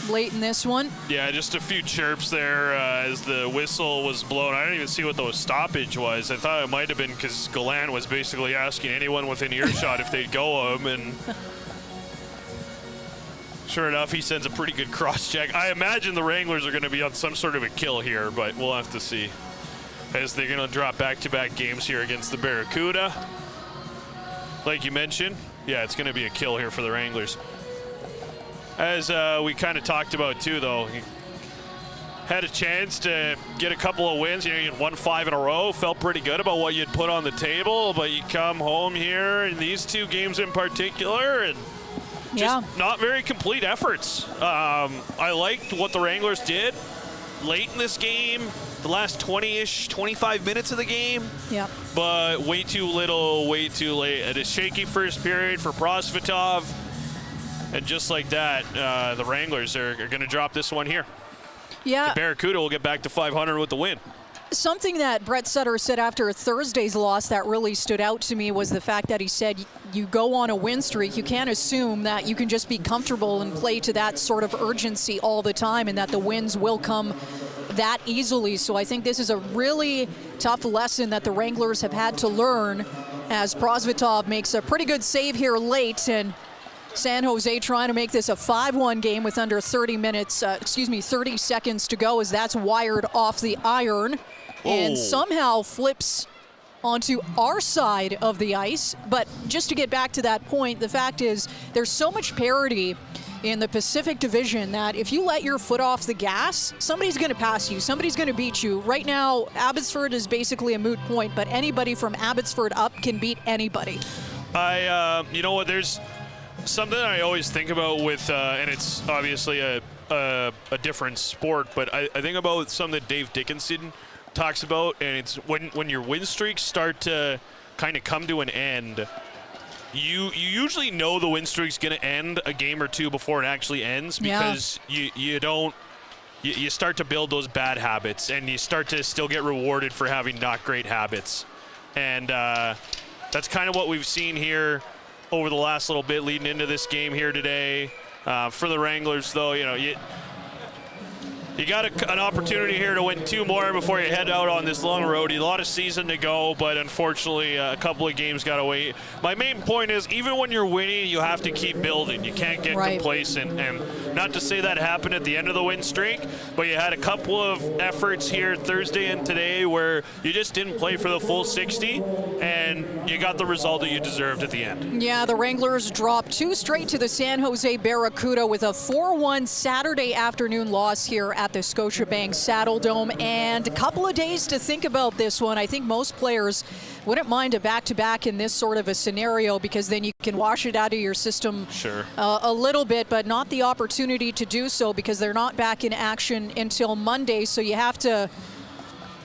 late in this one. Yeah, just a few chirps there as the whistle was blown. I didn't even see what the stoppage was. I thought it might have been because Gallant was basically asking anyone within earshot if they'd go him, and sure enough, he sends a pretty good cross-check. I imagine the Wranglers are going to be on some sort of a kill here, but we'll have to see, as they're going to drop back-to-back games here against the Barracuda. Like you mentioned, yeah, it's going to be a kill here for the Wranglers. As we kind of talked about too, though, he had a chance to get a couple of wins. You know, you had won 5 in a row, felt pretty good about what you'd put on the table, but you come home here in these two games in particular, and just not very complete efforts. I liked what the Wranglers did late in this game, the last 20-ish, 25 minutes of the game. Yep. But way too little, way too late. At a shaky first period for Prosvetov. And just like that, the Wranglers are going to drop this one here. Yeah. The Barracuda will get back to 500 with the win. Something that Brett Sutter said after Thursday's loss that really stood out to me was the fact that he said, you go on a win streak, you can't assume that you can just be comfortable and play to that sort of urgency all the time, and that the wins will come that easily. So I think this is a really tough lesson that the Wranglers have had to learn, as Prosvetov makes a pretty good save here late, and San Jose trying to make this a 5-1 game with under 30 seconds to go, as that's wired off the iron. And somehow flips onto our side of the ice. But just to get back to that point, the fact is there's so much parity in the Pacific Division that if you let your foot off the gas, somebody's going to pass you, somebody's going to beat you. Right now, Abbotsford is basically a moot point, but anybody from Abbotsford up can beat anybody. You know what, there's something I always think about with, and it's obviously a different sport, but I think about something that Dave Dickinson talks about, and it's when your win streaks start to kind of come to an end, you usually know the win streak's going to end a game or two before it actually ends, because you start to build those bad habits, and you start to still get rewarded for having not great habits. And that's kind of what we've seen here over the last little bit leading into this game here today. For the Wranglers, though, you know, you got an opportunity here to win 2 more before you head out on this long road. A lot of season to go, but unfortunately a couple of games got to wait. My main point is, even when you're winning, you have to keep building. You can't get complacent. And not to say that happened at the end of the win streak, but you had a couple of efforts here Thursday and today where you just didn't play for the full 60, and you got the result that you deserved at the end. Yeah, the Wranglers dropped 2 straight to the San Jose Barracuda with a 4-1 Saturday afternoon loss here at the Scotiabank Saddledome, and a couple of days to think about this one. I think most players wouldn't mind a back-to-back in this sort of a scenario, because then you can wash it out of your system a little bit, but not the opportunity to do so because they're not back in action until Monday. So you have to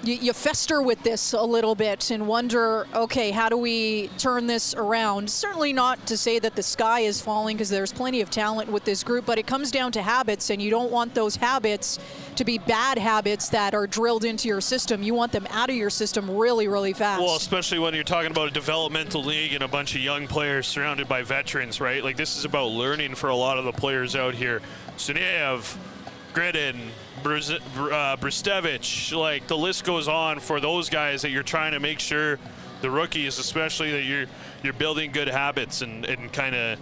you fester with this a little bit and wonder, okay, how do we turn this around? Certainly not to say that the sky is falling, because there's plenty of talent with this group, but it comes down to habits, and you don't want those habits to be bad habits that are drilled into your system. You want them out of your system really, really fast. Well, especially when you're talking about a developmental league and a bunch of young players surrounded by veterans, right? Like, this is about learning for a lot of the players out here. Sunev, Gridden, Bristevich, like the list goes on for those guys that you're trying to make sure, the rookies especially, that you're building good habits and kind of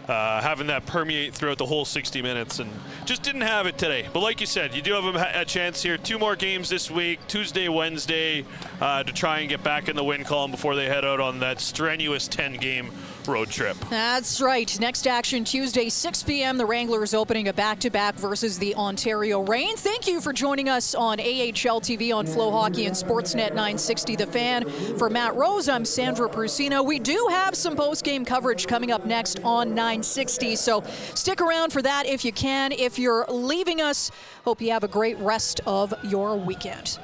having that permeate throughout the whole 60 minutes, and just didn't have it today. But like you said, you do have a chance here. 2 more games this week, Tuesday, Wednesday, to try and get back in the win column before they head out on that strenuous 10-game road trip. That's right. Next action Tuesday, 6 p.m. The Wranglers opening a back-to-back versus the Ontario Reign. Thank you for joining us on AHL TV on FloHockey and Sportsnet 960 The Fan. For Matt Rose, I'm Sandra Prusino. We do have some post-game coverage coming up next on 960, so stick around for that if you can. If you're leaving us, hope you have a great rest of your weekend.